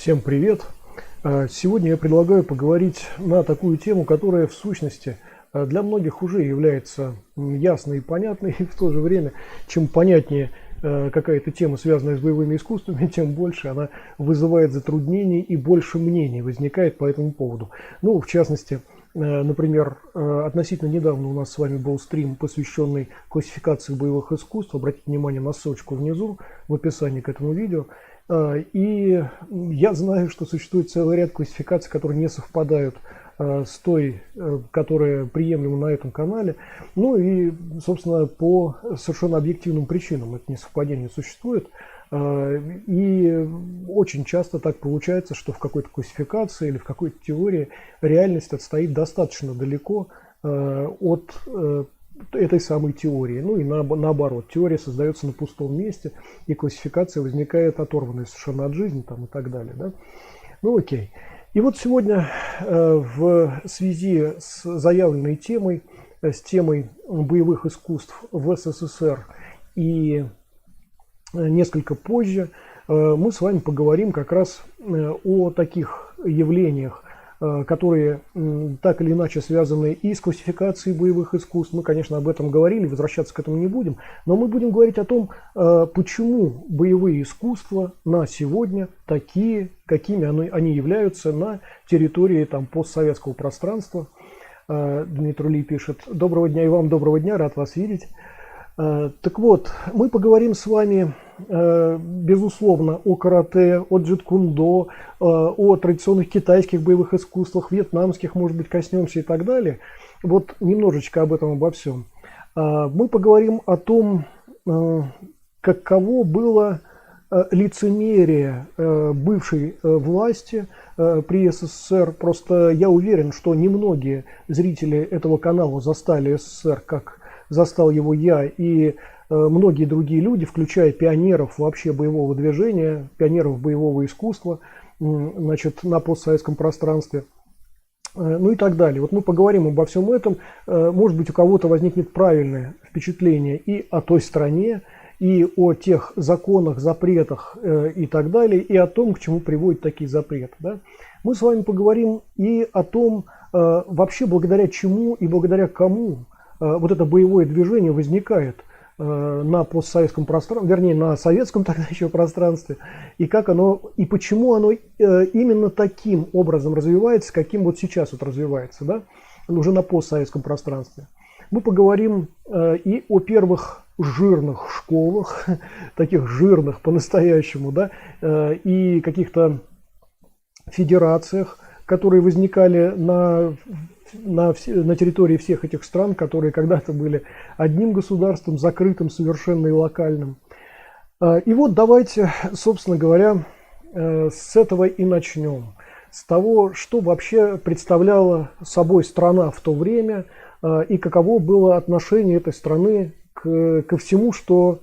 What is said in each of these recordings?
Всем привет! Сегодня я предлагаю поговорить на такую тему, которая в сущности для многих уже является ясной и понятной, и в то же время, чем понятнее какая-то тема, связанная с боевыми искусствами, тем больше она вызывает затруднений и больше мнений возникает по этому поводу. Ну, в частности, например, относительно недавно у нас с вами был стрим, посвященный классификации боевых искусств. Обратите внимание на ссылочку внизу в описании к этому видео. И я знаю, что существует целый ряд классификаций, которые не совпадают с той, которая приемлема на этом канале. Ну и, собственно, по совершенно объективным причинам это несовпадение существует. И очень часто так получается, что в какой-то классификации или в какой-то теории реальность отстоит достаточно далеко от этой самой теории. Ну и наоборот, теория создается на пустом месте, и классификация возникает оторванная совершенно от жизни там, и так далее. Да? Ну окей. И вот сегодня в связи с заявленной темой, с темой боевых искусств в СССР и несколько позже, мы с вами поговорим как раз о таких явлениях, которые так или иначе связаны и с классификацией боевых искусств. Мы, конечно, об этом говорили, возвращаться к этому не будем, но мы будем говорить о том, почему боевые искусства на сегодня такие, какими они являются на территории там, постсоветского пространства. Дмитрий Ли пишет: доброго дня и вам, доброго дня, рад вас видеть. Так вот, мы поговорим с вами, безусловно, о карате, о джит-кундо, о традиционных китайских боевых искусствах, вьетнамских, может быть, коснемся и так далее. Вот немножечко об этом, обо всем. Мы поговорим о том, каково было лицемерие бывшей власти при СССР. Просто я уверен, что немногие зрители этого канала застали СССР, как застал его я и многие другие люди, включая пионеров вообще боевого движения, пионеров боевого искусства, значит, на постсоветском пространстве, ну и так далее. Вот мы поговорим обо всем этом. Может быть, у кого-то возникнет правильное впечатление и о той стране, и о тех законах, запретах и так далее, и о том, к чему приводят такие запреты. Да? Мы с вами поговорим и о том, вообще благодаря чему и благодаря кому вот это боевое движение возникает на постсоветском пространстве, вернее, на советском тогда еще пространстве, и как оно, и почему оно именно таким образом развивается, каким вот сейчас вот развивается, да, уже на постсоветском пространстве. Мы поговорим и о первых жирных школах, таких жирных по-настоящему, да, и каких-то федерациях, которые возникали на территории всех этих стран, которые когда-то были одним государством, закрытым совершенно и локальным. И вот давайте, собственно говоря, с этого и начнем. С того, что вообще представляла собой страна в то время и каково было отношение этой страны ко всему, что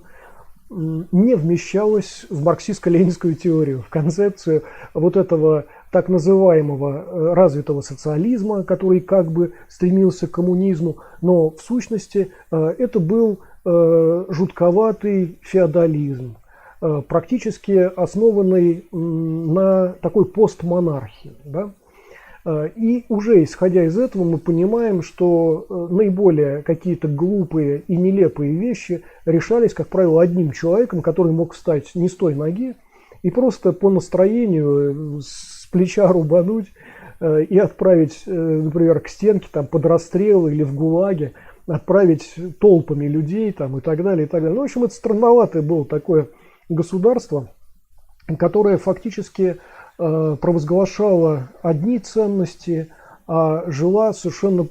не вмещалось в марксистско-ленинскую теорию, в концепцию вот этого так называемого развитого социализма, который как бы стремился к коммунизму, но в сущности это был жутковатый феодализм, практически основанный на такой постмонархии. Да? И уже исходя из этого мы понимаем, что наиболее какие-то глупые и нелепые вещи решались, как правило, одним человеком, который мог встать не с той ноги и просто по настроению с плеча рубануть и отправить, например, к стенке там, под расстрел или в ГУЛАГе, отправить толпами людей там, и так далее, и так далее. Ну, в общем, это странноватое было такое государство, которое фактически провозглашала одни ценности, а жила совершенно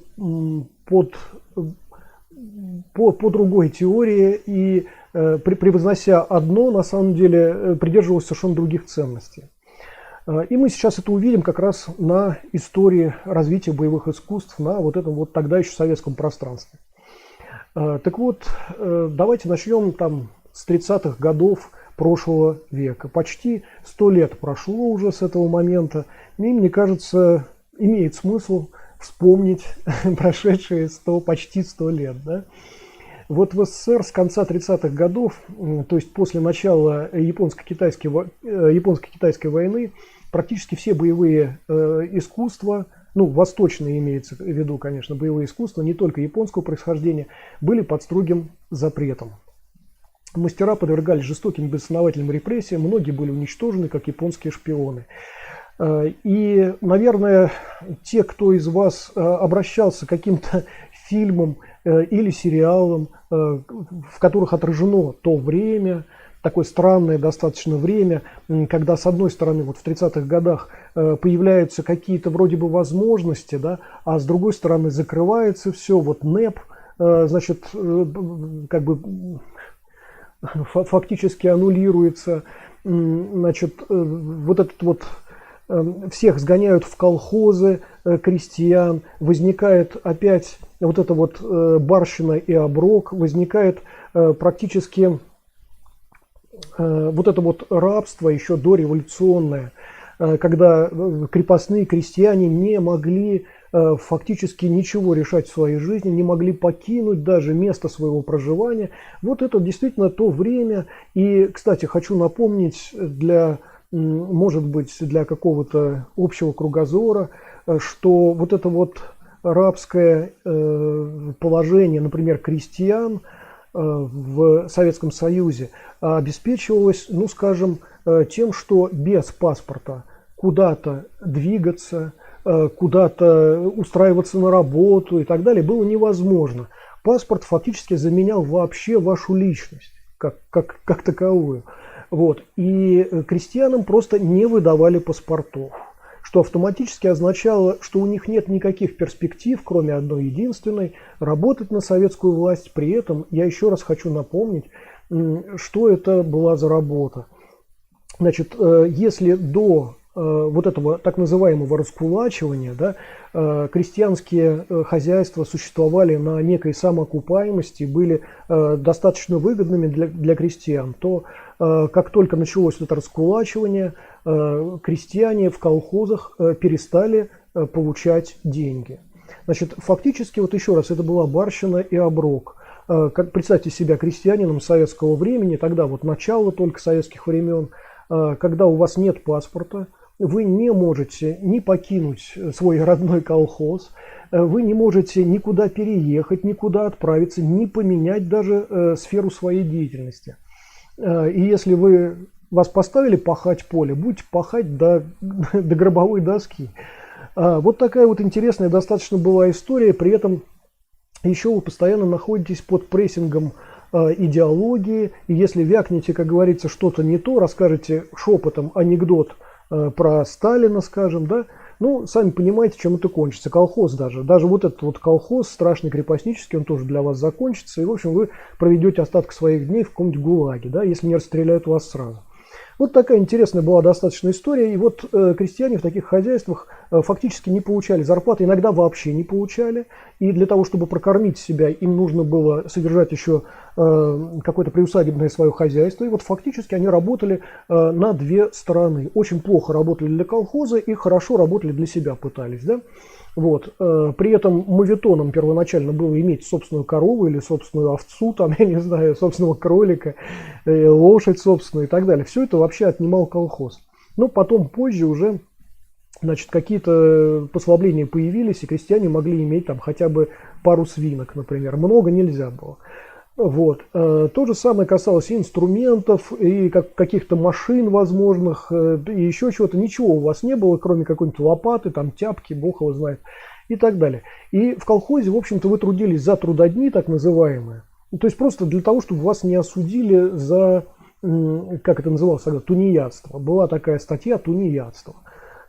по другой теории и, превознося одно, на самом деле придерживалась совершенно других ценностей. И мы сейчас это увидим как раз на истории развития боевых искусств на вот этом вот тогда еще советском пространстве. Так вот, давайте начнем там с 30-х годов прошлого века. Почти 100 лет прошло уже с этого момента, и мне кажется, имеет смысл вспомнить прошедшие почти 100 лет. Да? Вот в СССР с конца 30-х годов, то есть после начала японско-китайской войны, практически все боевые искусства, ну, восточные имеется в виду, конечно, боевые искусства, не только японского происхождения, были под строгим запретом. Мастера подвергались жестоким безосновательным репрессиям, многие были уничтожены, как японские шпионы. И, наверное, те, кто из вас обращался к каким-то фильмам или сериалам, в которых отражено то время, такое странное достаточно время, когда, с одной стороны, вот в 30-х годах появляются какие-то вроде бы возможности, да, а с другой стороны закрывается все, вот НЭП, значит, как бы фактически аннулируется, значит, вот этот вот всех сгоняют в колхозы крестьян, возникает опять вот это вот барщина и оброк, возникает практически вот это вот рабство еще дореволюционное, когда крепостные крестьяне не могли фактически ничего решать в своей жизни, не могли покинуть даже место своего проживания. Вот это действительно то время. И, кстати, хочу напомнить для, может быть, для какого-то общего кругозора, что вот это вот рабское положение, например, крестьян в Советском Союзе обеспечивалось, ну, скажем, тем, что без паспорта куда-то двигаться, куда-то устраиваться на работу и так далее было невозможно. Паспорт фактически заменял вообще вашу личность как таковую. Вот. И крестьянам просто не выдавали паспортов, что автоматически означало, что у них нет никаких перспектив, кроме одной единственной, работать на советскую власть. При этом я еще раз хочу напомнить, что это была за работа. Значит, если до вот этого так называемого раскулачивания, да, крестьянские хозяйства существовали на некой самоокупаемости, были достаточно выгодными для крестьян, то как только началось это раскулачивание, крестьяне в колхозах перестали получать деньги. Значит, фактически, вот еще раз, это была барщина и оброк. Представьте себя крестьянином советского времени, тогда вот начало только советских времен, когда у вас нет паспорта, вы не можете ни покинуть свой родной колхоз, вы не можете никуда переехать, никуда отправиться, ни поменять даже сферу своей деятельности. И если вас поставили пахать поле, будете пахать до гробовой доски. Вот такая вот интересная достаточно была история. При этом еще вы постоянно находитесь под прессингом идеологии. И если вякнете, как говорится, что-то не то, расскажете шепотом анекдот про Сталина, скажем, да, ну, сами понимаете, чем это кончится. Колхоз даже вот этот вот колхоз страшный крепостнический, он тоже для вас закончится. И, в общем, вы проведете остаток своих дней в каком-нибудь ГУЛАГе, да, если не расстреляют вас сразу. Вот такая интересная была достаточно история. И вот крестьяне в таких хозяйствах фактически не получали зарплаты, иногда вообще не получали. И для того, чтобы прокормить себя, им нужно было содержать еще какое-то приусадебное свое хозяйство. И вот фактически они работали на две стороны. Очень плохо работали для колхоза и хорошо работали для себя пытались, да? Вот. При этом моветоном первоначально было иметь собственную корову или собственную овцу, там, я не знаю, собственного кролика, лошадь собственную и так далее. Все это вообще отнимал колхоз. Но потом, позже уже, значит, какие-то послабления появились, и крестьяне могли иметь там хотя бы пару свинок, например. Много нельзя было. Вот. То же самое касалось и инструментов, и каких-то машин возможных, и еще чего-то. Ничего у вас не было, кроме какой-нибудь лопаты, там, тяпки, бог его знает, и так далее. И в колхозе, в общем-то, вы трудились за трудодни, так называемые. То есть просто для того, чтобы вас не осудили за, как это называлось тогда, тунеядство. Была такая статья «Тунеядство».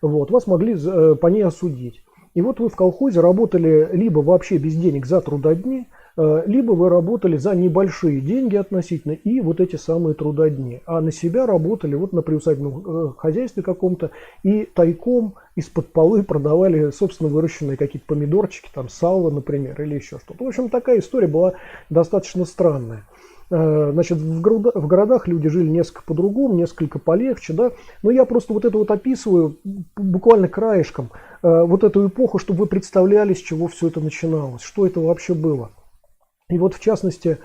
Вот. Вас могли по ней осудить. И вот вы в колхозе работали либо вообще без денег за трудодни, либо вы работали за небольшие деньги относительно и вот эти самые трудодни. А на себя работали вот на приусадебном хозяйстве каком-то и тайком из-под полы продавали собственно выращенные какие-то помидорчики, там сало, например, или еще что-то. В общем, такая история была достаточно странная. Значит, в городах люди жили несколько по-другому, несколько полегче, да. Но я просто вот это вот описываю буквально краешком, вот эту эпоху, чтобы вы представляли, с чего все это начиналось, что это вообще было. И вот, в частности,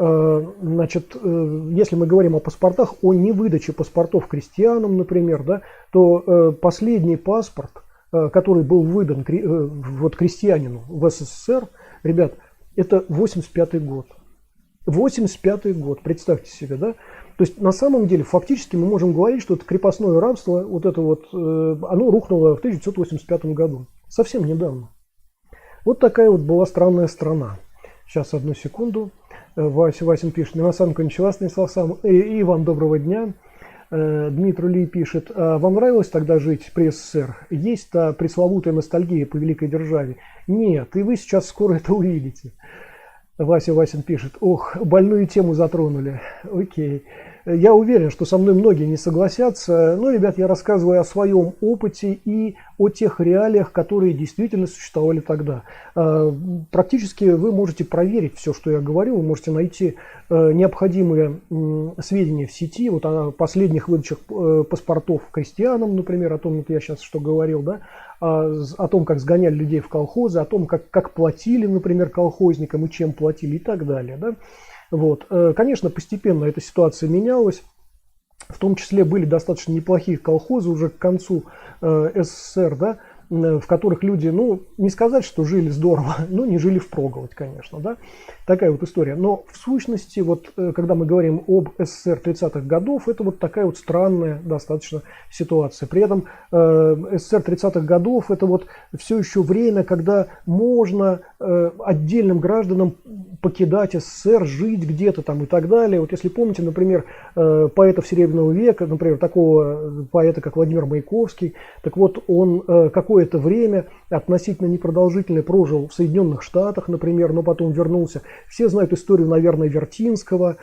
Значит, если мы говорим о паспортах, о невыдаче паспортов крестьянам, например, да, то последний паспорт, который был выдан вот крестьянину в СССР, ребят, это 85-й год. 85-й год, представьте себе, да? То есть на самом деле фактически мы можем говорить, что это крепостное рабство, вот это вот, оно рухнуло в 1985 году, совсем недавно. Вот такая вот была странная страна. Сейчас, одну секунду. Васин пишет: «Минасан кончила, Станислав сам». И вам доброго дня. Дмитрий Ли пишет: «Вам нравилось тогда жить при СССР? Есть та пресловутая ностальгия по великой державе?» Нет, и вы сейчас скоро это увидите. Васин пишет: «Ох, больную тему затронули». Окей. Я уверен, что со мной многие не согласятся, но, ребят, я рассказываю о своем опыте и о тех реалиях, которые действительно существовали тогда. Практически вы можете проверить все, что я говорю, вы можете найти необходимые сведения в сети, вот о последних выдачах паспортов крестьянам, например, о том, вот я сейчас что говорил, да, о том, как сгоняли людей в колхозы, о том, как платили, например, колхозникам и чем платили и так далее, да. Вот. Конечно, постепенно эта ситуация менялась, в том числе были достаточно неплохие колхозы уже к концу СССР, да, в которых люди, ну, не сказать, что жили здорово, но не жили впроголодь, конечно, да, такая вот история. Но в сущности, вот, когда мы говорим об СССР 30-х годов, это вот такая вот странная достаточно ситуация. При этом СССР 30-х годов это вот все еще время, когда можно отдельным гражданам покидать СССР, жить где-то там и так далее. Вот если помните, например, поэтов Серебряного века, например, такого поэта, как Владимир Маяковский, так вот он какое-то время относительно непродолжительное прожил в Соединенных Штатах, например, но потом вернулся. Все знают историю, наверное, Вертинского,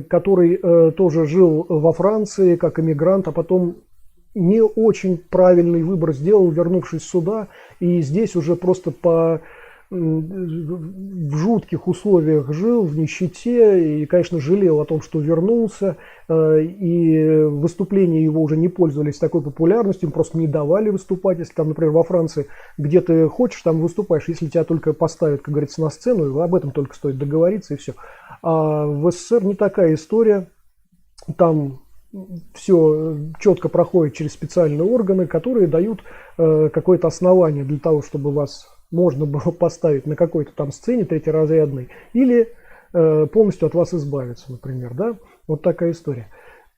который тоже жил во Франции как эмигрант, а потом не очень правильный выбор сделал, вернувшись сюда, и здесь уже просто в жутких условиях жил, в нищете, и, конечно, жалел о том, что вернулся, и выступления его уже не пользовались такой популярностью, им просто не давали выступать. Если там, например, во Франции, где ты хочешь, там выступаешь, если тебя только поставят, как говорится, на сцену, об этом только стоит договориться, и все. А в СССР не такая история, там все четко проходит через специальные органы, которые дают какое-то основание для того, чтобы вас можно было поставить на какой-то там сцене третьеразрядной или полностью от вас избавиться, например, да, вот такая история.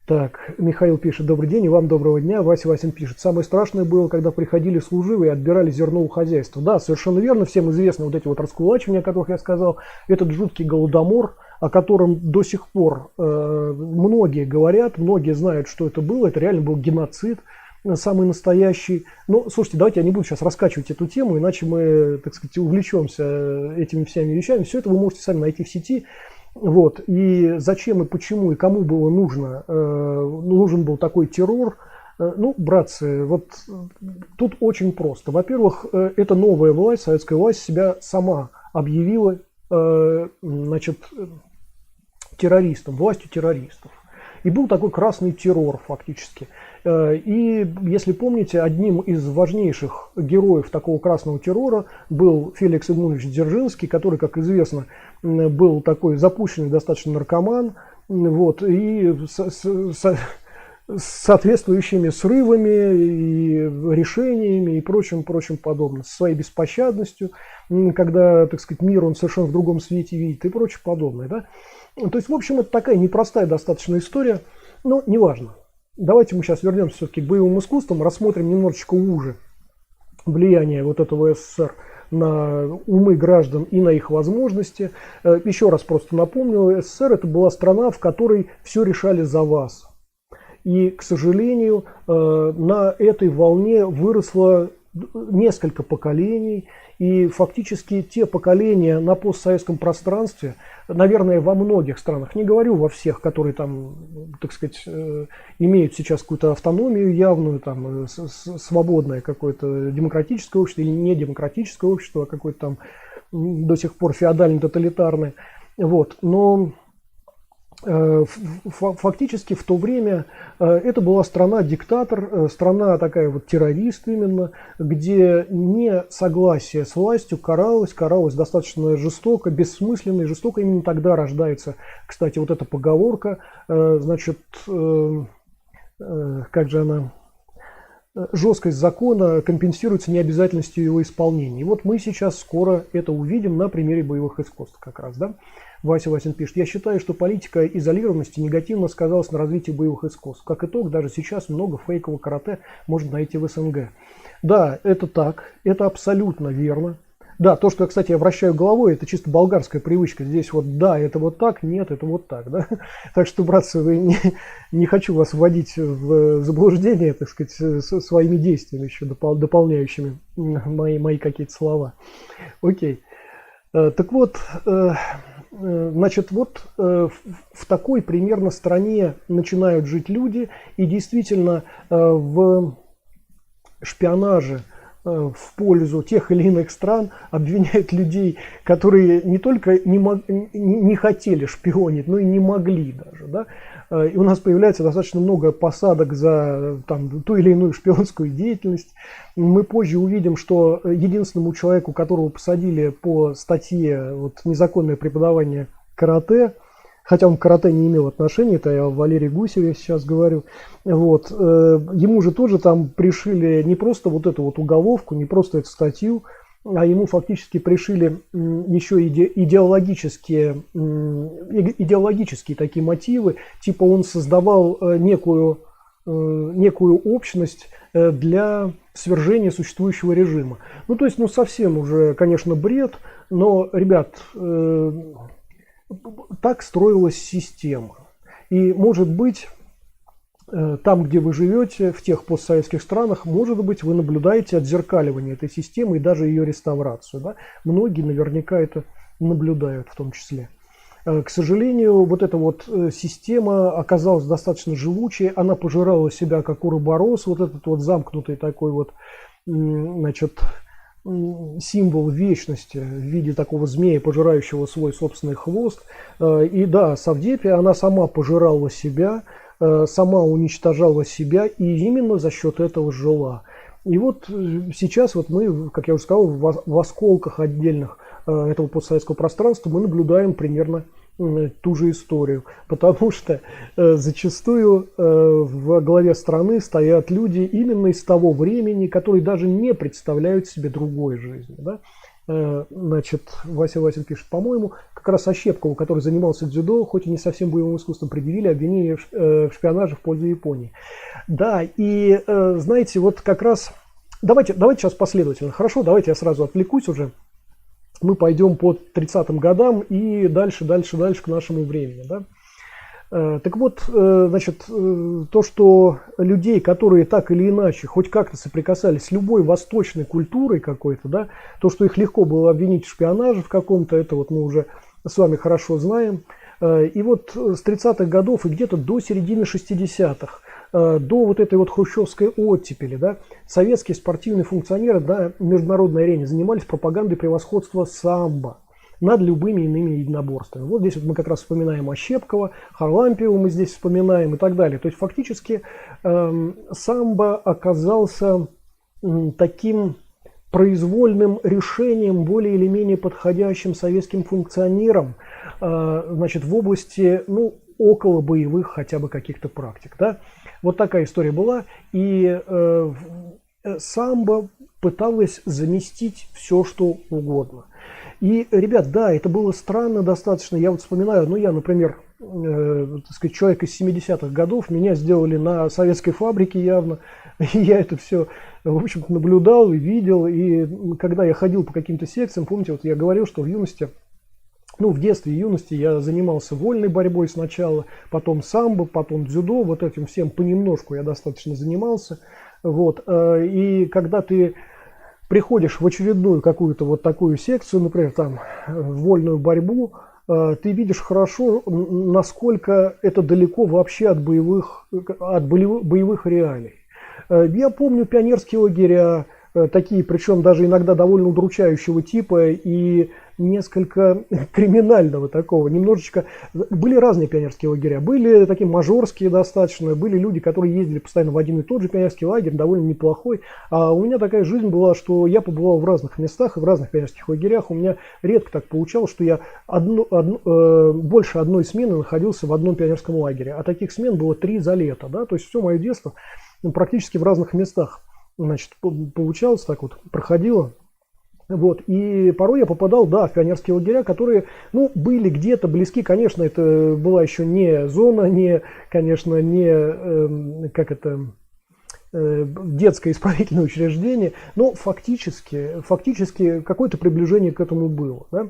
Так, Михаил пишет: «Добрый день, и вам доброго дня». Васин пишет: «Самое страшное было, когда приходили служивые и отбирали зерно у хозяйства». Да, совершенно верно, всем известны вот эти вот раскулачивания, о которых я сказал, этот жуткий голодомор, о котором до сих пор многие говорят, многие знают, что это было, это реально был геноцид, самый настоящий. Но, слушайте, давайте я не буду сейчас раскачивать эту тему, иначе мы, так сказать, увлечемся этими всеми вещами. Все это вы можете сами найти в сети. Вот. И зачем и почему и кому было нужен был такой террор? Ну, братцы, вот тут очень просто. Во-первых, эта новая власть, советская власть, себя сама объявила, значит, террористом, властью террористов. И был такой красный террор фактически. И, если помните, одним из важнейших героев такого красного террора был Феликс Эдмундович Дзержинский, который, как известно, был такой запущенный достаточно наркоман, вот, и с соответствующими срывами и решениями и прочим подобным, со своей беспощадностью, когда, так сказать, мир он совершенно в другом свете видит и прочее подобное, да. То есть, в общем, это такая непростая достаточно история, но неважно. Давайте мы сейчас вернемся все-таки к боевым искусствам, рассмотрим немножечко уже влияние вот этого СССР на умы граждан и на их возможности. Еще раз просто напомню, СССР это была страна, в которой все решали за вас. И, к сожалению, на этой волне выросло несколько поколений, и фактически те поколения на постсоветском пространстве, наверное, во многих странах, не говорю во всех, которые там, так сказать, имеют сейчас какую-то автономию явную, там, свободное какое-то демократическое общество или не демократическое общество, а какое-то там до сих пор феодально-тоталитарное. Вот. Но Фактически в то время это была страна-диктатор, страна такая вот террорист именно, где несогласие с властью каралось достаточно жестоко, бессмысленно и жестоко. Именно тогда рождается, кстати, вот эта поговорка, значит, как же она... Жесткость закона компенсируется необязательностью его исполнения. И вот мы сейчас скоро это увидим на примере боевых искусств как раз, да? Вася Васин пишет: я считаю, что политика изолированности негативно сказалась на развитии боевых искусств. Как итог, даже сейчас много фейкового карате можно найти в СНГ. Да, это так, это абсолютно верно. Да, то, что, кстати, я вращаю головой, это чисто болгарская привычка. Здесь вот да, это вот так, нет, это вот так. Да? Так что, братцы, не хочу вас вводить в заблуждение, так сказать, своими действиями еще дополняющими мои какие-то слова. Окей. Так вот, значит, вот в такой примерно стране начинают жить люди, и действительно в шпионаже в пользу тех или иных стран обвиняют людей, которые не только не хотели шпионить, но и не могли даже. Да? И у нас появляется достаточно много посадок за там, ту или иную шпионскую деятельность. Мы позже увидим, что единственному человеку, которого посадили по статье вот, незаконное преподавание карате, хотя он к карате не имел отношения, это я о Валерии Гусеве сейчас говорю, вот, ему же тоже там пришили не просто вот эту вот уголовку, не просто эту статью, а ему фактически пришили еще идеологические такие мотивы, типа он создавал некую общность для свержения существующего режима. Ну, то есть, ну, совсем уже, конечно, бред, но, ребят, так строилась система. И, может быть, там, где вы живете, в тех постсоветских странах, может быть, вы наблюдаете отзеркаливание этой системы и даже ее реставрацию. Да? Многие наверняка это наблюдают в том числе. К сожалению, вот эта вот система оказалась достаточно живучей, она пожирала себя как уроборос, вот этот вот замкнутый такой вот, значит, символ вечности в виде такого змея, пожирающего свой собственный хвост. И да, Савдепия, она сама пожирала себя, сама уничтожала себя и именно за счет этого жила. И вот сейчас вот мы, как я уже сказал, в осколках отдельных этого постсоветского пространства мы наблюдаем примерно ту же историю, потому что зачастую в главе страны стоят люди именно из того времени, которые даже не представляют себе другой жизни. Да? Значит, Вася Васин пишет: по-моему, как раз Ощепкову, который занимался дзюдо, хоть и не совсем боевым искусством, предъявили обвинение в шпионаже в пользу Японии. Да, и знаете, вот как раз, давайте сейчас последовательно, хорошо, давайте я сразу отвлекусь уже. Мы пойдем по 30-м годам и дальше к нашему времени. Да? Так вот, значит, то, что людей, которые так или иначе хоть как-то соприкасались с любой восточной культурой какой-то, да, то, что их легко было обвинить в шпионаже в каком-то, это вот мы уже с вами хорошо знаем. И вот с 30-х годов и где-то до середины 60-х, до вот этой вот хрущевской оттепели, да, советские спортивные функционеры на международной арене занимались пропагандой превосходства самбо над любыми иными единоборствами. Вот здесь вот мы как раз вспоминаем Ощепкова, Харлампиева мы здесь вспоминаем и так далее. То есть фактически самбо оказался таким произвольным решением, более или менее подходящим советским функционерам, значит, в области, ну, около боевых хотя бы каких-то практик. Да? Вот такая история была. И самбо пыталась заместить все, что угодно. И, ребят, да, это было странно достаточно. Я вот вспоминаю, ну, я, например, так сказать, человек из 70-х годов, меня сделали на советской фабрике явно. И я это все, в общем-то, наблюдал и видел. И когда я ходил по каким-то секциям, помните, вот я говорил, что в юности, ну, в детстве и юности я занимался вольной борьбой сначала, потом самбо, потом дзюдо, вот этим всем понемножку я достаточно занимался. Вот. И когда ты приходишь в очередную какую-то вот такую секцию, например, там, вольную борьбу, ты видишь хорошо, насколько это далеко вообще от боевых реалий. Я помню пионерские лагеря, такие, причем даже иногда довольно удручающего типа, и несколько криминального такого, немножечко. Были разные пионерские лагеря, были такие мажорские достаточно, были люди, которые ездили постоянно в один и тот же пионерский лагерь, довольно неплохой. А у меня такая жизнь была, что я побывал в разных местах и в разных пионерских лагерях. У меня редко так получалось, что я больше одной смены находился в одном пионерском лагере. А таких смен было 3 за лето. Да? То есть все мое детство практически в разных местах, значит, получалось так вот, проходило. Вот. И порой я попадал, да, в пионерские лагеря, которые, ну, были где-то близки. Конечно, это была еще не зона, не, конечно, не, детское исправительное учреждение, но фактически какое-то приближение к этому было. Да?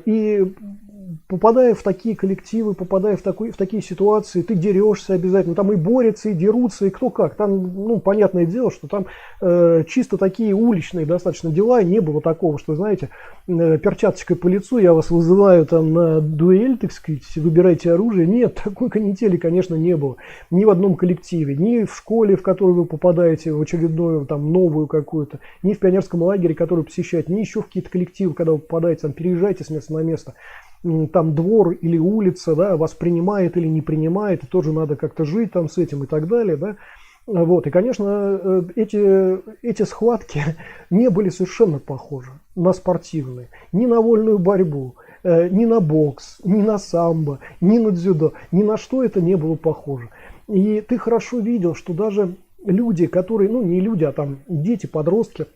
И попадая в такие коллективы, попадая в такие ситуации, ты дерешься обязательно. Там и борются, и дерутся, и кто как. Там, ну, понятное дело, что там чисто такие уличные достаточно дела. Не было такого, что, знаете, перчаточкой по лицу я вас вызываю там на дуэль, так сказать, выбирайте оружие. Нет, такой канители, конечно, не было. Ни в одном коллективе, ни в школе, в которую вы попадаете, в очередную, там, новую какую-то, ни в пионерском лагере, который посещаете, ни еще в какие-то коллективы, когда вы попадаете, там, переезжаете с места на место. Там двор или улица, да, вас принимает или не принимает, и тоже надо как-то жить там с этим и так далее, да. Вот, и, конечно, эти схватки не были совершенно похожи на спортивные, ни на вольную борьбу, ни на бокс, ни на самбо, ни на дзюдо, ни на что это не было похоже. И ты хорошо видел, что даже люди, которые, ну не люди, а там дети, подростки,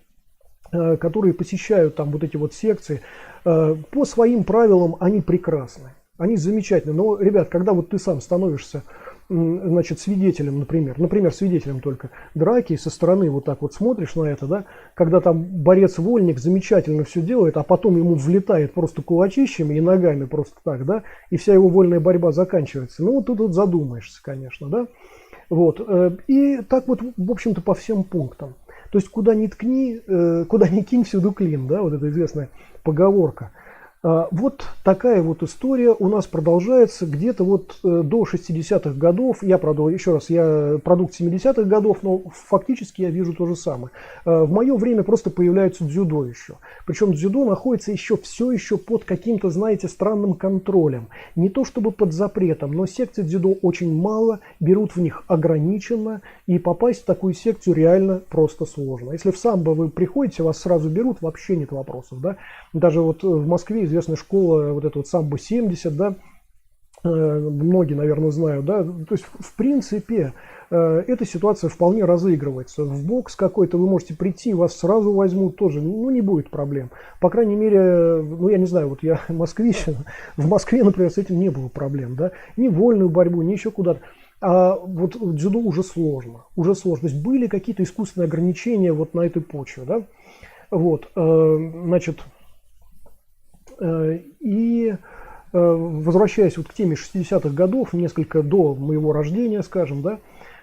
которые посещают там вот эти вот секции, по своим правилам они прекрасны, они замечательны. Но, ребят, когда вот ты сам становишься, значит, свидетелем, например, свидетелем только драки, со стороны вот так вот смотришь на это, да, когда там борец-вольник замечательно все делает, а потом ему влетает просто кулачищами и ногами просто так, да, и вся его вольная борьба заканчивается. Ну, вот ты тут задумаешься, конечно, да. Вот. И так вот, в общем-то, по всем пунктам. То есть куда ни ткни, куда ни кинь, всюду клин, да, вот эта известная поговорка. Вот такая вот история у нас продолжается где-то вот до 60-х годов. Я, правда, еще раз, я продукт 70-х годов, но фактически я вижу то же самое. В мое время просто появляется дзюдо еще. Причем дзюдо находится все еще под каким-то, знаете, странным контролем. Не то чтобы под запретом, но секций дзюдо очень мало, берут в них ограниченно, и попасть в такую секцию реально просто сложно. Если в самбо вы приходите, вас сразу берут, вообще нет вопросов. Да? Даже вот в Москве известная школа, вот эта вот самбо-70, да, многие, наверное, знают, да, то есть, в принципе, эта ситуация вполне разыгрывается. В бокс какой-то вы можете прийти, вас сразу возьмут тоже, ну, не будет проблем. По крайней мере, ну, я не знаю, вот я москвич, в Москве, например, с этим не было проблем, да, ни вольную борьбу, ни еще куда-то. А вот дзюдо уже сложно, то есть были какие-то искусственные ограничения вот на этой почве, да, вот, значит, и возвращаясь вот к теме 60-х годов, несколько до моего рождения, скажем, да,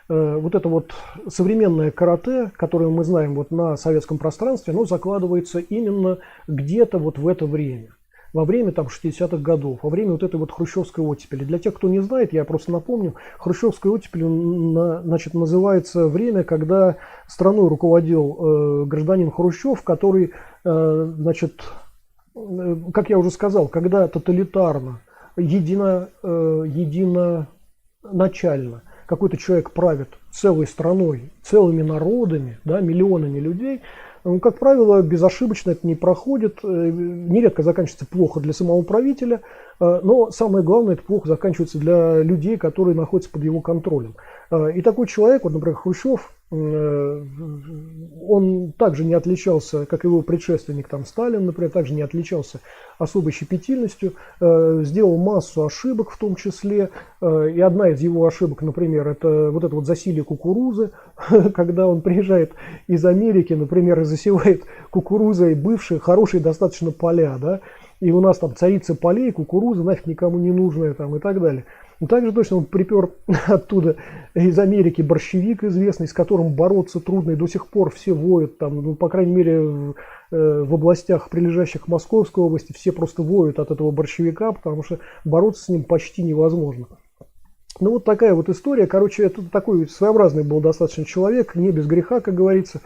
вот это вот современное карате, которое мы знаем вот на советском пространстве, оно закладывается именно где-то вот в это время. Во время там 60-х годов, во время вот этой вот хрущевской оттепели. Для тех, кто не знает, я просто напомню, хрущевской оттепелью, значит, называется время, когда страной руководил гражданин Хрущев, который, значит, как я уже сказал, когда тоталитарно, единоначально какой-то человек правит целой страной, целыми народами, да, миллионами людей, как правило, безошибочно это не проходит, нередко заканчивается плохо для самого правителя, но самое главное, это плохо заканчивается для людей, которые находятся под его контролем. И такой человек, вот, например, Хрущев, он также не отличался, как его предшественник там, Сталин, например, также не отличался особой щепетильностью, сделал массу ошибок в том числе, и одна из его ошибок, например, это вот это вот засилие кукурузы, когда он приезжает из Америки, например, и засевает кукурузой бывшие хорошие достаточно поля, да, и у нас там царица полей, кукуруза, нафиг никому не нужная там и так далее. Но также точно он припер оттуда из Америки борщевик известный, с которым бороться трудно, и до сих пор все воют, там, ну, по крайней мере, в областях, прилежащих к Московской области, все просто воют от этого борщевика, потому что бороться с ним почти невозможно. Ну вот такая вот история, короче, это такой своеобразный был достаточно человек, не без греха, как говорится.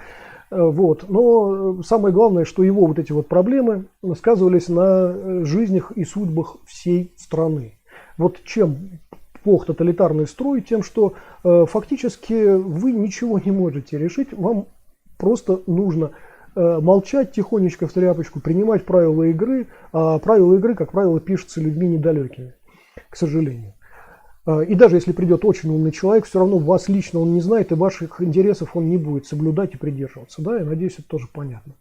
Вот. Но самое главное, что его вот эти вот проблемы сказывались на жизнях и судьбах всей страны. Вот чем плох тоталитарный строй, тем, что фактически вы ничего не можете решить, вам просто нужно молчать тихонечко в тряпочку, принимать правила игры, а правила игры, как правило, пишутся людьми недалекими, к сожалению. И даже если придет очень умный человек, все равно вас лично он не знает, и ваших интересов он не будет соблюдать и придерживаться. Да, я надеюсь, это тоже понятно.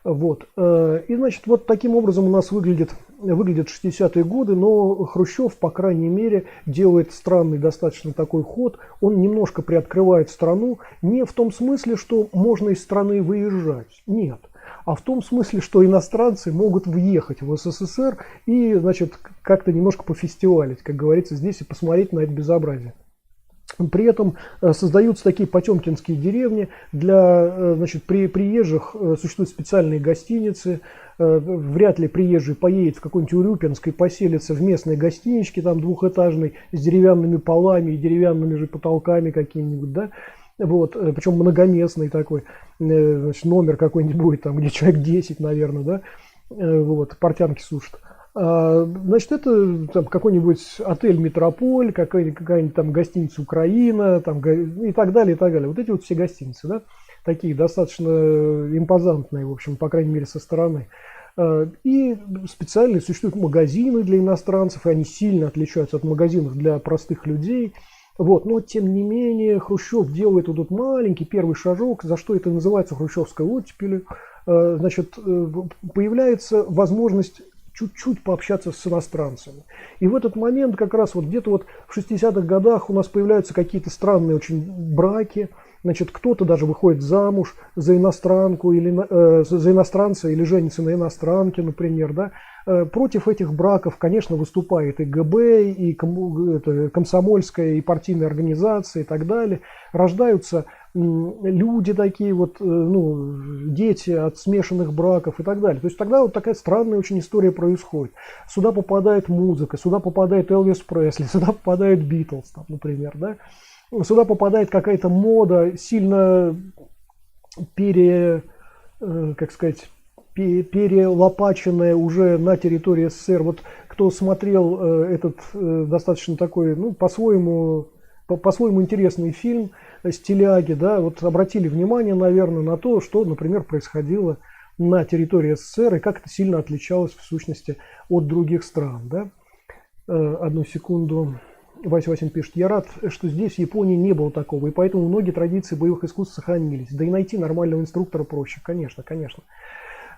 Вот. И, значит, вот таким образом у нас выглядят 60-е годы, но Хрущев, по крайней мере, делает странный достаточно такой ход. Он немножко приоткрывает страну, не в том смысле, что можно из страны выезжать, нет, а в том смысле, что иностранцы могут въехать в СССР и, значит, как-то немножко пофестивалить, как говорится здесь, и посмотреть на это безобразие. При этом создаются такие потемкинские деревни. Для, значит, приезжих существуют специальные гостиницы. Вряд ли приезжий поедет в какой-нибудь Урюпинск и поселится в местной гостиничке, там двухэтажной, с деревянными полами и деревянными же потолками какими-нибудь, да. Вот, причем многоместный такой, значит, номер какой-нибудь будет, там, где человек 10, наверное, да, вот, портянки сушат. Значит, это там какой-нибудь отель «Метрополь», какая-нибудь там гостиница «Украина», там, и так далее, и так далее. Вот эти вот все гостиницы, да, такие достаточно импозантные, в общем, по крайней мере, со стороны. И специально существуют магазины для иностранцев, и они сильно отличаются от магазинов для простых людей. Вот, но тем не менее Хрущев делает вот этот маленький первый шажок, за что это называется хрущевской оттепелью. Значит, появляется возможность чуть-чуть пообщаться с иностранцами. И в этот момент как раз вот где-то вот в 60-х годах у нас появляются какие-то странные очень браки. Значит, кто-то даже выходит замуж за иностранку или за иностранца или женится на иностранке, например, да. Против этих браков, конечно, выступает и ГБ, и комсомольская, и партийная организация, и так далее. Рождаются люди такие вот, ну, дети от смешанных браков и так далее. То есть тогда вот такая странная очень история происходит. Сюда попадает музыка, сюда попадает Элвис Пресли, сюда попадает Битлз, там, например, да. Сюда попадает какая-то мода, сильно перелопаченная уже на территории СССР. Вот кто смотрел этот достаточно такой, ну, по-своему интересный фильм «Стиляги», да, вот обратили внимание, наверное, на то, что, например, происходило на территории СССР и как это сильно отличалось в сущности от других стран, да. Одну секунду. Вася Васин пишет: я рад, что здесь в Японии не было такого, и поэтому многие традиции боевых искусств сохранились. Да и найти нормального инструктора проще, конечно, конечно.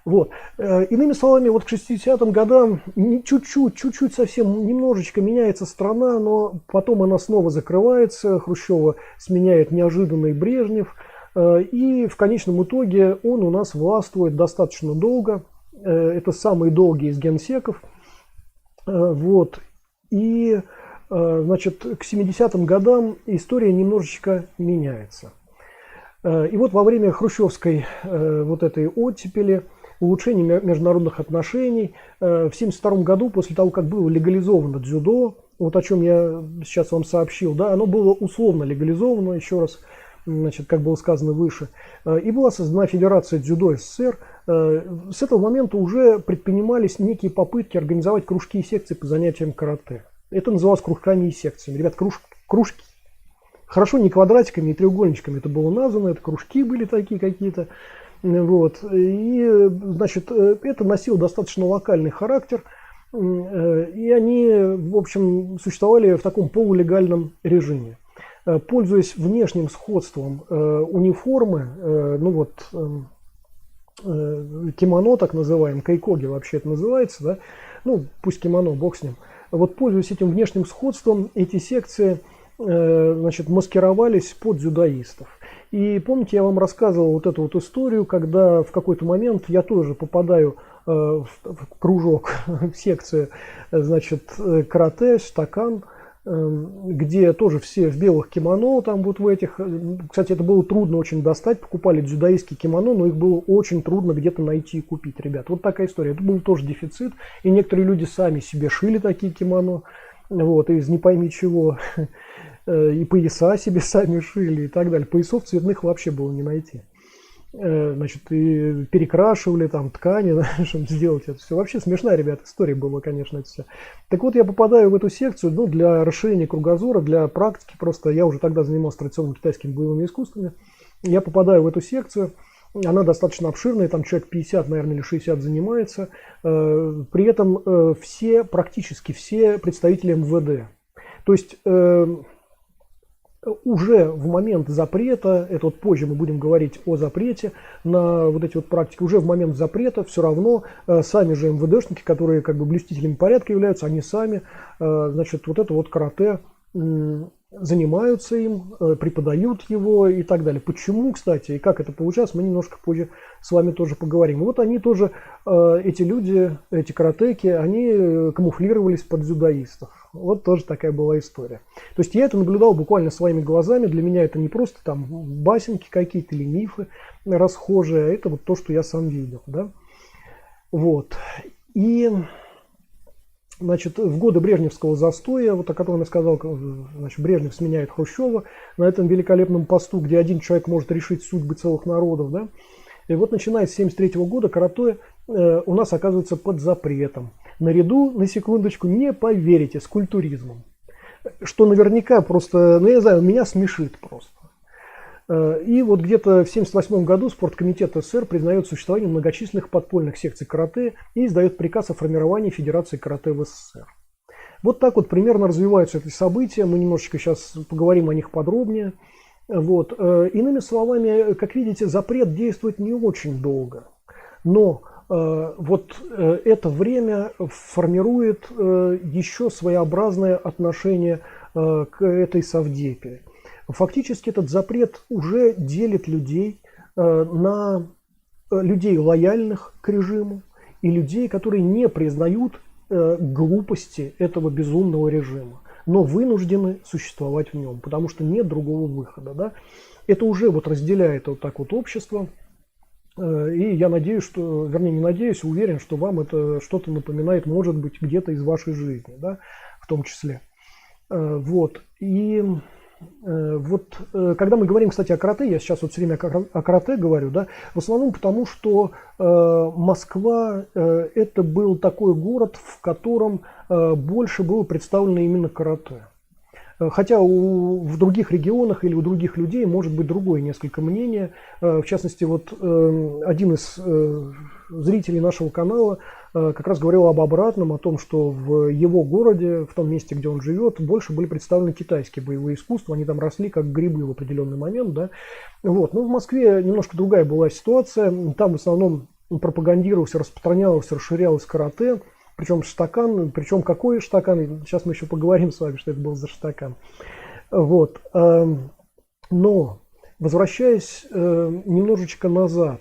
Вот. Иными словами, вот к 60-м годам чуть-чуть совсем немножечко меняется страна, но потом она снова закрывается, Хрущева сменяет неожиданный Брежнев, и в конечном итоге он у нас властвует достаточно долго. Это самый долгий из генсеков. Вот. И, значит, к 70-м годам история немножечко меняется. И вот во время хрущевской вот этой оттепели, улучшения международных отношений, в 1972 году, после того, как было легализовано дзюдо, вот о чем я сейчас вам сообщил, да, оно было условно легализовано, еще раз, значит, как было сказано выше, и была создана Федерация дзюдо СССР. С этого момента уже предпринимались некие попытки организовать кружки и секции по занятиям карате. Это называлось кружками и секциями. Ребят, кружки. Хорошо, не квадратиками и треугольничками это было названо, это кружки были такие какие-то. Вот. И, значит, это носило достаточно локальный характер. И они, в общем, существовали в таком полулегальном режиме. Пользуясь внешним сходством униформы, ну вот, кимоно так называемое, кайкоги вообще это называется, да? Ну, пусть кимоно, бог с ним. Вот, пользуясь этим внешним сходством, эти секции, значит, маскировались под дзюдоистов. И помните, я вам рассказывал вот эту вот историю, когда в какой-то момент я тоже попадаю в кружок, в секцию, значит, карате, стакан, где тоже все в белых кимоно, там вот в этих, кстати, это было трудно очень достать, покупали дзюдоистские кимоно, но их было очень трудно где-то найти и купить, ребят. Вот такая история, это был тоже дефицит, и некоторые люди сами себе шили такие кимоно, вот, из не пойми чего, и пояса себе сами шили и так далее. Поясов цветных вообще было не найти. значит, и перекрашивали там ткани, да, чтобы сделать это все. Вообще смешная, ребята, история была, конечно, это все. Так вот, я попадаю в эту секцию, ну, для расширения кругозора, для практики, просто я уже тогда занимался традиционными китайскими боевыми искусствами. Я попадаю в эту секцию, она достаточно обширная, там человек 50, наверное, или 60 занимается. При этом практически все представители МВД. То есть уже в момент запрета, это вот позже мы будем говорить о запрете на вот эти вот практики, уже в момент запрета все равно сами же МВДшники, которые как бы блюстителями порядка являются, они сами, значит, вот это вот карате занимаются им, преподают его и так далее. Почему, кстати, и как это получалось, мы немножко позже с вами тоже поговорим. И вот они тоже, эти люди, эти каратеки, они камуфлировались под дзюдоистов. Вот тоже такая была история. То есть я это наблюдал буквально своими глазами. Для меня это не просто там басенки какие-то или мифы расхожие, а это вот то, что я сам видел. Да? Вот. И... Значит, в годы Брежневского застоя, вот о котором я сказал, значит, Брежнев сменяет Хрущева на этом великолепном посту, где один человек может решить судьбы целых народов, да. И вот начиная с 1973 года карате у нас оказывается под запретом. Наряду, на секундочку, не поверите, с культуризмом. Что наверняка просто, ну я не знаю, меня смешит просто. И вот где-то в 1978 году Спорткомитет СССР признает существование многочисленных подпольных секций карате и издает приказ о формировании Федерации карате в СССР. Вот так вот примерно развиваются эти события. Мы немножечко сейчас поговорим о них подробнее. Вот. Иными словами, как видите, запрет действует не очень долго. Но вот это время формирует еще своеобразное отношение к этой совдепе. Фактически этот запрет уже делит людей на людей лояльных к режиму и людей, которые не признают глупости этого безумного режима, но вынуждены существовать в нем, потому что нет другого выхода. Да? Это уже вот разделяет вот так вот общество. И я надеюсь, что, вернее, не надеюсь, уверен, что вам это что-то напоминает, может быть, где-то из вашей жизни, да, в том числе. Вот. И вот когда мы говорим, кстати, о карате, я сейчас вот все время о карате говорю, да, в основном потому, что Москва это был такой город, в котором больше было представлено именно карате. Хотя в других регионах или у других людей может быть другое несколько мнение. В частности, вот один из зрителей нашего канала как раз говорил об обратном, о том, что в его городе, в том месте, где он живет, больше были представлены китайские боевые искусства. Они там росли как грибы в определенный момент. Да? Вот. Но в Москве немножко другая была ситуация. Там в основном пропагандировался, распространялось, расширялось карате. Причем штакан, причем какой штакан, сейчас мы еще поговорим с вами, что это был за штакан. Вот. Но, возвращаясь немножечко назад,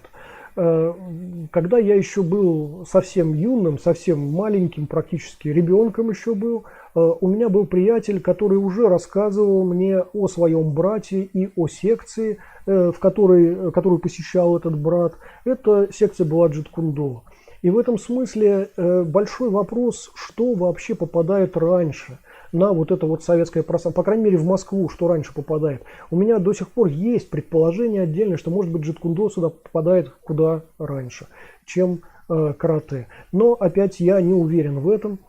когда я еще был совсем юным, совсем маленьким, практически ребенком еще был, у меня был приятель, который уже рассказывал мне о своем брате и о секции, которую посещал этот брат. Эта секция была джит-кундо. И в этом смысле большой вопрос, что вообще попадает раньше на вот это вот советское пространство, по крайней мере в Москву, что раньше попадает. У меня до сих пор есть предположение отдельное, что может быть джит-кундо сюда попадает куда раньше, чем карате. Но опять я не уверен в этом.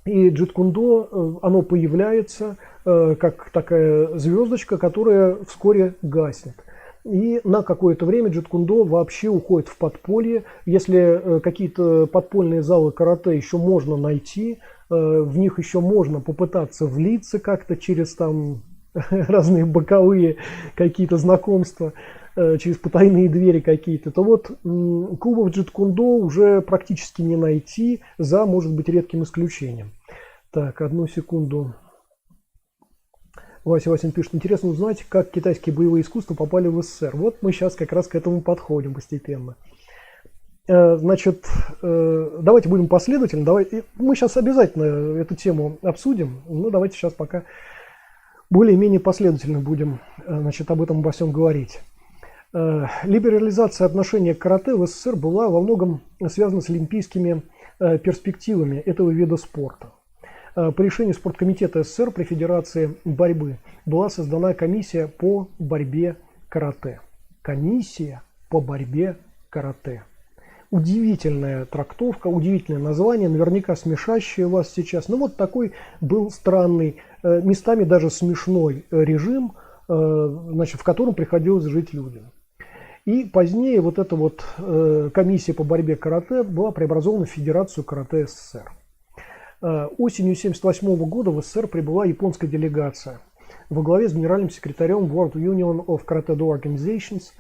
И джит-кундо, оно появляется как такая звездочка, которая вскоре гаснет. И на какое-то время джит-кундо вообще уходит в подполье. Если какие-то подпольные залы карате еще можно найти, в них еще можно попытаться влиться как-то через там разные боковые какие-то знакомства, через потайные двери какие-то, то вот клубов джит-кундо уже практически не найти, за, может быть, редким исключением. Так, одну секунду. Вася Васин пишет, интересно узнать, как китайские боевые искусства попали в СССР. Вот мы сейчас как раз к этому подходим постепенно. Значит, давайте будем последовательны. Мы сейчас обязательно эту тему обсудим, но давайте сейчас пока более-менее последовательно будем, значит, об этом обо всем говорить. Либерализация отношения к карате в СССР была во многом связана с олимпийскими перспективами этого вида спорта. По решению Спорткомитета СССР при Федерации борьбы была создана комиссия по борьбе карате. Комиссия по борьбе карате. Удивительная трактовка, удивительное название, наверняка смешащее вас сейчас. Но вот такой был странный, местами даже смешной режим, значит, в котором приходилось жить людям. И позднее вот эта вот комиссия по борьбе карате была преобразована в Федерацию карате СССР. Осенью 1978 года в СССР прибыла японская делегация во главе с генеральным секретарем World Union of Karate-Do Organizations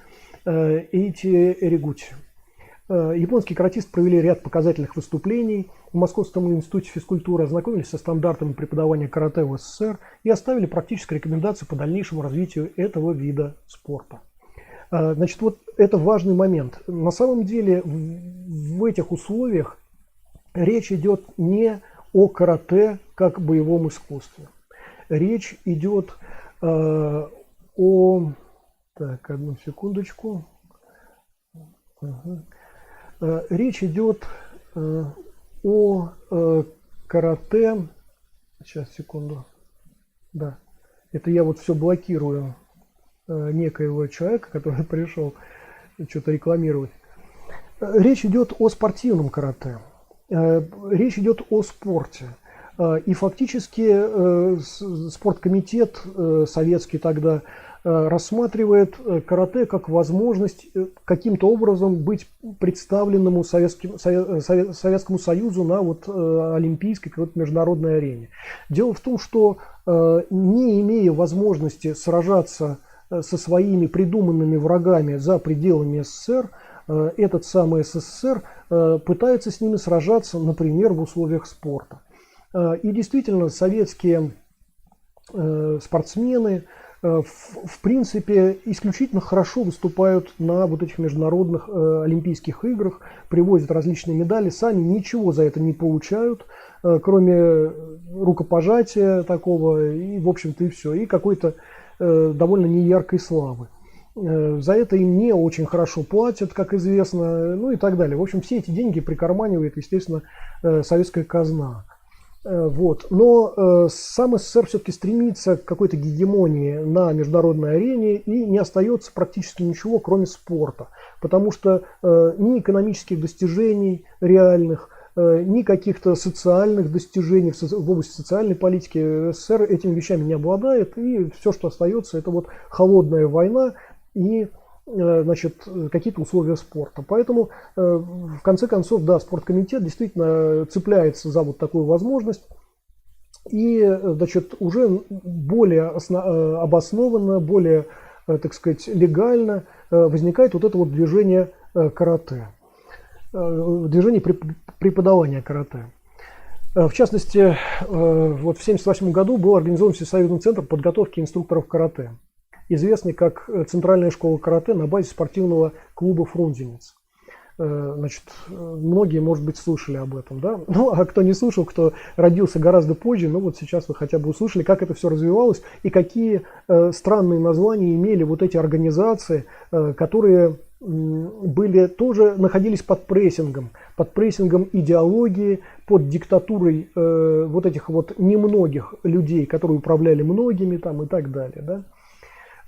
Эйти Эригути. Японские каратисты провели ряд показательных выступлений в Московском институте физкультуры, ознакомились со стандартами преподавания карате в СССР и оставили практические рекомендации по дальнейшему развитию этого вида спорта. Значит, вот это важный момент. На самом деле в этих условиях речь идет не о карате как боевом искусстве. Речь идет о... Так, одну секундочку. Речь идет о карате. Сейчас, секунду. Да, это я вот все блокирую некоего человека, который пришел что-то рекламировать. Речь идет о спортивном карате. Речь идет о спорте. И фактически спорткомитет советский тогда рассматривает карате как возможность каким-то образом быть представленному Советскому Союзу на вот олимпийской какой-то международной арене. Дело в том, что не имея возможности сражаться со своими придуманными врагами за пределами СССР, этот самый СССР пытается с ними сражаться, например, в условиях спорта. И действительно, советские спортсмены в принципе исключительно хорошо выступают на вот этих международных олимпийских играх, привозят различные медали, сами ничего за это не получают, кроме рукопожатия такого, и в общем-то и все, и какой-то довольно неяркой славы. За это им не очень хорошо платят, как известно, ну и так далее. В общем, все эти деньги прикарманивает, естественно, советская казна. Вот. Но сам СССР все-таки стремится к какой-то гегемонии на международной арене и не остается практически ничего, кроме спорта. Потому что ни экономических достижений реальных, ни каких-то социальных достижений в области социальной политики СССР этими вещами не обладает. И все, что остается, это вот холодная война и значит, какие-то условия спорта. Поэтому, в конце концов, да, спорткомитет действительно цепляется за вот такую возможность. И, значит, уже более обоснованно, более, так сказать, легально возникает вот это вот движение карате. Движение преподавания карате. В частности, вот в 1978 году был организован Всесоюзный центр подготовки инструкторов карате, известный как Центральная школа карате на базе спортивного клуба «Фрунзенец». Значит, многие, может быть, слышали об этом, да? Ну, а кто не слышал, кто родился гораздо позже, ну вот сейчас вы хотя бы услышали, как это все развивалось и какие странные названия имели вот эти организации, которые были тоже находились под прессингом идеологии, под диктатурой вот этих вот немногих людей, которые управляли многими там и так далее, да?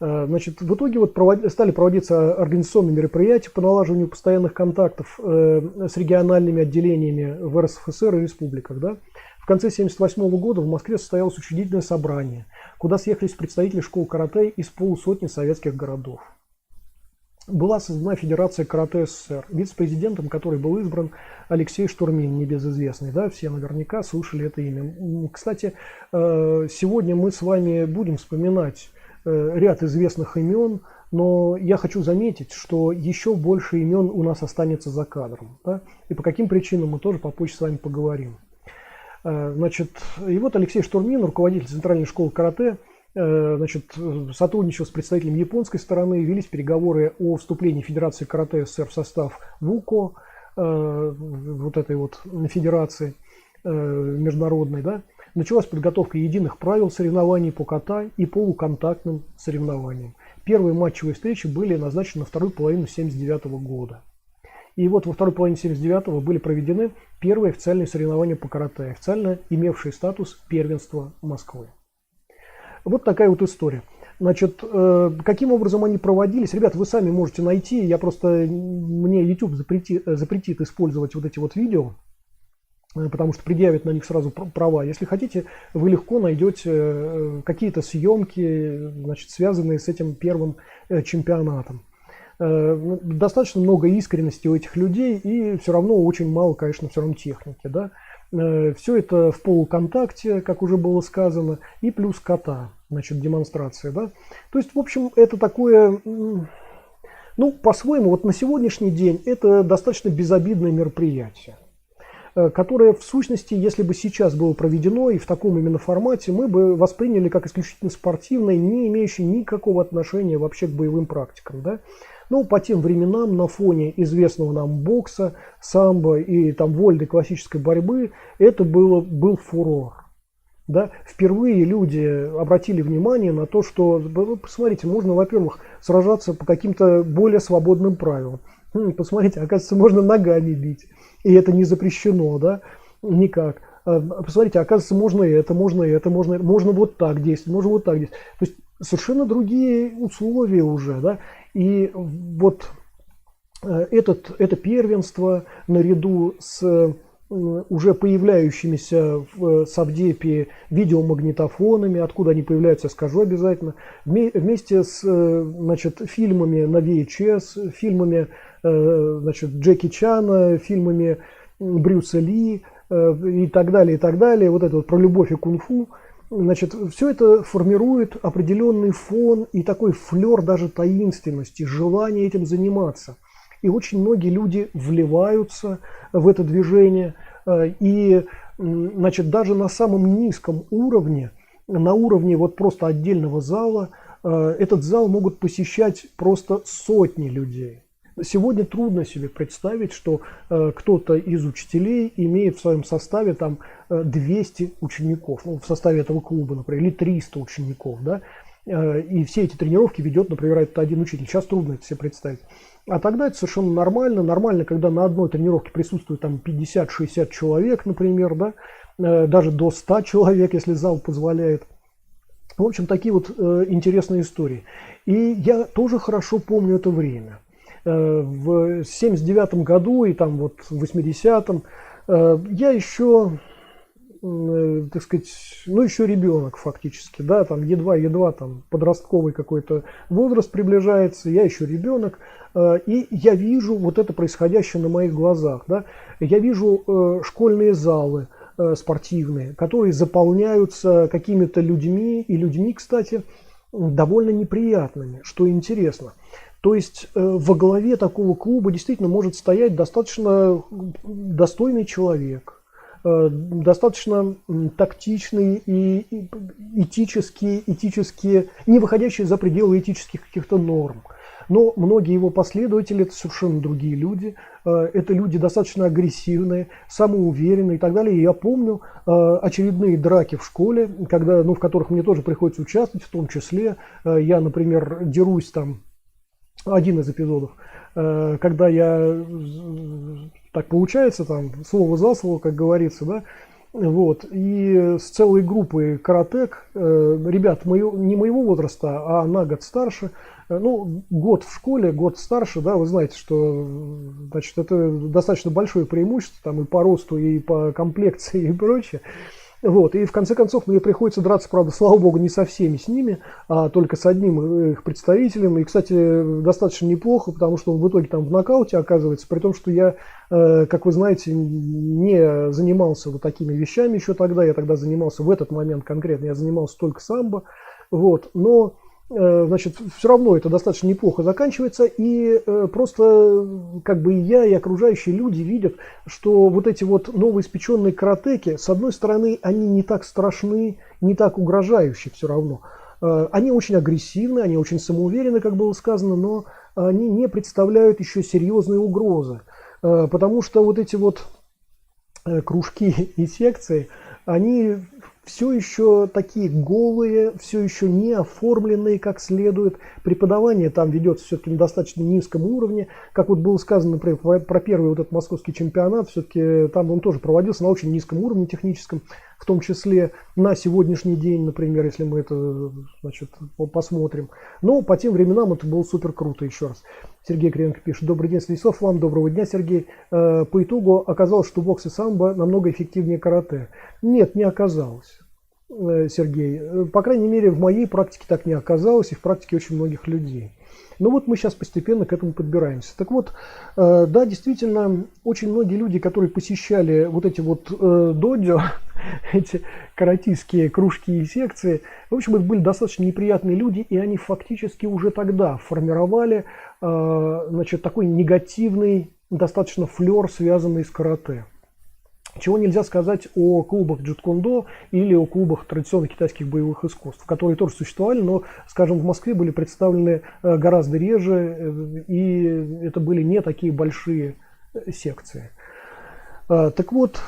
Значит, в итоге вот стали проводиться организационные мероприятия по налаживанию постоянных контактов с региональными отделениями в РСФСР и республиках. Да? В конце 1978 года в Москве состоялось учредительное собрание, куда съехались представители школ карате из полусотни советских городов. Была создана Федерация карате СССР, вице-президентом которой был избран Алексей Штурмин, небезызвестный. Да? Все наверняка слышали это имя. Кстати, сегодня мы с вами будем вспоминать ряд известных имен, но я хочу заметить, что еще больше имен у нас останется за кадром. Да? И по каким причинам мы тоже попозже с вами поговорим. Значит, и вот Алексей Штурмин, руководитель Центральной школы карате, значит, сотрудничал с представителями японской стороны, велись переговоры о вступлении Федерации карате СССР в состав ВУКО, вот этой вот федерации международной, да. Началась подготовка единых правил соревнований по ката и полуконтактным соревнованиям. Первые матчевые встречи были назначены на вторую половину 1979 года. И вот во второй половине 1979 были проведены первые официальные соревнования по карате, официально имевшие статус первенства Москвы. Вот такая вот история. Значит, каким образом они проводились? Ребят, вы сами можете найти, мне YouTube запретит использовать вот эти вот видео, потому что предъявят на них сразу права. Если хотите, вы легко найдете какие-то съемки, значит, связанные с этим первым чемпионатом. Достаточно много искренности у этих людей, и все равно очень мало, конечно, все равно техники, да. Все это в полуконтакте, как уже было сказано, и плюс ката, значит, демонстрация, да. То есть, в общем, это такое, ну, по-своему, вот на сегодняшний день это достаточно безобидное мероприятие, которое, в сущности, если бы сейчас было проведено и в таком именно формате, мы бы восприняли как исключительно спортивное, не имеющее никакого отношения вообще к боевым практикам, да. Ну, по тем временам, на фоне известного нам бокса, самбо и там вольной классической борьбы, это был фурор. Да? Впервые люди обратили внимание на то, что, посмотрите, можно, во-первых, сражаться по каким-то более свободным правилам. Посмотрите, оказывается, можно ногами бить, и это не запрещено, да, никак. Посмотрите, оказывается, можно вот так действовать, можно вот так действовать. То есть совершенно другие условия уже, да. И вот это первенство наряду с уже появляющимися в Совдепе видеомагнитофонами, откуда они появляются, я скажу обязательно, вместе с, значит, фильмами на VHS, фильмами, значит, Джеки Чана, фильмами Брюса Ли и так далее, вот это вот про любовь и кунг-фу. Значит, все это формирует определенный фон и такой флер даже таинственности, желание этим заниматься. И очень многие люди вливаются в это движение. И, значит, даже на самом низком уровне, на уровне вот просто отдельного зала, этот зал могут посещать просто сотни людей. Сегодня трудно себе представить, что кто-то из учителей имеет в своем составе там 200 учеников, ну, в составе этого клуба, например, или 300 учеников, да, и все эти тренировки ведет, например, этот один учитель. Сейчас трудно это себе представить. А тогда это совершенно нормально, когда на одной тренировке присутствует там 50-60 человек, например, да, даже до 100 человек, если зал позволяет. В общем, такие вот интересные истории. И я тоже хорошо помню это время. В 79 году и там вот в 80-м я еще, так сказать, ну еще ребенок фактически, да, там едва там подростковый какой-то возраст приближается, я еще ребенок, и я вижу вот это происходящее на моих глазах, да, я вижу школьные залы спортивные, которые заполняются какими-то людьми, кстати, довольно неприятными, что интересно. То есть во главе такого клуба действительно может стоять достаточно достойный человек, достаточно тактичный и этически не выходящий за пределы этических каких-то норм. Но многие его последователи — это совершенно другие люди, это люди достаточно агрессивные, самоуверенные и так далее. И я помню очередные драки в школе, когда, ну, в которых мне тоже приходится участвовать, в том числе я, например, дерусь там. Один из эпизодов, когда я, так получается, там, слово за слово, как говорится, да, вот, и с целой группой каратек, ребят не моего возраста, а на год старше, ну, год в школе, год старше, да, вы знаете, что, значит, это достаточно большое преимущество, там, и по росту, и по комплекции, и прочее. Вот, и в конце концов мне приходится драться, правда, слава богу, не со всеми с ними, а только с одним их представителем. И, кстати, достаточно неплохо, потому что он в итоге там в нокауте оказывается, при том, что я, как вы знаете, не занимался вот такими вещами еще тогда. Я тогда занимался в этот момент конкретно, я занимался только самбо. Вот, но, значит, все равно это достаточно неплохо заканчивается, и просто как бы и я, и окружающие люди видят, что вот эти вот новоиспеченные каратеки, с одной стороны, они не так страшны, не так угрожающие все равно. Они очень агрессивны, они очень самоуверены, как было сказано, но они не представляют еще серьезной угрозы, потому что вот эти вот кружки и секции, они все еще такие голые, все еще не оформленные как следует. Преподавание там ведется все-таки на достаточно низком уровне. Как вот было сказано, например, про первый вот этот московский чемпионат, все-таки там он тоже проводился на очень низком уровне техническом. в том числе на сегодняшний день, например, если мы это, значит, посмотрим. Но по тем временам это было супер круто, еще раз. Сергей Кривенко пишет: добрый день, Станислав, вам доброго дня, Сергей. По итогу оказалось, что бокс и самбо намного эффективнее карате. Нет, не оказалось, Сергей. По крайней мере, в моей практике так не оказалось, и в практике очень многих людей. Ну вот мы сейчас постепенно к этому подбираемся. Так вот, да, действительно, очень многие люди, которые посещали вот эти вот доджо, эти каратистские кружки и секции, в общем, это были достаточно неприятные люди, и они фактически уже тогда формировали, значит, такой негативный достаточно флер, связанный с карате. Чего нельзя сказать о клубах джиу-джитсу или о клубах традиционных китайских боевых искусств, которые тоже существовали, но, скажем, в Москве были представлены гораздо реже, и это были не такие большие секции. Так вот,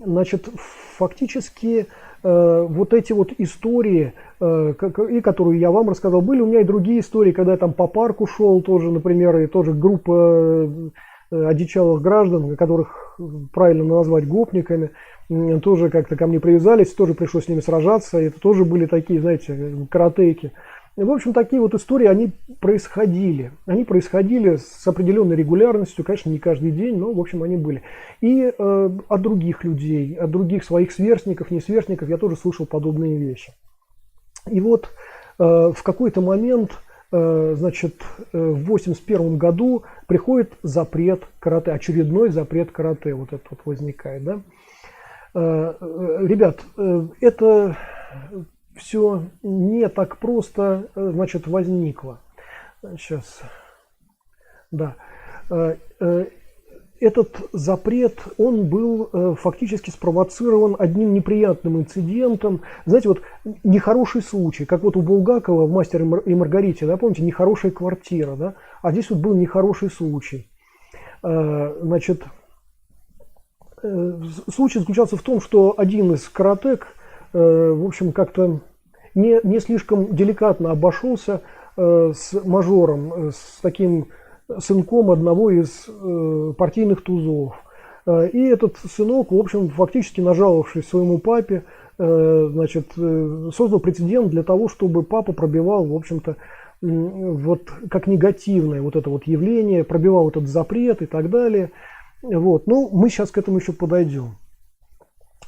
значит, фактически вот эти вот истории, и которую я вам рассказал, были у меня и другие истории, когда я там по парку шел тоже, например, и тоже группа одичалых граждан, которых правильно назвать гопниками, тоже как-то ко мне привязались, тоже пришлось с ними сражаться, это тоже были такие, знаете, каратейки. В общем, такие вот истории, они происходили с определенной регулярностью, конечно, не каждый день, но, в общем, они были. И от других людей, от других своих сверстников, не сверстников, я тоже слышал подобные вещи. И вот в какой-то момент, значит, в 1981 году приходит запрет карате, очередной запрет карате, вот этот вот возникает, да. Ребят, это все не так просто, значит, возникло. Сейчас, да. Этот запрет, он был фактически спровоцирован одним неприятным инцидентом. Знаете, вот нехороший случай, как вот у Булгакова в «Мастере и Маргарите», да, помните, нехорошая квартира, да? А здесь вот был нехороший случай. Значит, случай заключался в том, что один из каратек, в общем, как-то не слишком деликатно обошелся с мажором, с таким сынком одного из партийных тузов. И этот сынок, в общем, фактически нажаловавшись своему папе, значит, создал прецедент для того, чтобы папа пробивал, в общем-то, вот как негативное вот это вот явление, пробивал этот запрет и так далее. Вот. Ну, мы сейчас к этому еще подойдем.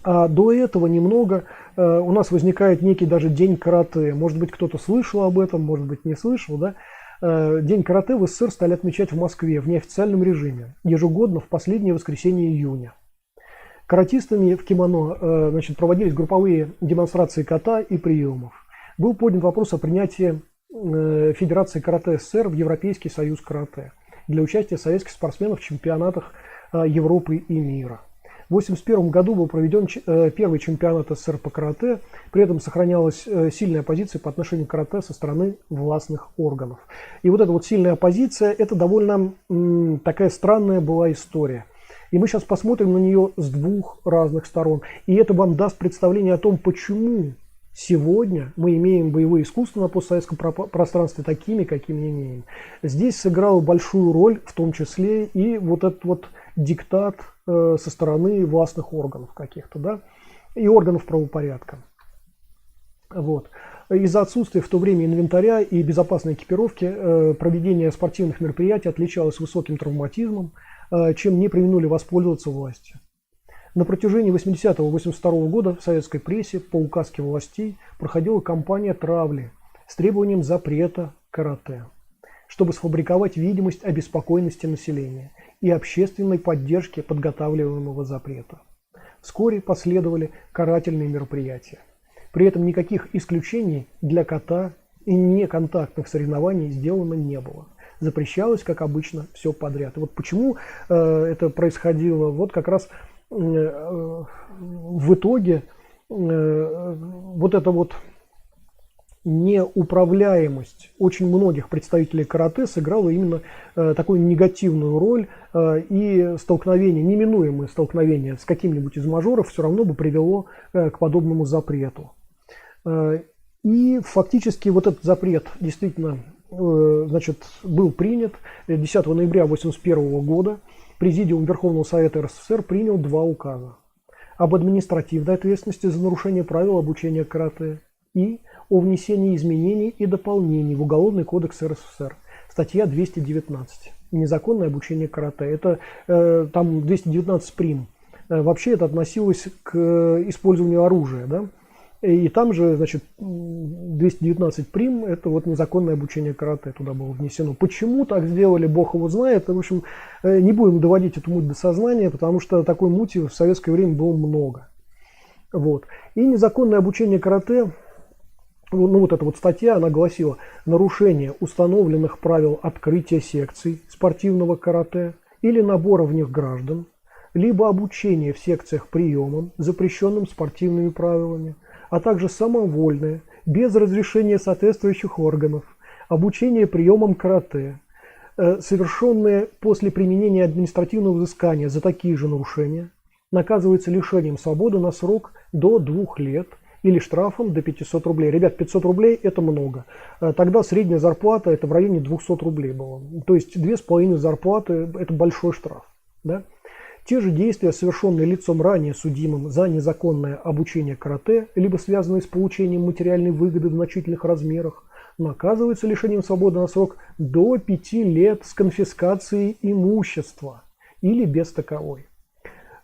А до этого немного у нас возникает некий даже день карате. Может быть, кто-то слышал об этом, может быть, не слышал, да? День карате в СССР стали отмечать в Москве в неофициальном режиме, ежегодно в последнее воскресенье июня. Каратистами в кимоно, значит, проводились групповые демонстрации ката и приемов. Был поднят вопрос о принятии Федерации карате СССР в Европейский союз карате для участия советских спортсменов в чемпионатах Европы и мира. В 1981 году был проведен первый чемпионат СССР по карате, при этом сохранялась сильная позиция по отношению к карате со стороны властных органов. И вот эта вот сильная позиция, это довольно такая странная была история. И мы сейчас посмотрим на нее с двух разных сторон. И это вам даст представление о том, почему сегодня мы имеем боевые искусства на постсоветском пространстве такими, какими имеем. Здесь сыграл большую роль, в том числе и вот этот вот диктат со стороны властных органов каких-то, да, и органов правопорядка. Вот. Из-за отсутствия в то время инвентаря и безопасной экипировки проведение спортивных мероприятий отличалось высоким травматизмом, чем не преминули воспользоваться власти. На протяжении 80-82 года в советской прессе по указке властей проходила кампания травли с требованием запрета карате, чтобы сфабриковать видимость обеспокоенности населения и общественной поддержки подготавливаемого запрета. Вскоре последовали карательные мероприятия. При этом никаких исключений для ката и неконтактных соревнований сделано не было. Запрещалось, как обычно, все подряд. И вот почему это происходило, вот как раз в итоге вот эта вот неуправляемость очень многих представителей карате сыграла именно такую негативную роль, и столкновение, неминуемое столкновение с каким-нибудь из мажоров все равно бы привело к подобному запрету. И фактически вот этот запрет действительно, значит, был принят 10 ноября 1981 года. Президиум Верховного Совета РСФСР принял два указа. об административной ответственности за нарушение правил обучения карате и о внесении изменений и дополнений в Уголовный кодекс РСФСР. Статья 219. Незаконное обучение карате. Это там 219 прим. Вообще это относилось к использованию оружия, да? И там же, значит, 219 прим, это вот незаконное обучение карате туда было внесено. Почему так сделали, бог его знает. В общем, не будем доводить эту муть до сознания, потому что такой мути в советское время было много. Вот. И незаконное обучение карате, ну вот эта вот статья, она гласила: нарушение установленных правил открытия секций спортивного карате или набора в них граждан, либо обучение в секциях приемам, запрещенным спортивными правилами, а также самовольное, без разрешения соответствующих органов, обучение приемам карате, совершенное после применения административного взыскания за такие же нарушения, наказывается лишением свободы на срок до 2 лет или штрафом до 500 рублей. Ребят, 500 рублей это много. Тогда средняя зарплата это в районе 200 рублей было. То есть 2,5 зарплаты это большой штраф. Да? Те же действия, совершенные лицом ранее судимым за незаконное обучение карате, либо связанные с получением материальной выгоды в значительных размерах, наказываются лишением свободы на срок до 5 лет с конфискацией имущества или без таковой.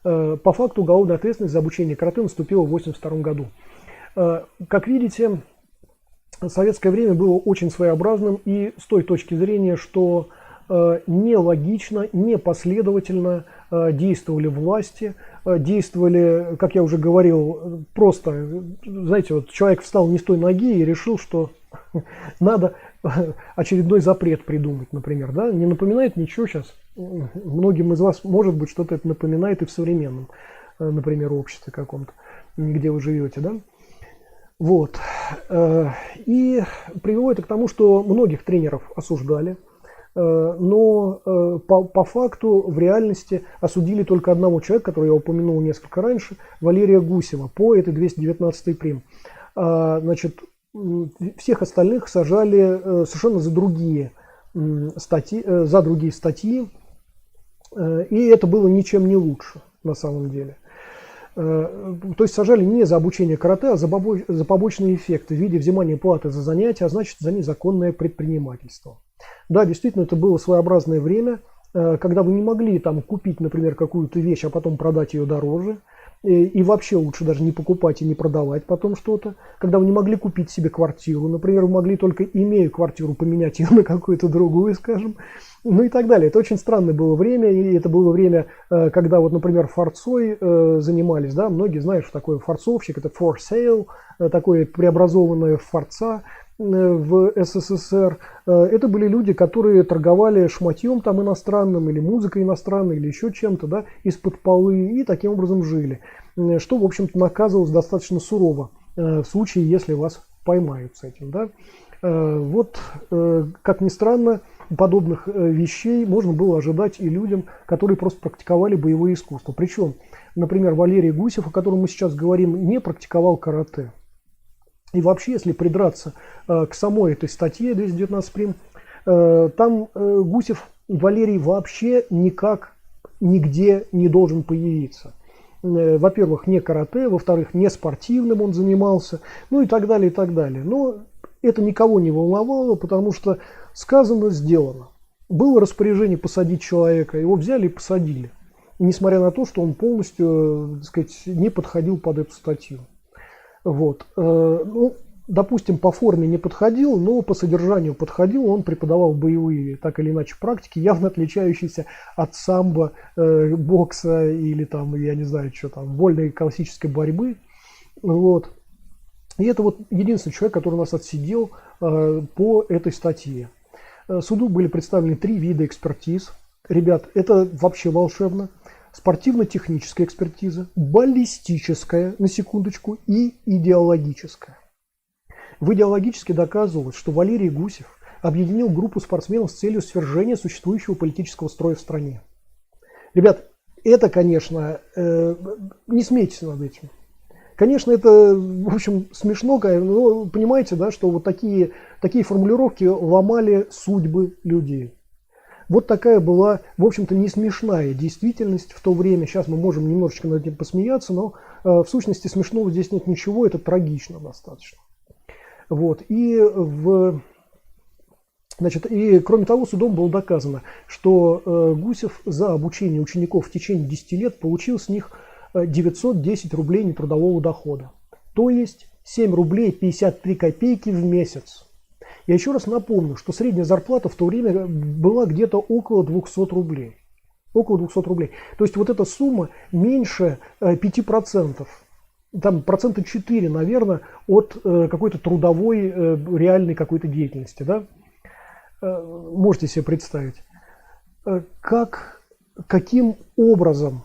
По факту уголовная ответственность за обучение карате наступила в 1982 году. Как видите, советское время было очень своеобразным и с той точки зрения, что нелогично, непоследовательно действовали власти, действовали, как я уже говорил, просто, знаете, вот человек встал не с той ноги и решил, что надо очередной запрет придумать, например, да, не напоминает ничего сейчас, многим из вас, может быть, что-то это напоминает и в современном, например, обществе каком-то, где вы живете, да. Вот. И привело это к тому, что многих тренеров осуждали, но по факту в реальности осудили только одного человека, который я упомянул несколько раньше, Валерия Гусева, по этой 219 прим. Значит, всех остальных сажали совершенно за другие статьи, и это было ничем не лучше на самом деле. То есть сажали не за обучение карате, а за побочные эффекты в виде взимания платы за занятия, а значит за незаконное предпринимательство. Да, действительно, это было своеобразное время, когда вы не могли там купить, например, какую-то вещь, а потом продать ее дороже. И вообще лучше даже не покупать и не продавать потом что-то. Когда вы не могли купить себе квартиру, например, вы могли только, имея квартиру, поменять ее на какую-то другую, скажем, ну и так далее. Это очень странное было время, и это было время, когда вот, например, форцой занимались, да, многие знают, что такое форцовщик, это for sale, такое преобразованное форца в СССР. Это были люди, которые торговали шматьем там иностранным, или музыкой иностранной, или еще чем-то, да, из-под полы, и таким образом жили. Что, в общем-то, наказывалось достаточно сурово в случае, если вас поймают с этим, да. Вот, как ни странно, подобных вещей можно было ожидать и людям, которые просто практиковали боевые искусства. Причем, например, Валерий Гусев, о котором мы сейчас говорим, не практиковал карате. И вообще, если придраться к самой этой статье 219 прим, там Гусев Валерий вообще никак нигде не должен появиться. Во-первых, не карате, во-вторых, не спортивным он занимался, ну и так далее, и так далее. Но это никого не волновало, потому что сказано, сделано. Было распоряжение посадить человека, его взяли и посадили. Несмотря на то, что он полностью, так сказать, не подходил под эту статью. Вот. Ну, допустим, по форме не подходил, но по содержанию подходил. Он преподавал боевые, так или иначе, практики, явно отличающиеся от самбо, бокса или там, я не знаю, что там, вольной классической борьбы. Вот. И это вот единственный человек, который у нас отсидел по этой статье. Суду были представлены 3 вида экспертиз. Ребят, это вообще волшебно. Спортивно-техническая экспертиза, баллистическая, на секундочку, и идеологическая. В идеологически доказывалось, что Валерий Гусев объединил группу спортсменов с целью свержения существующего политического строя в стране. Ребят, это, конечно, не смейтесь над этим. Конечно, это, в общем, смешно, но понимаете, да, что вот такие формулировки ломали судьбы людей. Вот такая была, в общем-то, не смешная действительность в то время. Сейчас мы можем немножечко над этим посмеяться, но в сущности смешного здесь нет ничего, это трагично достаточно. Вот. Значит, и кроме того, судом было доказано, что Гусев за обучение учеников в течение 10 лет получил с них 910 рублей нетрудового дохода. То есть 7 рублей 53 копейки в месяц. Я еще раз напомню, что средняя зарплата в то время была где-то около 200 рублей. Около 200 рублей. То есть вот эта сумма меньше 5%. Там 4%, наверное, от какой-то трудовой, реальной какой-то деятельности. Да? Можете себе представить, каким образом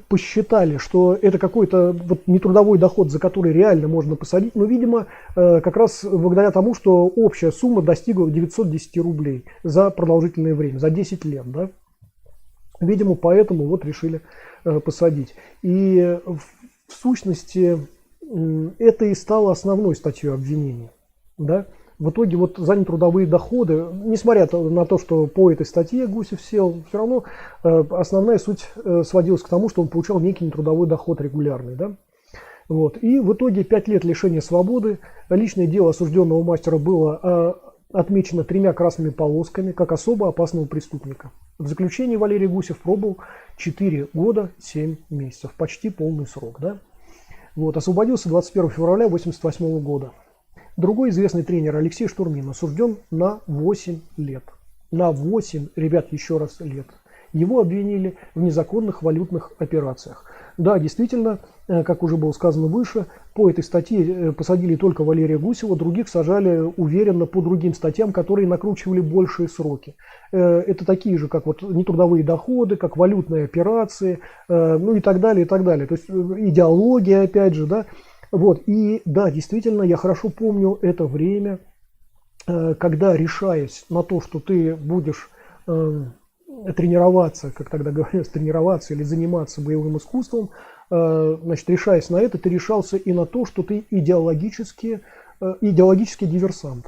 посчитали, что это какой-то вот нетрудовой доход, за который реально можно посадить. Но, видимо, как раз благодаря тому, что общая сумма достигла 910 рублей за продолжительное время, за 10 лет. Да? Видимо, поэтому вот решили посадить. И в сущности это и стало основной статьей обвинения. Да? В итоге вот за нетрудовые доходы, несмотря на то, что по этой статье Гусев сел, все равно основная суть сводилась к тому, что он получал некий нетрудовой доход регулярный. Да? Вот. И в итоге 5 лет лишения свободы. Личное дело осужденного мастера было отмечено 3 красными полосками как особо опасного преступника. В заключении Валерий Гусев пробыл 4 года 7 месяцев, почти полный срок. Да? Вот. Освободился 21 февраля 1988 года. Другой известный тренер Алексей Штурмин осужден на 8 лет. На 8, ребят, еще раз, лет. Его обвинили в незаконных валютных операциях. Да, действительно, как уже было сказано выше, по этой статье посадили только Валерия Гусева, других сажали уверенно по другим статьям, которые накручивали большие сроки. Это такие же, как вот нетрудовые доходы, как валютные операции, ну и так далее, и так далее. То есть идеология, опять же, да. Вот, и да, действительно, я хорошо помню это время, когда, решаясь на то, что ты будешь тренироваться, как тогда говорилось, тренироваться или заниматься боевым искусством, значит, решаясь на это, ты решался и на то, что ты идеологический диверсант.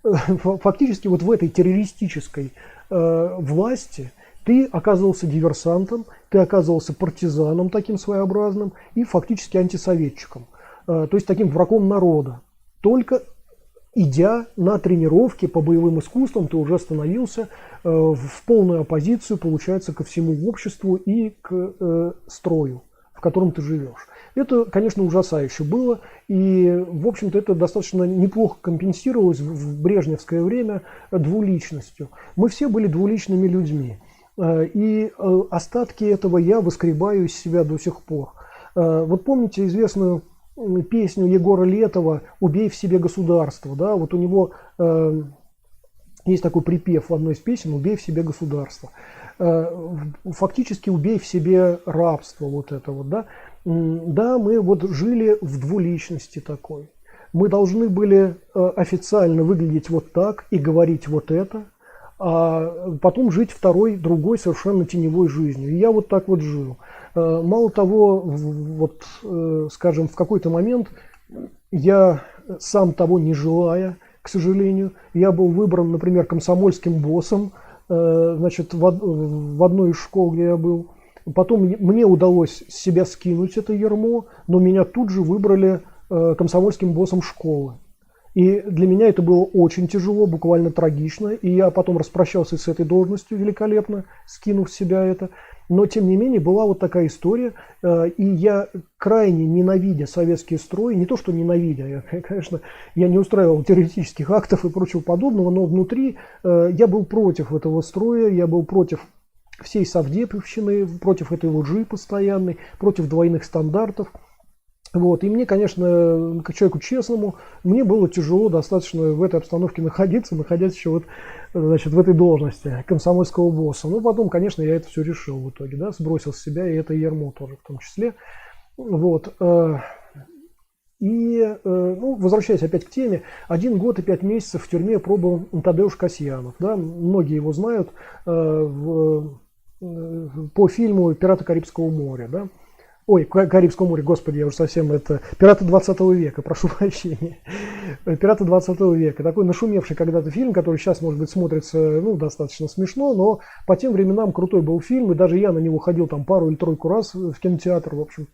Фактически вот в этой террористической власти ты оказывался диверсантом, ты оказывался партизаном таким своеобразным и фактически антисоветчиком, то есть таким врагом народа. Только идя на тренировки по боевым искусствам, ты уже становился в полную оппозицию, получается, ко всему обществу и к строю, в котором ты живешь. Это, конечно, ужасающе было, и, в общем-то, это достаточно неплохо компенсировалось в брежневское время двуличностью. Мы все были двуличными людьми. И остатки этого я выскребаю из себя до сих пор. Вот помните известную песню Егора Летова «Убей в себе государство». Да? Вот у него есть такой припев в одной из песен «Убей в себе государство». Фактически «убей в себе рабство». Вот это вот, да? Да, мы вот жили в двуличности такой. Мы должны были официально выглядеть вот так и говорить вот это, а потом жить второй, другой совершенно теневой жизнью. И я вот так вот жил. Мало того, вот, скажем, в какой-то момент я, сам того не желая, к сожалению, я был выбран, например, комсомольским боссом, значит, в одной из школ, где я был. Потом мне удалось с себя скинуть это ярмо, но меня тут же выбрали комсомольским боссом школы. И для меня это было очень тяжело, буквально трагично. И я потом распрощался с этой должностью великолепно, скинув с себя это. Но, тем не менее, была вот такая история. И я, крайне ненавидя советский строй, не то что ненавидя, конечно, я не устраивал террористических актов и прочего подобного, но внутри я был против этого строя, я был против всей совдеповщины, против этой лжи постоянной, против двойных стандартов. Вот. И мне, конечно, как человеку честному, мне было тяжело достаточно в этой обстановке находиться, находясь еще вот, значит, в этой должности комсомольского босса. Но потом, конечно, я это все решил в итоге, да, сбросил с себя, и это ярмо тоже в том числе. Вот. И, ну, возвращаясь опять к теме, 1 год и 5 месяцев в тюрьме пробыл Тадеуш Касьянов. Да? Многие его знают по фильму «Пираты Карибского моря». Да? Ой, Карибском море, господи, я уже совсем это... «Пираты 20 века», прошу прощения. «Пираты 20 века». Такой нашумевший когда-то фильм, который сейчас, может быть, смотрится, ну, достаточно смешно, но по тем временам крутой был фильм, и даже я на него ходил там пару или тройку раз в кинотеатр, в общем.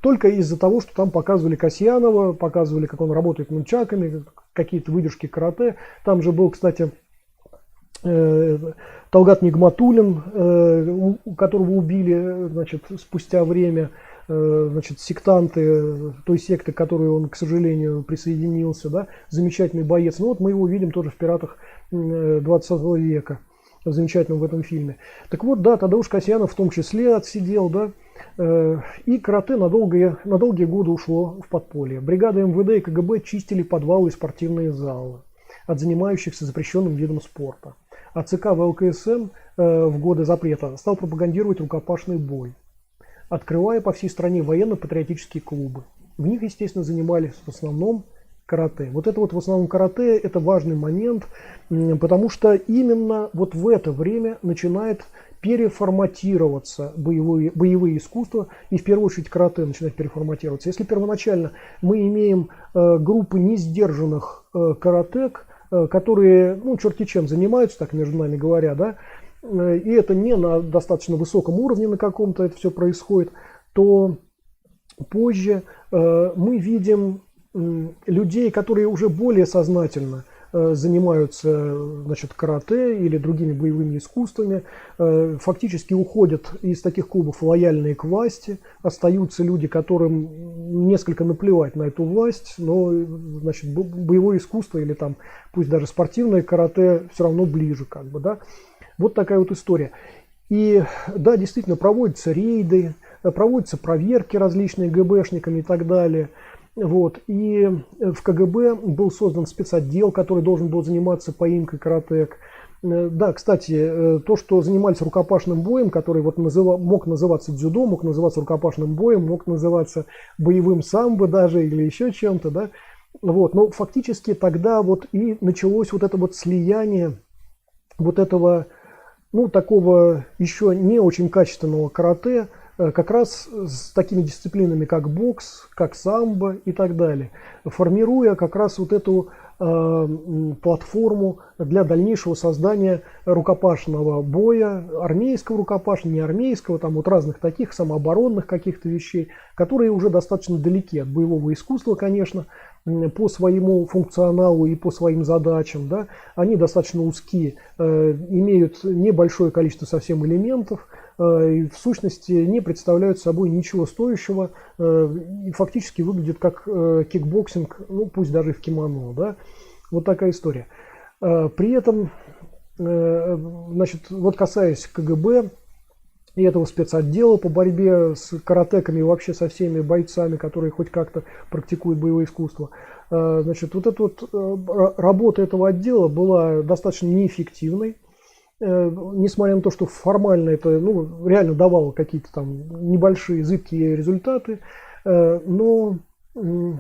Только из-за того, что там показывали Касьянова, показывали, как он работает нунчаками, какие-то выдержки карате. Там же был, кстати, Талгат Нигматуллин, которого убили, значит, спустя время, значит, сектанты той секты, к которой он, к сожалению, присоединился, да, замечательный боец. Ну вот мы его видим тоже в «Пиратах 20 века», замечательном в этом фильме. Так вот, да, Тадеуш Касьянов в том числе отсидел, да, и карате на долгие годы ушло в подполье. Бригады МВД и КГБ чистили подвалы и спортивные залы от занимающихся запрещенным видом спорта. А ЦК ВЛКСМ в годы запрета стал пропагандировать рукопашный бой, открывая по всей стране военно-патриотические клубы. В них, естественно, занимались в основном карате. Вот это вот в основном карате – это важный момент, потому что именно вот в это время начинает переформатироваться боевые искусства, и в первую очередь карате начинает переформатироваться. Если первоначально мы имеем группы несдержанных каратек, которые, ну, черти чем занимаются, так между нами говоря, да, и это не на достаточно высоком уровне на каком-то это все происходит, то позже мы видим людей, которые уже более сознательно занимаются, значит, карате или другими боевыми искусствами, фактически уходят из таких клубов лояльные к власти, остаются люди, которым несколько наплевать на эту власть, но, значит, боевое искусство или там пусть даже спортивное карате все равно ближе, как бы, да. Вот такая вот история. И да, действительно, проводятся рейды, проводятся проверки различные ГБшниками и так далее. Вот. И в КГБ был создан спецотдел, который должен был заниматься поимкой каратек. Да, кстати, то, что занимались рукопашным боем, который вот мог называться дзюдо, мог называться рукопашным боем, мог называться боевым самбо даже или еще чем-то, да. Вот. Но фактически тогда вот и началось вот это вот слияние вот этого, ну, такого еще не очень качественного карате, как раз с такими дисциплинами, как бокс, как самбо и так далее, формируя как раз вот эту платформу для дальнейшего создания рукопашного боя, армейского рукопашного, неармейского, там вот разных таких самооборонных каких-то вещей, которые уже достаточно далеки от боевого искусства, конечно, по своему функционалу и по своим задачам, да, они достаточно узкие, имеют небольшое количество совсем элементов, и в сущности не представляют собой ничего стоящего и фактически выглядят как кикбоксинг, ну пусть даже и в кимоно, да, вот такая история. При этом, значит, вот касаясь КГБ и этого спецотдела по борьбе с каратеками и вообще со всеми бойцами, которые хоть как-то практикуют боевое искусство, значит, вот эта вот работа этого отдела была достаточно неэффективной. Несмотря на то, что формально это, ну, реально давало какие-то там небольшие зыбкие результаты, но в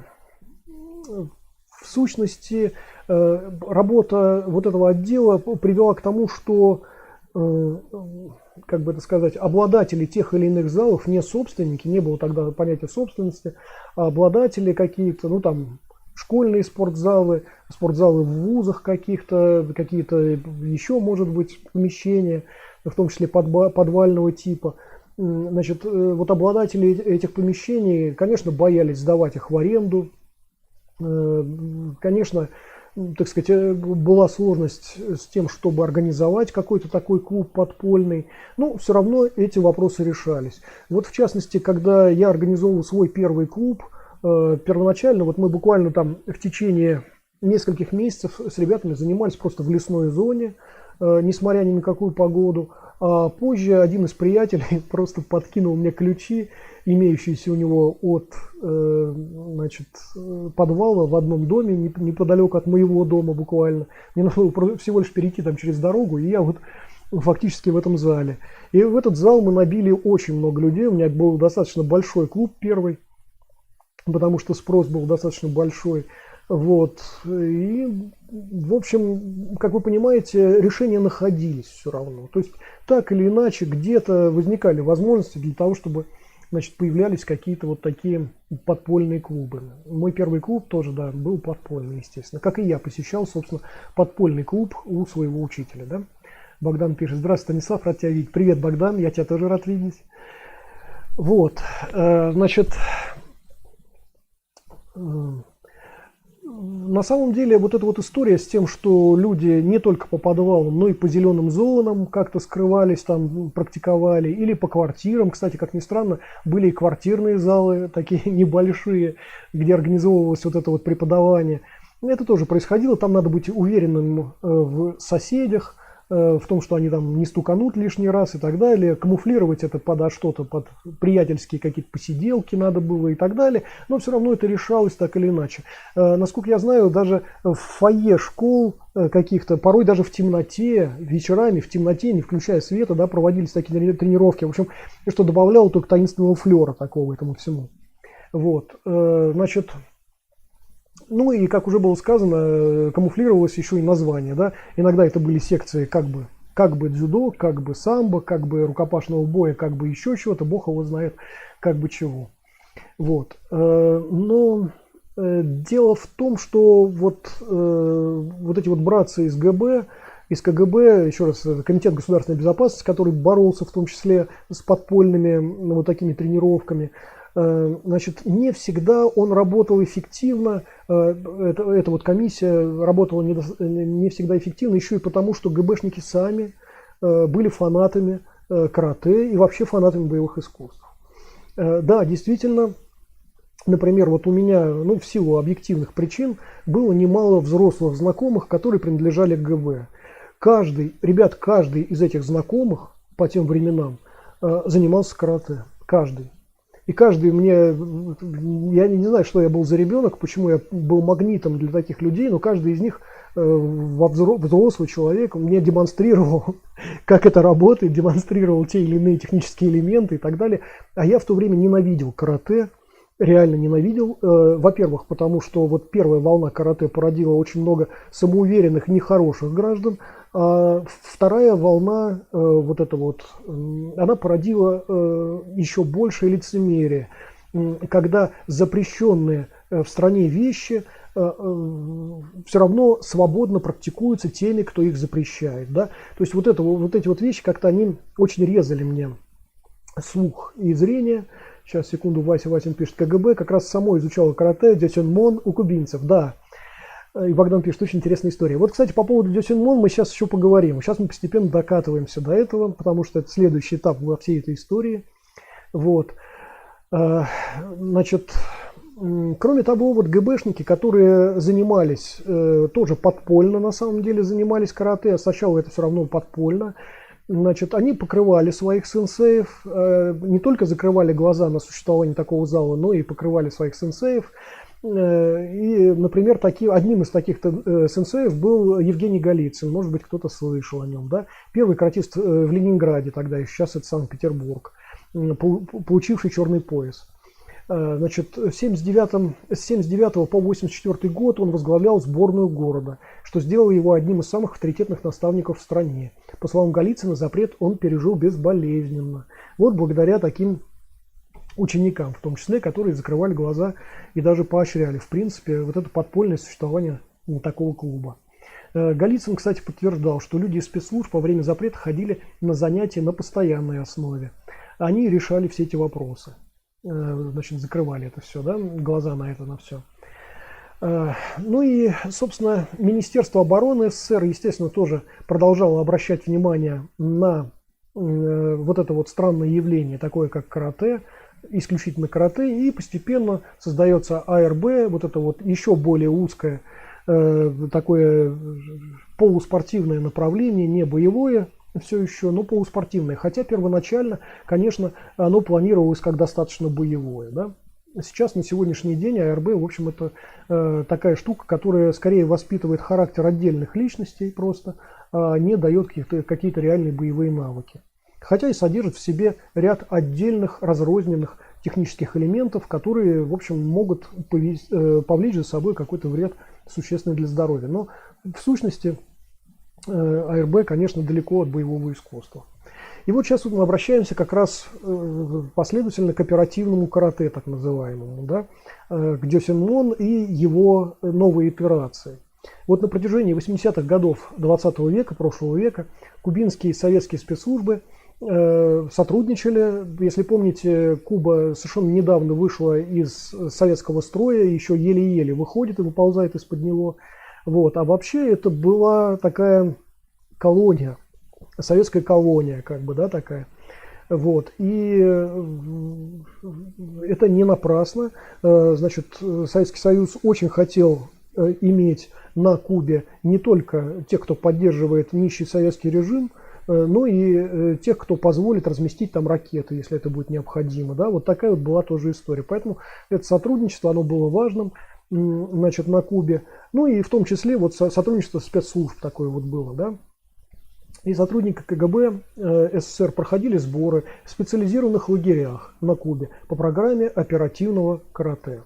сущности работа вот этого отдела привела к тому, что, как бы это сказать, обладатели тех или иных залов, не собственники, не было тогда понятия собственности, а обладатели какие-то, ну там, школьные спортзалы, спортзалы в вузах каких-то, какие-то еще, может быть, помещения, в том числе подвального типа. Значит, вот обладатели этих помещений, конечно, боялись сдавать их в аренду. Конечно, так сказать, была сложность с тем, чтобы организовать какой-то такой клуб подпольный, но все равно эти вопросы решались. Вот в частности, когда я организовал свой первый клуб, первоначально вот мы буквально там в течение нескольких месяцев с ребятами занимались просто в лесной зоне, несмотря ни на какую погоду. А позже один из приятелей просто подкинул мне ключи, имеющиеся у него от, значит, подвала в одном доме, неподалеку от моего дома буквально. Мне надо было всего лишь перейти там через дорогу, и я вот фактически в этом зале. И в этот зал мы набили очень много людей, у меня был достаточно большой клуб первый, потому что спрос был достаточно большой. Вот. И, в общем, как вы понимаете, решения находились все равно. То есть, так или иначе, где-то возникали возможности для того, чтобы значит, появлялись какие-то вот такие подпольные клубы. Мой первый клуб тоже, да, был подпольный, естественно. Как и я посещал, собственно, подпольный клуб у своего учителя, да. Богдан пишет: здравствуй, Станислав, рад тебя видеть. Привет, Богдан, я тебя тоже рад видеть. Вот, значит, на самом деле вот эта вот история с тем, что люди не только по подвалам, но и по зеленым зонам как-то скрывались, там практиковали, или по квартирам. Кстати, как ни странно, были и квартирные залы, такие небольшие, где организовывалось вот это вот преподавание. Это тоже происходило, там надо быть уверенным в соседях, в том, что они там не стуканут лишний раз и так далее, камуфлировать это под что-то, под приятельские какие-то посиделки надо было и так далее, но все равно это решалось так или иначе. Насколько я знаю, даже в фойе школ каких-то, порой даже в темноте, вечерами в темноте, не включая света, да, проводились такие тренировки, в общем, что добавляло только таинственного флера такого этому всему. Вот, значит... Ну и, как уже было сказано, камуфлировалось еще и название. Да? Иногда это были секции как бы дзюдо, как бы самбо, как бы рукопашного боя, как бы еще чего-то, бог его знает, как бы чего. Вот. Но дело в том, что вот эти вот братцы из ГБ, из КГБ, еще раз, Комитет государственной безопасности, который боролся в том числе с подпольными вот такими тренировками, значит, не всегда он работал эффективно, эта вот комиссия работала не всегда эффективно, еще и потому, что ГБшники сами были фанатами карате и вообще фанатами боевых искусств. Да, действительно, например, вот у меня, ну, в силу объективных причин, было немало взрослых знакомых, которые принадлежали к ГБ. Каждый из этих знакомых по тем временам занимался карате. Каждый. И каждый я не знаю, что я был за ребенок, почему я был магнитом для таких людей, но каждый из них, взрослый человек, мне демонстрировал, как это работает, демонстрировал те или иные технические элементы и так далее. А я в то время ненавидел карате, реально ненавидел. Во-первых, потому что вот первая волна карате породила очень много самоуверенных, нехороших граждан. А вторая волна, вот эта вот, она породила еще большее лицемерие, когда запрещенные в стране вещи все равно свободно практикуются теми, кто их запрещает. Да? То есть вот эти вот вещи как-то они очень резали мне слух и зрение. Сейчас, секунду, Васин пишет: КГБ как раз само изучало карате, дёсюнмон у кубинцев. Да. И Богдан пишет: очень интересная история. Вот, кстати, по поводу дёсюнмон мы сейчас еще поговорим. Сейчас мы постепенно докатываемся до этого, потому что это следующий этап во всей этой истории. Вот. Значит, кроме того, вот ГБшники, которые занимались, тоже подпольно на самом деле занимались карате, а сначала это все равно подпольно, значит, они покрывали своих сенсеев, не только закрывали глаза на существование такого зала, но и покрывали своих сенсеев. И, например, одним из таких сенсеев был Евгений Голицын. Может быть, кто-то слышал о нем. Да? Первый каратист в Ленинграде тогда, и сейчас это Санкт-Петербург, получивший черный пояс. Значит, с 79 по 84 год он возглавлял сборную города, что сделало его одним из самых авторитетных наставников в стране. По словам Голицына, запрет он пережил безболезненно. Вот благодаря таким ученикам, в том числе, которые закрывали глаза и даже поощряли, в принципе, вот это подпольное существование такого клуба. Голицын, кстати, подтверждал, что люди из спецслужб во время запрета ходили на занятия на постоянной основе. Они решали все эти вопросы. Значит, закрывали это все, да, глаза на это, на все. Ну и, собственно, Министерство обороны СССР, естественно, тоже продолжало обращать внимание на вот это вот странное явление, такое как карате, исключительно карате, и постепенно создается АРБ, вот это вот еще более узкое такое полуспортивное направление, не боевое все еще, но полуспортивное, хотя первоначально, конечно, оно планировалось как достаточно боевое, да? Сейчас, на сегодняшний день, АРБ, в общем, это такая штука, которая скорее воспитывает характер отдельных личностей просто, а не дает какие-то реальные боевые навыки. Хотя и содержит в себе ряд отдельных разрозненных технических элементов, которые, в общем, могут повлечь за собой какой-то вред существенный для здоровья. Но в сущности АРБ, конечно, далеко от боевого искусства. И вот сейчас вот мы обращаемся как раз последовательно к оперативному карате, так называемому, да, к Дёсинмон и его новой итерации. Вот на протяжении 80-х годов 20 века, прошлого века, кубинские и советские спецслужбы сотрудничали. Если помните, Куба совершенно недавно вышла из советского строя, еще еле-еле выходит и выползает из-под него. Вот. А вообще это была такая колония, советская колония, как бы, да, такая. Вот. И это не напрасно. Значит, Советский Союз очень хотел иметь на Кубе не только тех, кто поддерживает нищий советский режим, но и тех, кто позволит разместить там ракеты, если это будет необходимо. Да? Вот такая вот была тоже история. Поэтому это сотрудничество, оно было важным, значит, на Кубе. Ну и в том числе вот сотрудничество спецслужб такое вот было, да. И сотрудники КГБ СССР проходили сборы в специализированных лагерях на Кубе по программе оперативного карате.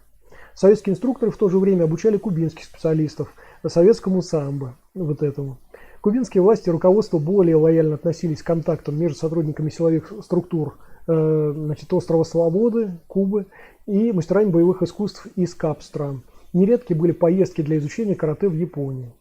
Советские инструкторы в то же время обучали кубинских специалистов советскому самбо, вот этому. Кубинские власти и руководство более лояльно относились к контактам между сотрудниками силовых структур, значит, острова Свободы, Кубы и мастерами боевых искусств из КАП-стран. Нередки были поездки для изучения карате в Японии.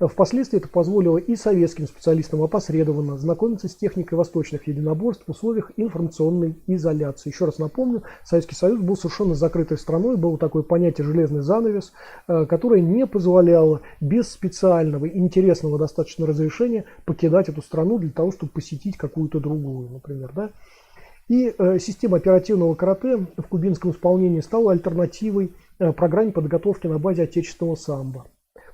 Впоследствии это позволило и советским специалистам опосредованно знакомиться с техникой восточных единоборств в условиях информационной изоляции. Еще раз напомню, Советский Союз был совершенно закрытой страной, было такое понятие «железный занавес», которое не позволяло без специального, интересного достаточно разрешения покидать эту страну для того, чтобы посетить какую-то другую, например. Да? И система оперативного карате в кубинском исполнении стала альтернативой программе подготовки на базе отечественного самбо.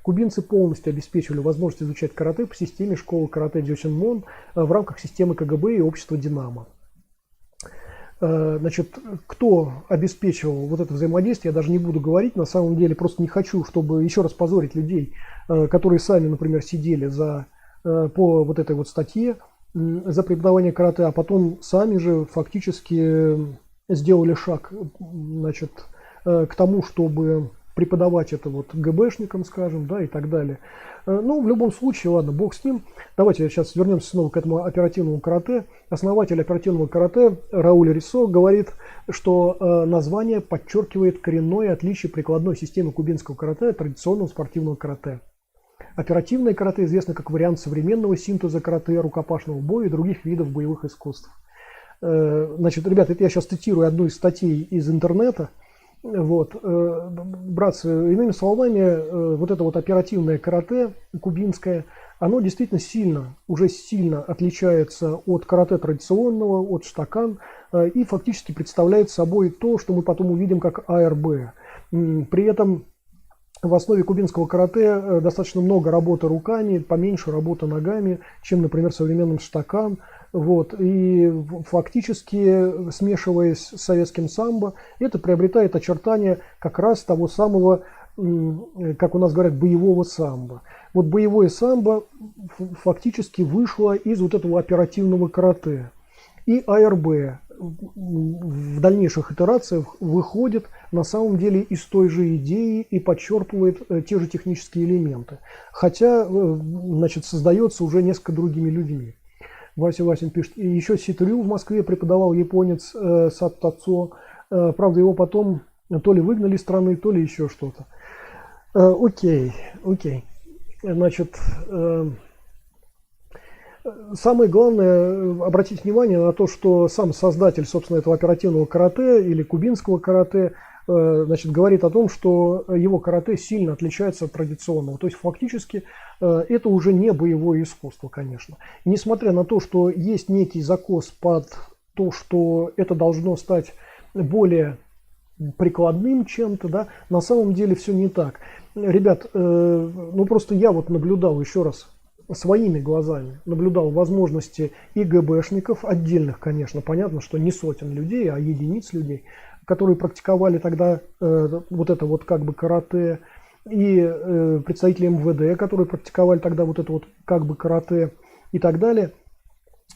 Кубинцы полностью обеспечивали возможность изучать карате по системе школы карате Дёсинмон в рамках системы КГБ и общества «Динамо». Значит, кто обеспечивал вот это взаимодействие, я даже не буду говорить, на самом деле просто не хочу, чтобы еще раз позорить людей, которые сами, например, сидели по вот этой вот статье за преподавание карате, а потом сами же фактически сделали шаг, значит, к тому, чтобы преподавать это вот ГБшникам, скажем, да, и так далее. Ну, в любом случае, ладно, бог с ним. Давайте сейчас вернемся снова к этому оперативному карате. Основатель оперативного карате Рауль Рисо говорит, что название подчеркивает коренное отличие прикладной системы кубинского карате от традиционного спортивного карате. Оперативное карате известно как вариант современного синтеза карате, рукопашного боя и других видов боевых искусств. Значит, ребята, это я сейчас цитирую одну из статей из интернета. Вот, братцы, иными словами, вот это вот оперативное карате кубинское, оно действительно уже сильно отличается от карате традиционного, от штакан, и фактически представляет собой то, что мы потом увидим как АРБ. При этом в основе кубинского карате достаточно много работы руками, поменьше работы ногами, чем, например, в современном штакан. Вот, и фактически, смешиваясь с советским самбо, это приобретает очертания как раз того самого, как у нас говорят, боевого самбо. Вот боевое самбо фактически вышло из вот этого оперативного карате. И АРБ в дальнейших итерациях выходит на самом деле из той же идеи и подчерпывает те же технические элементы. Хотя, значит, создается уже несколько другими людьми. Вася Васин пишет, и еще Ситрю в Москве преподавал японец Сат Тацо. Правда, его потом то ли выгнали из страны, то ли еще что-то. Окей. Значит, самое главное обратить внимание на то, что сам создатель, собственно, этого оперативного карате или кубинского карате, значит, говорит о том, что его карате сильно отличается от традиционного. То есть фактически это уже не боевое искусство, конечно. Несмотря на то, что есть некий закос под то, что это должно стать более прикладным чем-то, да, на самом деле все не так. Ребят, ну просто я вот наблюдал еще раз своими глазами, наблюдал возможности и ГБшников, отдельных, конечно, понятно, что не сотен людей, а единиц людей, которые практиковали тогда вот это вот как бы карате, и представители МВД, которые практиковали тогда вот это вот как бы карате и так далее.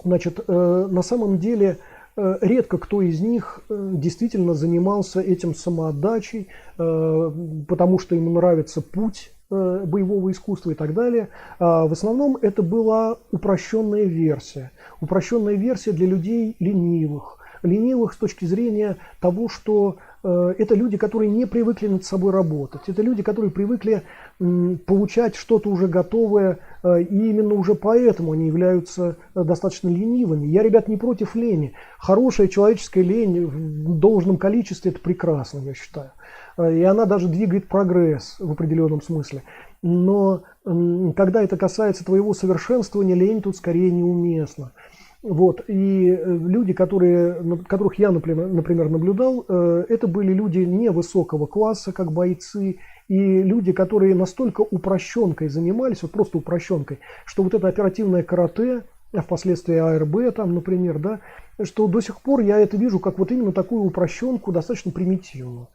Значит, на самом деле редко кто из них действительно занимался этим самоотдачей, потому что ему нравится путь боевого искусства и так далее. В основном это была упрощенная версия. Упрощенная версия для людей ленивых. Ленивых с точки зрения того, что это люди, которые не привыкли над собой работать. Это люди, которые привыкли получать что-то уже готовое, и именно уже поэтому они являются достаточно ленивыми. Я, ребят, не против лени. Хорошая человеческая лень в должном количестве – это прекрасно, я считаю. И она даже двигает прогресс в определенном смысле. Но когда это касается твоего совершенствования, лень тут скорее неуместна. Вот. И люди, которых я, например, наблюдал, это были люди невысокого класса, как бойцы, и люди, которые настолько упрощенкой занимались, вот просто упрощенкой, что вот это оперативное карате, а впоследствии АРБ, там, например, да, что до сих пор я это вижу как вот именно такую упрощенку, достаточно примитивную,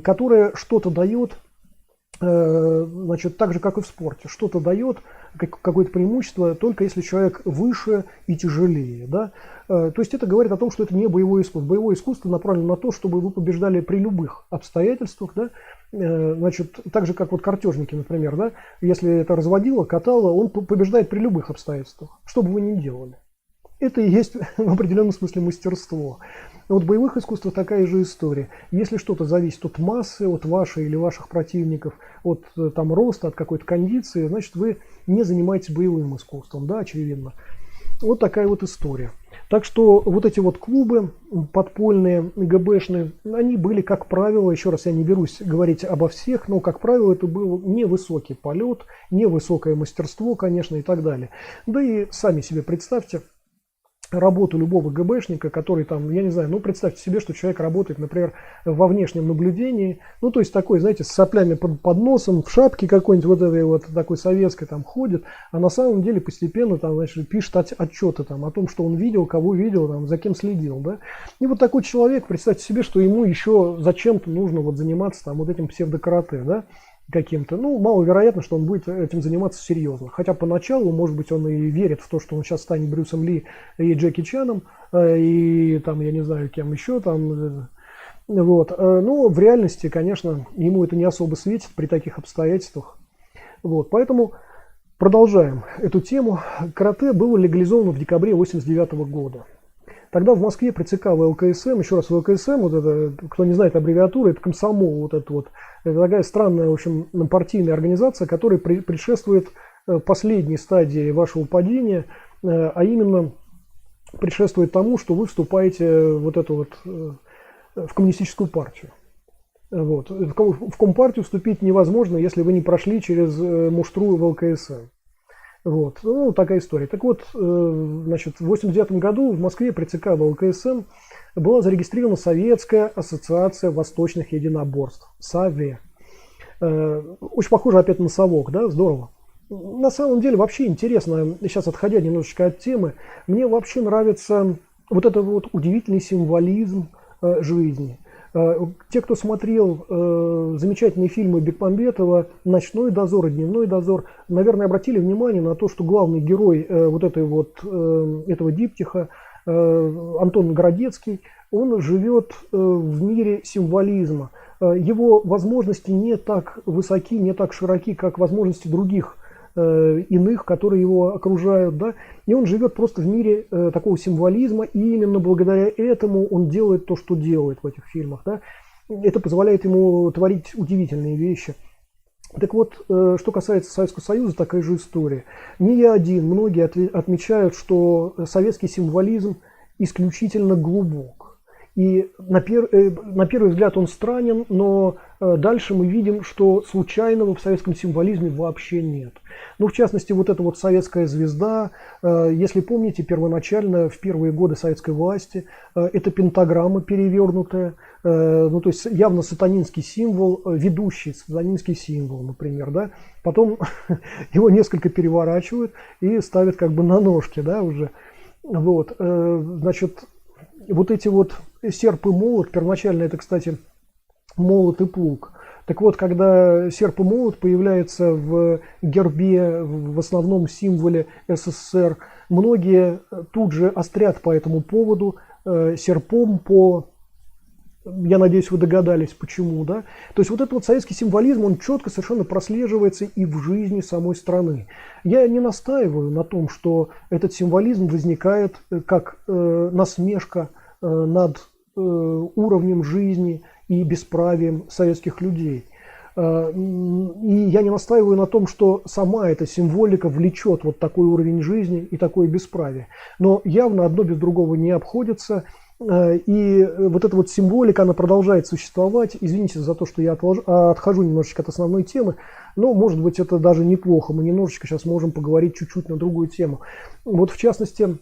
которая что-то дает, значит, так же, как и в спорте, что-то дает, какое-то преимущество, только если человек выше и тяжелее. Да? То есть это говорит о том, что это не боевое искусство. Боевое искусство направлено на то, чтобы вы побеждали при любых обстоятельствах. Да? Значит, так же, как вот картежники, например. Да? Если это разводило, катало, он побеждает при любых обстоятельствах, что бы вы ни делали. Это и есть в определенном смысле мастерство. Вот в боевых искусствах такая же история. Если что-то зависит от массы, от вашей или ваших противников, от там, роста, от какой-то кондиции, значит, вы не занимаетесь боевым искусством, да, очевидно. Вот такая вот история. Так что вот эти вот клубы подпольные, ГБшные, они были, как правило, еще раз я не берусь говорить обо всех, но, как правило, это был невысокий полет, невысокое мастерство, конечно, и так далее. Да и сами себе представьте работу любого ГБшника, который там, я не знаю, ну представьте себе, что человек работает, например, во внешнем наблюдении, ну то есть такой, знаете, с соплями под носом, в шапке какой-нибудь вот этой вот такой советской там ходит, а на самом деле постепенно там, значит, пишет отчеты там о том, что он видел, кого видел, там, за кем следил, да. И вот такой человек, представьте себе, что ему еще зачем-то нужно вот заниматься там вот этим псевдокарате, да, каким-то, ну, маловероятно, что он будет этим заниматься серьезно. Хотя поначалу, может быть, он и верит в то, что он сейчас станет Брюсом Ли и Джеки Чаном, и там, я не знаю, кем еще там, вот. Но в реальности, конечно, ему это не особо светит при таких обстоятельствах. Вот. Поэтому продолжаем эту тему. Карате было легализовано в декабре 1989 года. Тогда в Москве при ЦК ВЛКСМ, еще раз ВЛКСМ, вот это, кто не знает аббревиатуры, это комсомол, вот это вот, это такая странная, в общем, партийная организация, которая предшествует последней стадии вашего падения, а именно предшествует тому, что вы вступаете вот эту вот, в коммунистическую партию. Вот. В Компартию вступить невозможно, если вы не прошли через муштру ВЛКСМ. Вот, ну, такая история. Так вот, значит, в 1989 году в Москве при ЦК ВЛКСМ была зарегистрирована Советская ассоциация восточных единоборств, САВЕ. Очень похоже опять на совок, да, здорово. На самом деле вообще интересно, сейчас отходя немножечко от темы, мне вообще нравится вот этот вот удивительный символизм жизни. Те, кто смотрел замечательные фильмы Бекмамбетова «Ночной дозор» и «Дневной дозор», наверное, обратили внимание на то, что главный герой вот этого диптиха, Антон Городецкий, он живет в мире символизма. Его возможности не так высоки, не так широки, как возможности других иных, которые его окружают, да, и он живет просто в мире такого символизма, и именно благодаря этому он делает то, что делает в этих фильмах, да. Это позволяет ему творить удивительные вещи. Так вот, что касается Советского Союза, такая же история. Не я один, многие отмечают, что советский символизм исключительно глубок. И на первый взгляд он странен, но дальше мы видим, что случайного в советском символизме вообще нет. Ну, в частности, вот эта вот советская звезда, если помните, первоначально, в первые годы советской власти, это пентаграмма перевернутая, ну, то есть явно сатанинский символ, ведущий сатанинский символ, например, да. Потом его несколько переворачивают и ставят как бы на ножки, да, уже. Вот, значит, вот эти вот серп и молот, первоначально это, кстати, молот и плуг. Так вот, когда серп и молот появляется в гербе, в основном символе СССР, многие тут же острят по этому поводу серпом по Я надеюсь, вы догадались, почему, да? То есть вот этот вот советский символизм, он четко совершенно прослеживается и в жизни самой страны. Я не настаиваю на том, что этот символизм возникает как насмешка над уровнем жизни и бесправием советских людей. И я не настаиваю на том, что сама эта символика влечет вот такой уровень жизни и такое бесправие. Но явно одно без другого не обходится. И вот эта вот символика, она продолжает существовать. Извините за то, что я отхожу немножечко от основной темы, но, может быть, это даже неплохо. Мы немножечко сейчас можем поговорить чуть-чуть на другую тему. Вот, в частности,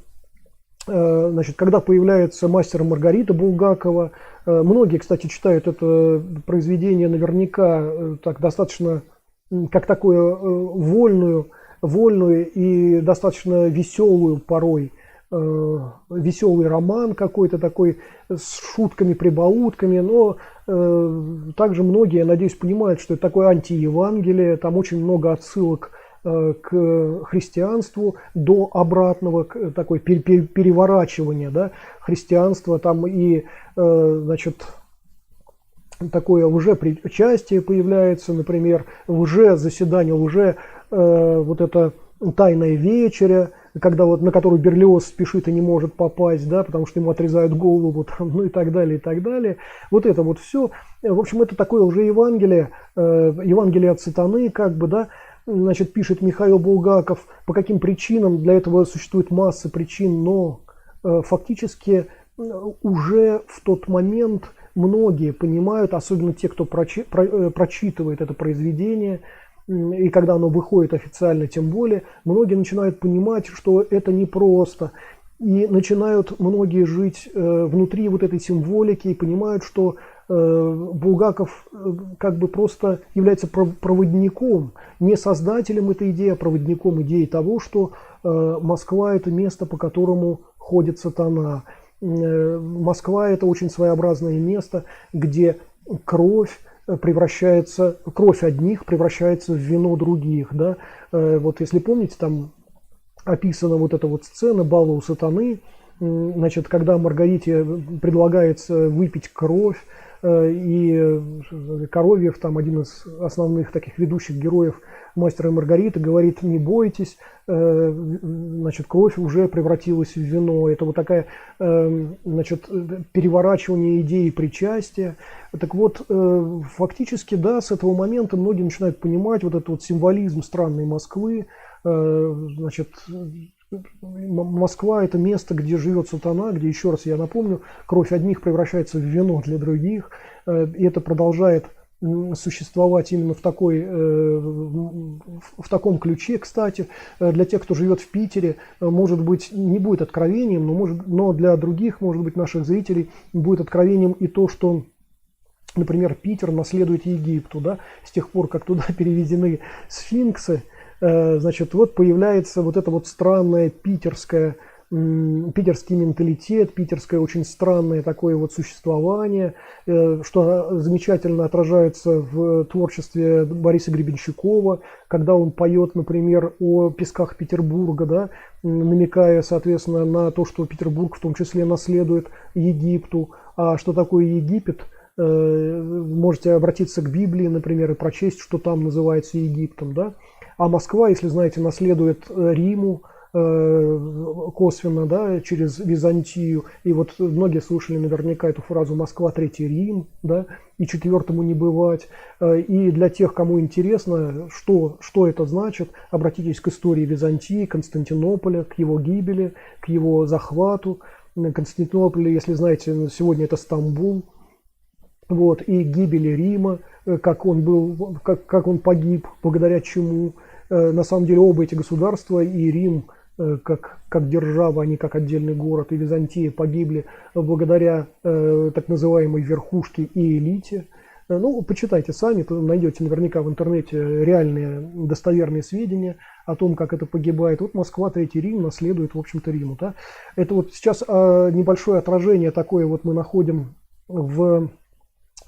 значит, когда появляется «Мастер и Маргарита» Булгакова, многие, кстати, читают это произведение наверняка так достаточно, как такую вольную и достаточно веселую порой, веселый роман какой-то такой с шутками, прибаутками, но также многие, я надеюсь, понимают, что это такое антиевангелие, там очень много отсылок к христианству до обратного, такое переворачивание, да, христианства, там и, значит, такое лжепричастие появляется, например, лжезаседание, вот это тайная вечеря, когда вот, на которую Берлиоз спешит и не может попасть, да, потому что ему отрезают голову, там, ну и так далее, и так далее. Вот это вот все. В общем, это такое уже Евангелие, Евангелие от сатаны, как бы, да. Значит, пишет Михаил Булгаков, по каким причинам, для этого существует масса причин, но фактически уже в тот момент многие понимают, особенно те, кто прочитывает это произведение, и когда оно выходит официально, тем более, многие начинают понимать, что это непросто. И начинают многие жить внутри вот этой символики и понимают, что Булгаков как бы просто является проводником, не создателем этой идеи, а проводником идеи того, что Москва – это место, по которому ходит сатана. Москва – это очень своеобразное место, где кровь одних превращается в вино других. Да? Вот если помните, там описана вот эта вот сцена бала у сатаны, значит, когда Маргарите предлагается выпить кровь, и Коровьев, там один из основных таких ведущих героев «Мастера и Маргариты», говорит: не бойтесь, значит, кровь уже превратилась в вино. Это вот такая, значит, переворачивание идеи причастия. Так вот, фактически, да, с этого момента многие начинают понимать вот этот вот символизм странной Москвы. Значит, Москва – это место, где живет сатана, где, еще раз я напомню, кровь одних превращается в вино для других, и это продолжает существовать именно в таком ключе. Кстати, для тех, кто живет в Питере, может быть, не будет откровением, но для других, может быть, наших зрителей будет откровением и то, что, например, Питер наследует Египту, да, с тех пор, как туда перевезены сфинксы. Значит, вот появляется вот это вот странное питерский менталитет, питерское очень странное такое вот существование, что замечательно отражается в творчестве Бориса Гребенщикова, когда он поет, например, о песках Петербурга, да, намекая, соответственно, на то, что Петербург в том числе наследует Египту. А что такое Египет? Можете обратиться к Библии, например, и прочесть, что там называется Египтом, да. А Москва, если знаете, наследует Риму косвенно, да, через Византию. И вот многие слышали наверняка эту фразу «Москва – Третий Рим», да, и четвертому не бывать. И для тех, кому интересно, что это значит, обратитесь к истории Византии, Константинополя, к его гибели, к его захвату. Константинополь, если знаете, сегодня это Стамбул. Вот, и гибели Рима, как он погиб, благодаря чему. На самом деле оба эти государства, и Рим как держава, а не как отдельный город, и Византия погибли благодаря так называемой верхушке и элите. Ну, почитайте сами, найдете наверняка в интернете реальные достоверные сведения о том, как это погибает. Вот Москва, Третий Рим наследует, в общем-то, Риму. Да? Это вот сейчас небольшое отражение такое вот мы находим в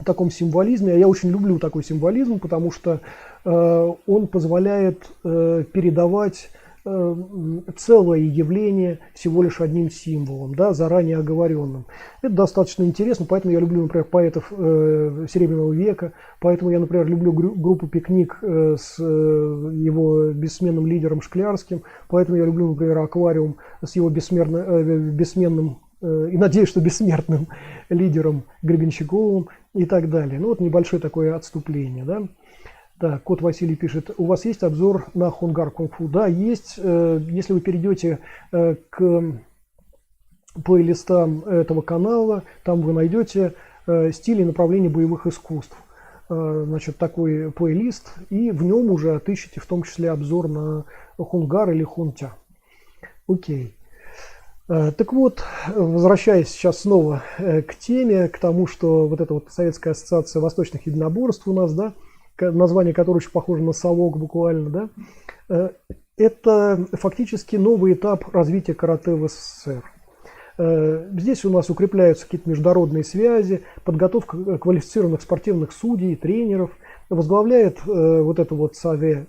таком символизме. Я очень люблю такой символизм, потому что он позволяет передавать целое явление всего лишь одним символом, да, заранее оговоренным. Это достаточно интересно, поэтому я люблю, например, поэтов Серебряного века, поэтому я, например, люблю группу «Пикник» с его бессменным лидером Шклярским, поэтому я люблю, например, «Аквариум» с его бессменным и, надеюсь, что бессмертным лидером Гребенщиковым и так далее. Ну вот небольшое такое отступление, да. Так, Кот Василий пишет: у вас есть обзор на Хунгар кунг-фу? Да, есть. Если вы перейдете к плейлистам этого канала, там вы найдете стили и направления боевых искусств. Значит, такой плейлист, и в нем уже отыщите в том числе обзор на Хунгар или Хунтя. Окей. Так вот, возвращаясь сейчас снова к теме, к тому, что вот эта вот Советская ассоциация восточных единоборств у нас, да, название которое очень похоже на совок буквально, да, это фактически новый этап развития карате в СССР. Здесь у нас укрепляются какие-то международные связи, подготовка квалифицированных спортивных судей, тренеров. Возглавляет вот это вот САВЕ,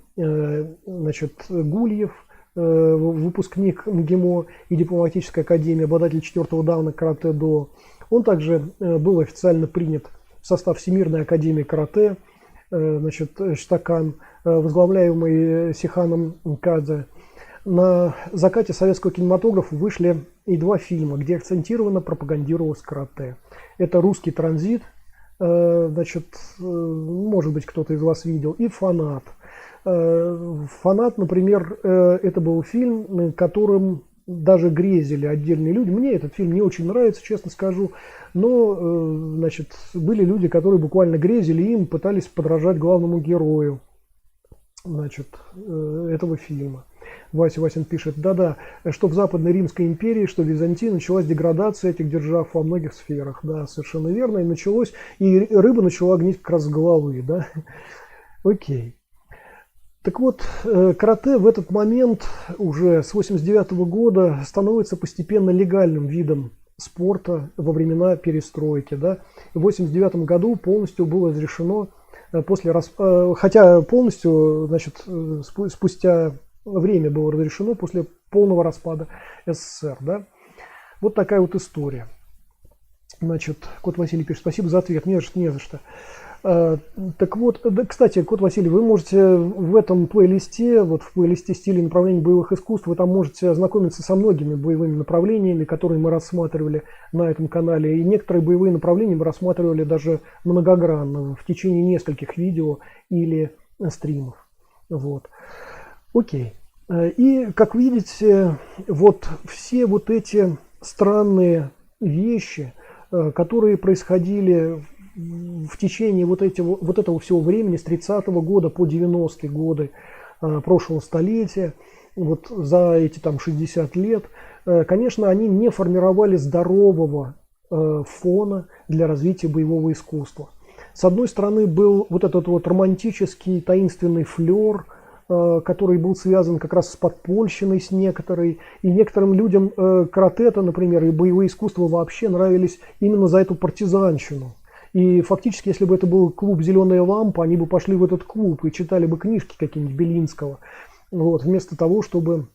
значит, Гульев, выпускник МГИМО и дипломатической академии, обладатель 4-го дана каратэ-до. Он также был официально принят в состав Всемирной академии карате, значит, Штакан, возглавляемый Сиханом Кадзе. На закате советского кинематографа вышли и 2 фильма, где акцентированно пропагандировалось карате. Это «Русский транзит», значит, может быть, кто-то из вас видел, и «Фанат». «Фанат», например, это был фильм, которым даже грезили отдельные люди. Мне этот фильм не очень нравится, честно скажу, но, значит, были люди, которые буквально грезили им, пытались подражать главному герою, значит, этого фильма. Вася Васин пишет: да-да, что в Западной Римской империи, что в Византии началась деградация этих держав во многих сферах. Да, совершенно верно. И началось, и рыба начала гнить как раз с головы, да. Окей. Так вот, карате в этот момент, уже с 1989 года, становится постепенно легальным видом спорта во времена перестройки. Да. В 1989 году полностью было разрешено, хотя полностью, значит, спустя время было разрешено после полного распада СССР. Да. Вот такая вот история. Значит, Кот Василий пишет: спасибо за ответ. Не за что. Так вот, да, кстати, Кот Василий, вы можете в этом плейлисте, вот в плейлисте стилей и направлений боевых искусств, вы там можете ознакомиться со многими боевыми направлениями, которые мы рассматривали на этом канале. И некоторые боевые направления мы рассматривали даже многогранно, в течение нескольких видео или стримов. Вот. Окей. И, как видите, вот все вот эти странные вещи, которые происходили в течение вот этого всего времени, с 30-го года по 90-е годы прошлого столетия, вот за эти там 60 лет, конечно, они не формировали здорового фона для развития боевого искусства. С одной стороны, был вот этот вот романтический, таинственный флер, который был связан как раз с подпольщиной, с некоторой, и некоторым людям каратэ, например, и боевые искусства вообще нравились именно за эту партизанщину. И фактически, если бы это был клуб «Зеленая лампа», они бы пошли в этот клуб и читали бы книжки какие-нибудь Белинского, вот, вместо того, чтобы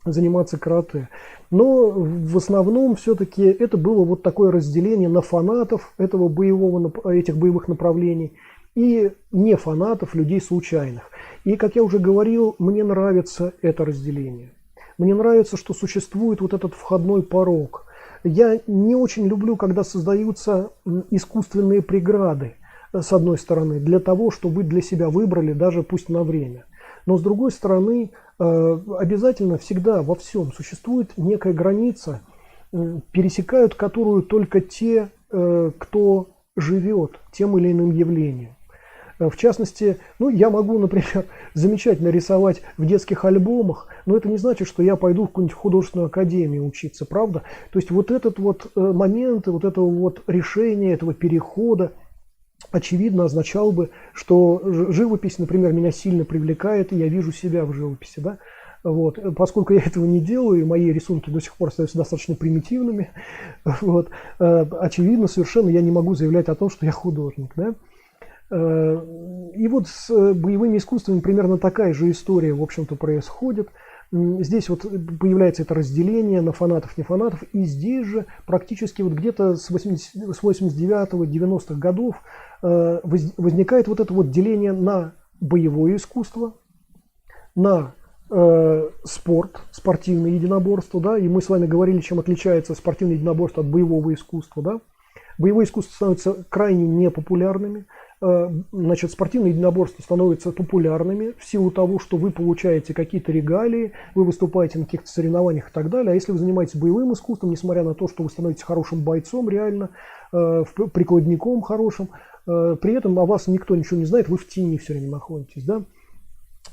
заниматься карате. Но в основном все-таки это было вот такое разделение на фанатов этих боевых направлений и не фанатов, людей случайных. И, как я уже говорил, мне нравится это разделение. Мне нравится, что существует вот этот входной порог. Я не очень люблю, когда создаются искусственные преграды, с одной стороны, для того, чтобы вы для себя выбрали, даже пусть на время. Но с другой стороны, обязательно всегда во всем существует некая граница, пересекают которую только те, кто живет тем или иным явлением. В частности, я могу, например, замечательно рисовать в детских альбомах, но это не значит, что я пойду в какую-нибудь художественную академию учиться, правда? То есть вот этот вот момент, вот этого вот решения, этого перехода, очевидно, означал бы, что живопись, например, меня сильно привлекает, и я вижу себя в живописи, да? Вот. Поскольку я этого не делаю, и мои рисунки до сих пор остаются достаточно примитивными, вот, очевидно, совершенно я не могу заявлять о том, что я художник, да? И вот с боевыми искусствами примерно такая же история, в общем-то, происходит. Здесь вот появляется это разделение на фанатов, не фанатов. И здесь же практически вот где-то с 89-90-х годов возникает вот это вот деление на боевое искусство, на спорт, спортивное единоборство, да, и мы с вами говорили, чем отличается спортивное единоборство от боевого искусства, да. Боевое искусство становится крайне непопулярными, значит, спортивное единоборство становится популярными в силу того, что вы получаете какие-то регалии, вы выступаете на каких-то соревнованиях и так далее. А если вы занимаетесь боевым искусством, несмотря на то, что вы становитесь хорошим бойцом реально, прикладником хорошим, при этом о вас никто ничего не знает, вы в тени все время находитесь, да.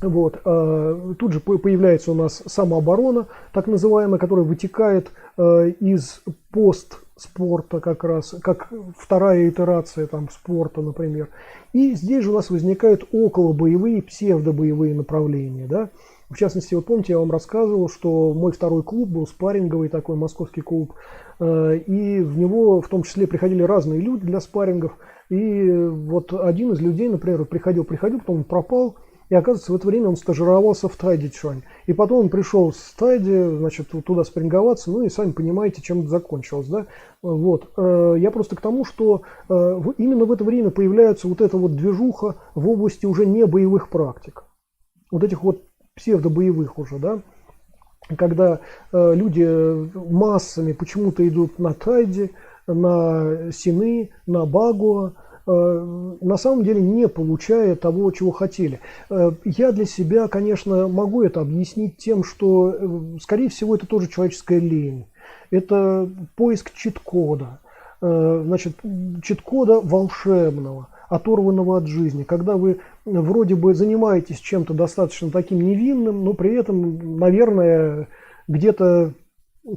Вот. Тут же появляется у нас самооборона, так называемая, которая вытекает из постспорта как раз, как вторая итерация там, спорта, например. И здесь же у нас возникают околобоевые, псевдобоевые направления. Да? В частности, вот помните, я вам рассказывал, что мой второй клуб был спарринговый такой, московский клуб, и в него в том числе приходили разные люди для спаррингов. И вот один из людей, например, приходил, потом он пропал. И оказывается, в это время он стажировался в Тайдичуань. И потом он пришел с Тайди, значит, туда спарринговаться. Ну и сами понимаете, чем это закончилось. Да? Вот. Я просто к тому, что именно в это время появляется вот эта вот движуха в области уже не боевых практик. Вот этих вот псевдобоевых уже, да. Когда люди массами почему-то идут на Тайди, на Сины, на Багуа, на самом деле не получая того, чего хотели. Я для себя, конечно, могу это объяснить тем, что, скорее всего, это тоже человеческая лень. Это поиск чит-кода. Значит, чит-кода волшебного, оторванного от жизни. Когда вы вроде бы занимаетесь чем-то достаточно таким невинным, но при этом, наверное, где-то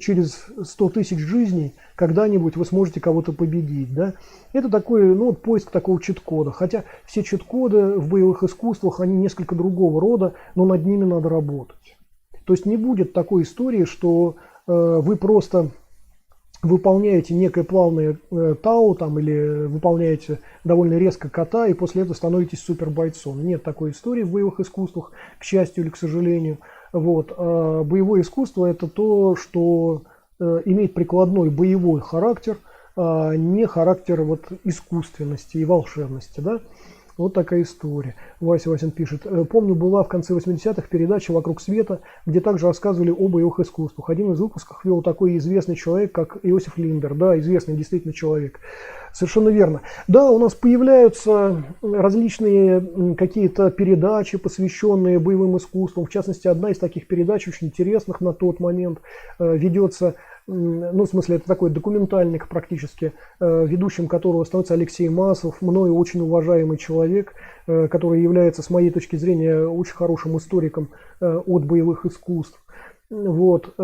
через 100 тысяч жизней когда-нибудь вы сможете кого-то победить. Да? Это такой, ну, поиск такого чит-кода. Хотя все чит-коды в боевых искусствах, они несколько другого рода, но над ними надо работать. То есть не будет такой истории, что вы просто выполняете некое плавное тау там, или выполняете довольно резко ката и после этого становитесь супербойцом. Нет такой истории в боевых искусствах, к счастью или к сожалению. Вот. А боевое искусство – это то, что имеет прикладной боевой характер, а не характер вот искусственности и волшебности. Да? Вот такая история. Вася Васин пишет. Помню, была в конце 80-х передача «Вокруг света», где также рассказывали о боевых искусствах. Один из выпусков вел такой известный человек, как Иосиф Линдер. Да, известный действительно человек. Совершенно верно. Да, у нас появляются различные какие-то передачи, посвященные боевым искусствам. В частности, одна из таких передач, очень интересных на тот момент, ведется, ну, в смысле, это такой документальник практически, ведущим которого становится Алексей Масов, мною очень уважаемый человек, который является, с моей точки зрения, очень хорошим историком от боевых искусств. Вот.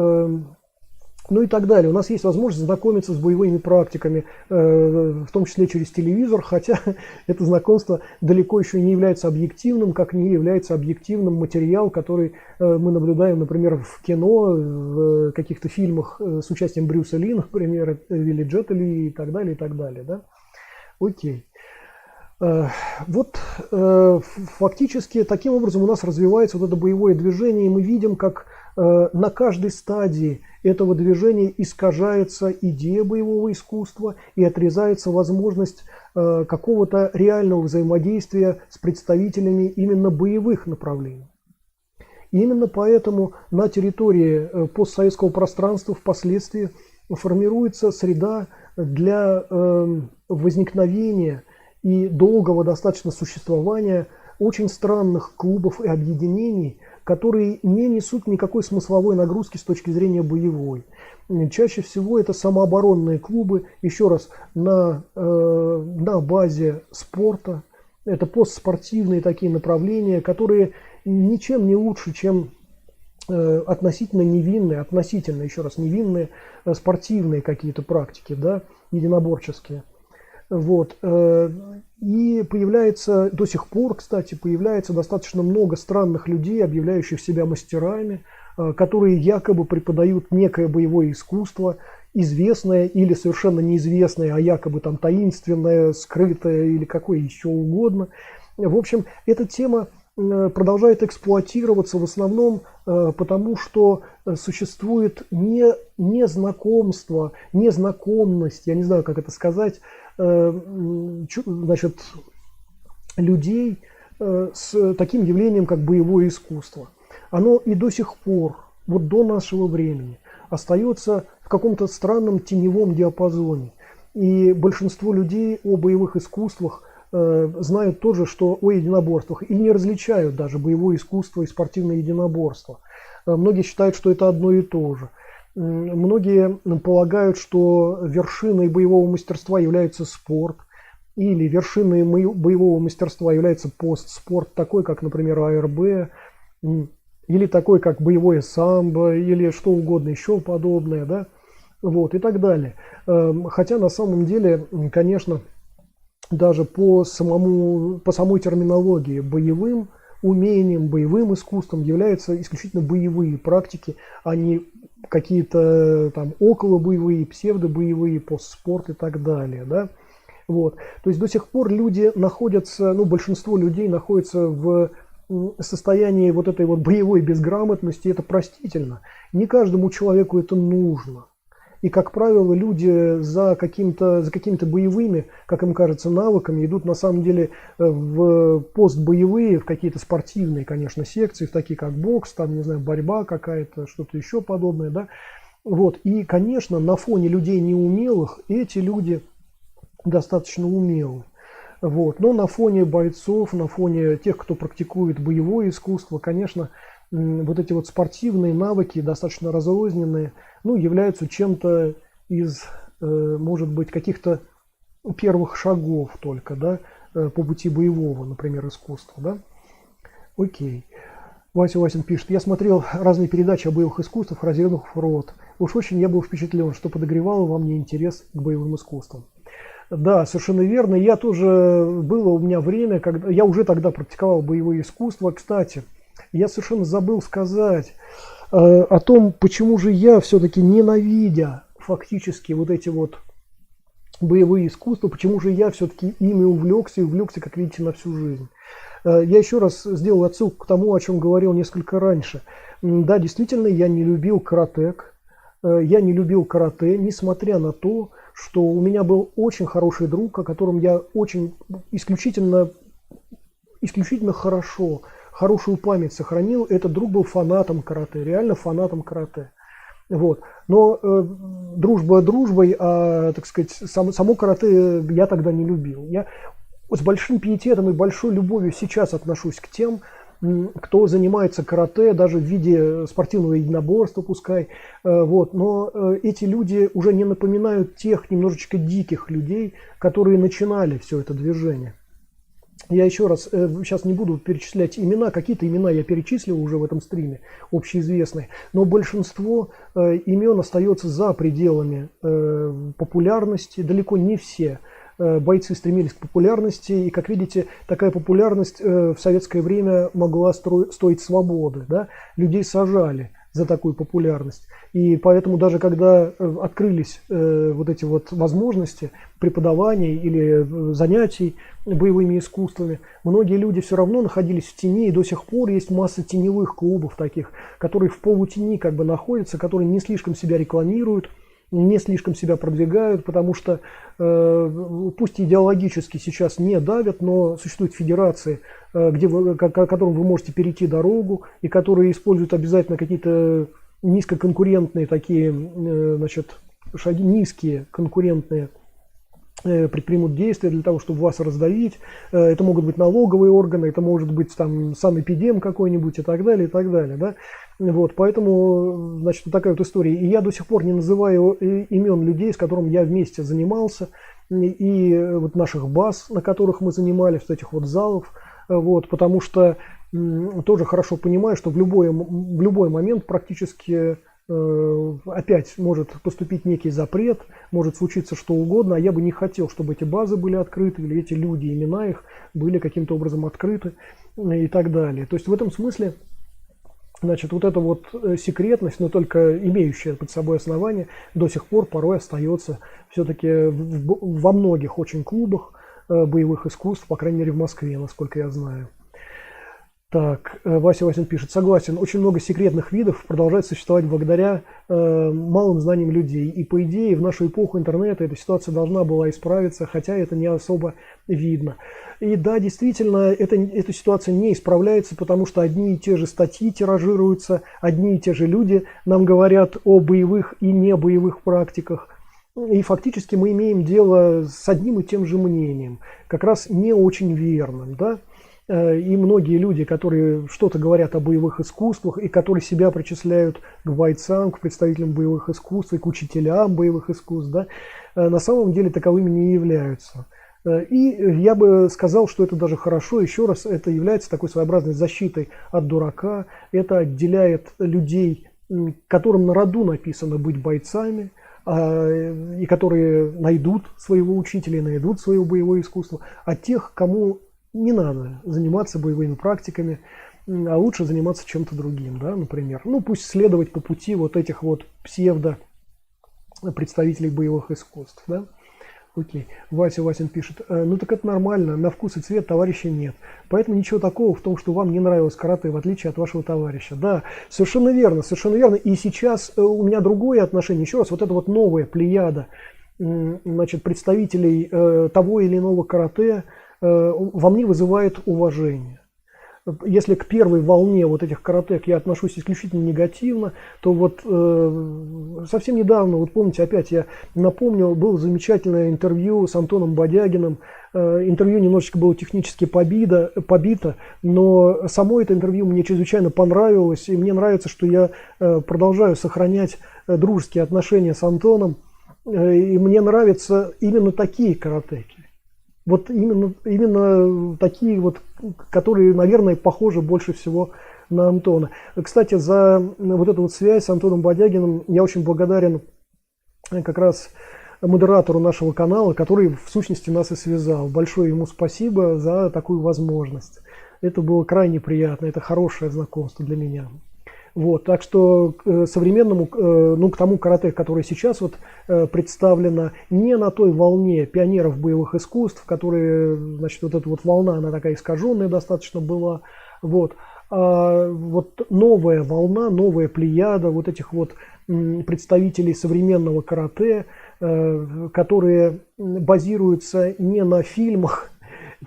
Ну и так далее. У нас есть возможность знакомиться с боевыми практиками, в том числе через телевизор, хотя это знакомство далеко еще не является объективным, как не является объективным материал, который мы наблюдаем, например, в кино, в каких-то фильмах с участием Брюса Ли, например, или Джета Ли и так далее, и так далее. Да? Окей. Вот фактически таким образом у нас развивается вот это боевое движение, и мы видим, как на каждой стадии этого движения искажается идея боевого искусства и отрезается возможность какого-то реального взаимодействия с представителями именно боевых направлений. И именно поэтому на территории постсоветского пространства впоследствии формируется среда для возникновения и долгого достаточно существования очень странных клубов и объединений, которые не несут никакой смысловой нагрузки с точки зрения боевой. Чаще всего это самооборонные клубы, еще раз, на базе спорта. Это постспортивные такие направления, которые ничем не лучше, чем относительно невинные, еще раз, невинные спортивные какие-то практики, да, единоборческие. Вот. И появляется, до сих пор, кстати, появляется достаточно много странных людей, объявляющих себя мастерами, которые якобы преподают некое боевое искусство, известное или совершенно неизвестное, а якобы там таинственное, скрытое или какое еще угодно. В общем, эта тема продолжает эксплуатироваться в основном потому, что существует незнакомство, незнакомность, я не знаю, как это сказать, значит, людей с таким явлением, как боевое искусство. Оно и до сих пор, вот до нашего времени, остается в каком-то странном теневом диапазоне. И большинство людей о боевых искусствах знают тоже, что о единоборствах, и не различают даже боевое искусство и спортивное единоборство. Многие считают, что это одно и то же. Многие полагают, что вершиной боевого мастерства является спорт, или вершиной боевого мастерства является постспорт, такой как, например, АРБ, или такой как боевое самбо, или что угодно еще подобное, да, вот, и так далее. Хотя на самом деле, конечно, даже по самой терминологии боевым умением, боевым искусством являются исключительно боевые практики, а не какие-то там околобоевые, псевдобоевые, постспорт и так далее, да. Вот. То есть до сих пор люди находятся, большинство людей находится в состоянии вот этой вот боевой безграмотности. Это простительно. Не каждому человеку это нужно. И, как правило, люди за какими-то боевыми, как им кажется, навыками идут на самом деле в постбоевые, в какие-то спортивные, конечно, секции, в такие как бокс, там, не знаю, борьба какая-то, что-то еще подобное, да. Вот. И, конечно, на фоне людей неумелых эти люди достаточно умелы. Вот. Но на фоне бойцов, на фоне тех, кто практикует боевое искусство, конечно, вот эти вот спортивные навыки, достаточно разрозненные, являются чем-то из, может быть, каких-то первых шагов только, да, по пути боевого, например, искусства, да. Окей. Вася Васин пишет: я смотрел разные передачи о боевых искусствах, разинув рот. Уж очень я был впечатлен, что подогревало во мне интерес к боевым искусствам. Да, совершенно верно. Я тоже, было у меня время, когда я уже тогда практиковал боевые искусства. Кстати, я совершенно забыл сказать о том, почему же я все-таки, ненавидя фактически вот эти вот боевые искусства, почему же я все-таки ими увлекся, как видите, на всю жизнь. Я еще раз сделал отсылку к тому, о чем говорил несколько раньше. Да, действительно, я не любил каратек. Я не любил карате, несмотря на то, что у меня был очень хороший друг, о котором я очень исключительно хорошую память сохранил. Этот друг был фанатом карате, реально фанатом карате. Вот. Но дружба дружбой, так сказать, само карате я тогда не любил. Я с большим пиететом и большой любовью сейчас отношусь к тем, кто занимается карате, даже в виде спортивного единоборства, пускай. Вот. Но эти люди уже не напоминают тех немножечко диких людей, которые начинали все это движение. Я еще раз сейчас не буду перечислять имена, какие-то имена я перечислил уже в этом стриме, общеизвестные, но большинство имен остается за пределами популярности, далеко не все бойцы стремились к популярности, и, как видите, такая популярность в советское время могла стоить свободы, да? Людей сажали за такую популярность, и поэтому даже когда открылись вот эти вот возможности преподавания или занятий боевыми искусствами, многие люди все равно находились в тени, и до сих пор есть масса теневых клубов таких, которые в полутени как бы находятся, которые не слишком себя рекламируют, не слишком себя продвигают, потому что пусть идеологически сейчас не давят, но существуют федерации, которым вы можете перейти дорогу, и которые используют обязательно какие-то низкоконкурентные такие, значит, шаги, низкие конкурентные, предпримут действия для того, чтобы вас раздавить. Это могут быть налоговые органы, это может быть там санэпидем какой-нибудь и так далее, да. Вот, поэтому, значит, вот такая вот история. И я до сих пор не называю имен людей, с которыми я вместе занимался, и вот наших баз, на которых мы занимались, вот этих вот залов, вот, потому что тоже хорошо понимаю, что в любой момент практически опять может поступить некий запрет, может случиться что угодно, а я бы не хотел, чтобы эти базы были открыты, или эти люди, имена их были каким-то образом открыты и так далее. То есть в этом смысле, значит, вот эта вот секретность, но только имеющая под собой основание, до сих пор порой остается все-таки во многих очень клубах боевых искусств, по крайней мере в Москве, насколько я знаю. Так, Вася Васин пишет, согласен, очень много секретных видов продолжает существовать благодаря малым знаниям людей. И по идее в нашу эпоху интернета эта ситуация должна была исправиться, хотя это не особо видно. И да, действительно, эта ситуация не исправляется, потому что одни и те же статьи тиражируются, одни и те же люди нам говорят о боевых и не боевых практиках. И фактически мы имеем дело с одним и тем же мнением, как раз не очень верным, да? И многие люди, которые что-то говорят о боевых искусствах и которые себя причисляют к бойцам, к представителям боевых искусств и к учителям боевых искусств, да, на самом деле таковыми не являются. И я бы сказал, что это даже хорошо, еще раз, это является такой своеобразной защитой от дурака, это отделяет людей, которым на роду написано быть бойцами, и которые найдут своего учителя, найдут свое боевое искусство, от тех, кому не надо заниматься боевыми практиками, а лучше заниматься чем-то другим, да, например. Ну, пусть следовать по пути вот этих вот псевдо-представителей боевых искусств, да. Окей. Вася Васин пишет, ну так это нормально, на вкус и цвет товарища нет. Поэтому ничего такого в том, что вам не нравилось карате, в отличие от вашего товарища. Да, совершенно верно, совершенно верно. И сейчас у меня другое отношение. Еще раз, вот это вот новая плеяда, значит, представителей того или иного карате во мне вызывает уважение. Если к первой волне вот этих каратек я отношусь исключительно негативно, то вот совсем недавно, вот помните, опять я напомню, было замечательное интервью с Антоном Бодягиным. Интервью немножечко было технически побито, но само это интервью мне чрезвычайно понравилось, и мне нравится, что я продолжаю сохранять дружеские отношения с Антоном, и мне нравятся именно такие каратеки. Вот именно такие вот, которые, наверное, похожи больше всего на Антона. Кстати, за вот эту вот связь с Антоном Бодягиным я очень благодарен как раз модератору нашего канала, который в сущности нас и связал. Большое ему спасибо за такую возможность. Это было крайне приятно, это хорошее знакомство для меня. Вот, так что к современному, ну, к тому карате, которое сейчас вот представлено, не на той волне пионеров боевых искусств, которые, значит, вот эта вот волна, она такая искаженная достаточно была, вот, а вот новая волна, новая плеяда вот этих вот представителей современного карате, которые базируются не на фильмах,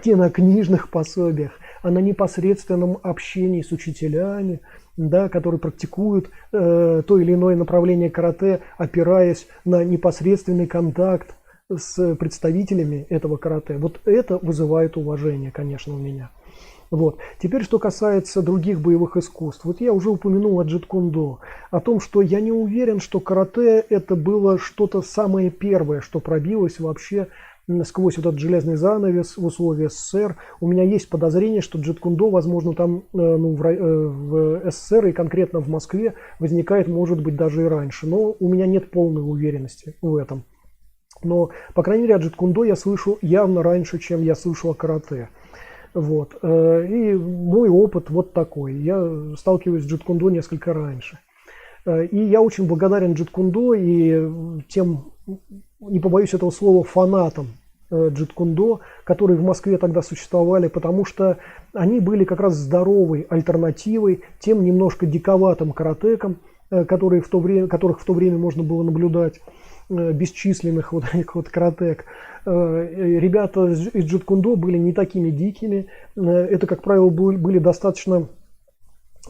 не на книжных пособиях, а на непосредственном общении с учителями, да, которые практикуют то или иное направление карате, опираясь на непосредственный контакт с представителями этого карате. Вот это вызывает уважение, конечно, у меня. Вот. Теперь, что касается других боевых искусств. Вот я уже упомянул о джит-кундо, о том, что я не уверен, что карате это было что-то самое первое, что пробилось вообще сквозь вот этот железный занавес в условиях СССР. У меня есть подозрение, что джит-кундо, возможно, там в СССР и конкретно в Москве возникает, может быть, даже и раньше. Но у меня нет полной уверенности в этом. Но, по крайней мере, о джит-кундо я слышу явно раньше, чем я слышал о карате. Вот. И мой опыт вот такой. Я сталкиваюсь с джит-кундо несколько раньше. И я очень благодарен джит-кундо и тем, не побоюсь этого слова, фанатам джит-кундо, которые в Москве тогда существовали, потому что они были как раз здоровой альтернативой тем немножко диковатым каратекам, которых в то время можно было наблюдать, бесчисленных вот этих вот каратек. Ребята из джит-кундо были не такими дикими. Это, как правило, были достаточно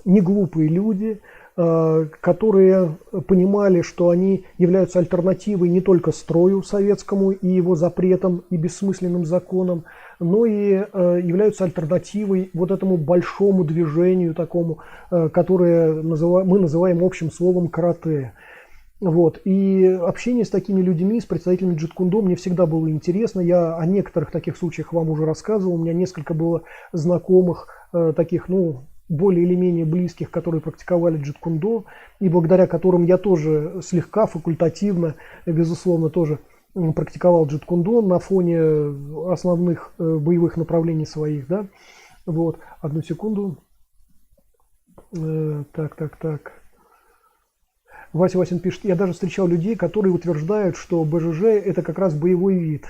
неглупые люди, которые понимали, что они являются альтернативой не только строю советскому и его запретам и бессмысленным законам, но и являются альтернативой вот этому большому движению такому, которое мы называем общим словом карате. Вот. И общение с такими людьми, с представителями джит-кундо мне всегда было интересно. Я о некоторых таких случаях вам уже рассказывал. У меня несколько было знакомых таких, ну, более или менее близких, которые практиковали джит-кундо, и благодаря которым я тоже слегка факультативно, безусловно, тоже практиковал джит-кундо на фоне основных боевых направлений своих, да. Вот, одну секунду. Так. Вася Васин пишет, я даже встречал людей, которые утверждают, что БЖЖ это как раз боевой вид.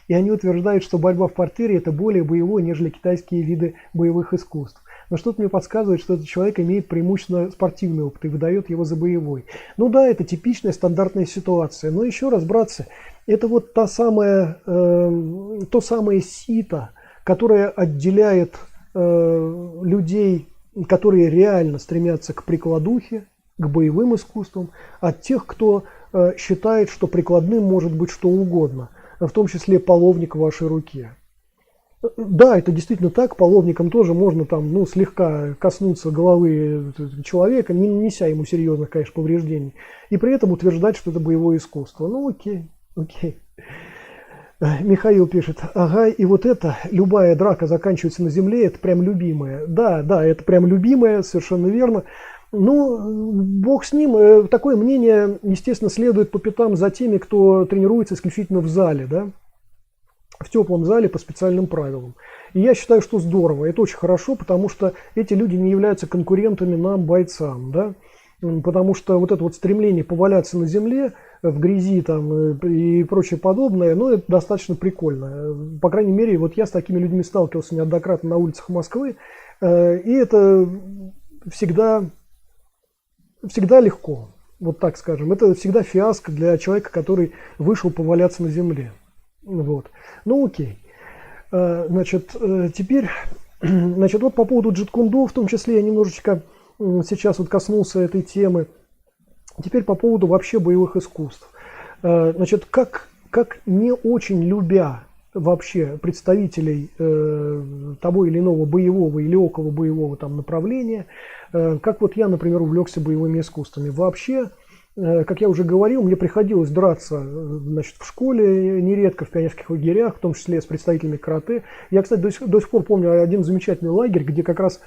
И они утверждают, что борьба в партере это более боевой, нежели китайские виды боевых искусств. но что-то мне подсказывает, что этот человек имеет преимущественно спортивный опыт и выдает его за боевой. Ну да, это типичная стандартная ситуация, но еще раз, братцы, это вот то самое сито, которое отделяет людей, которые реально стремятся к прикладухе, к боевым искусствам, от тех, кто считает, что прикладным может быть что угодно, в том числе половник в вашей руке. Да, это действительно так, половником тоже можно там, ну, слегка коснуться головы человека, не нанеся ему серьезных, конечно, повреждений, и при этом утверждать, что это боевое искусство. Ну, окей. Михаил пишет, ага, и вот это, любая драка заканчивается на земле, это прям любимое. Да, это прям любимое, совершенно верно. Ну, бог с ним, такое мнение, естественно, следует по пятам за теми, кто тренируется исключительно в зале, да, в теплом зале по специальным правилам. И я считаю, что здорово, это очень хорошо, потому что эти люди не являются конкурентами нам, бойцам, да, потому что вот это вот стремление поваляться на земле, в грязи там и прочее подобное, ну, это достаточно прикольно. По крайней мере, вот я с такими людьми сталкивался неоднократно на улицах Москвы, и это всегда легко, вот так скажем. Это всегда фиаско для человека, который вышел поваляться на земле. Вот. Ну, окей. Значит, теперь, значит, вот по поводу джиткундо, в том числе, я немножечко сейчас вот коснулся этой темы. Теперь по поводу вообще боевых искусств. Значит, как не очень любя вообще представителей того или иного боевого или около боевого там направления, как вот я, например, увлекся боевыми искусствами. Вообще, как я уже говорил, мне приходилось драться, значит, в школе нередко, в пионерских лагерях, в том числе с представителями карате. Я, кстати, до сих пор помню один замечательный лагерь, где как раз,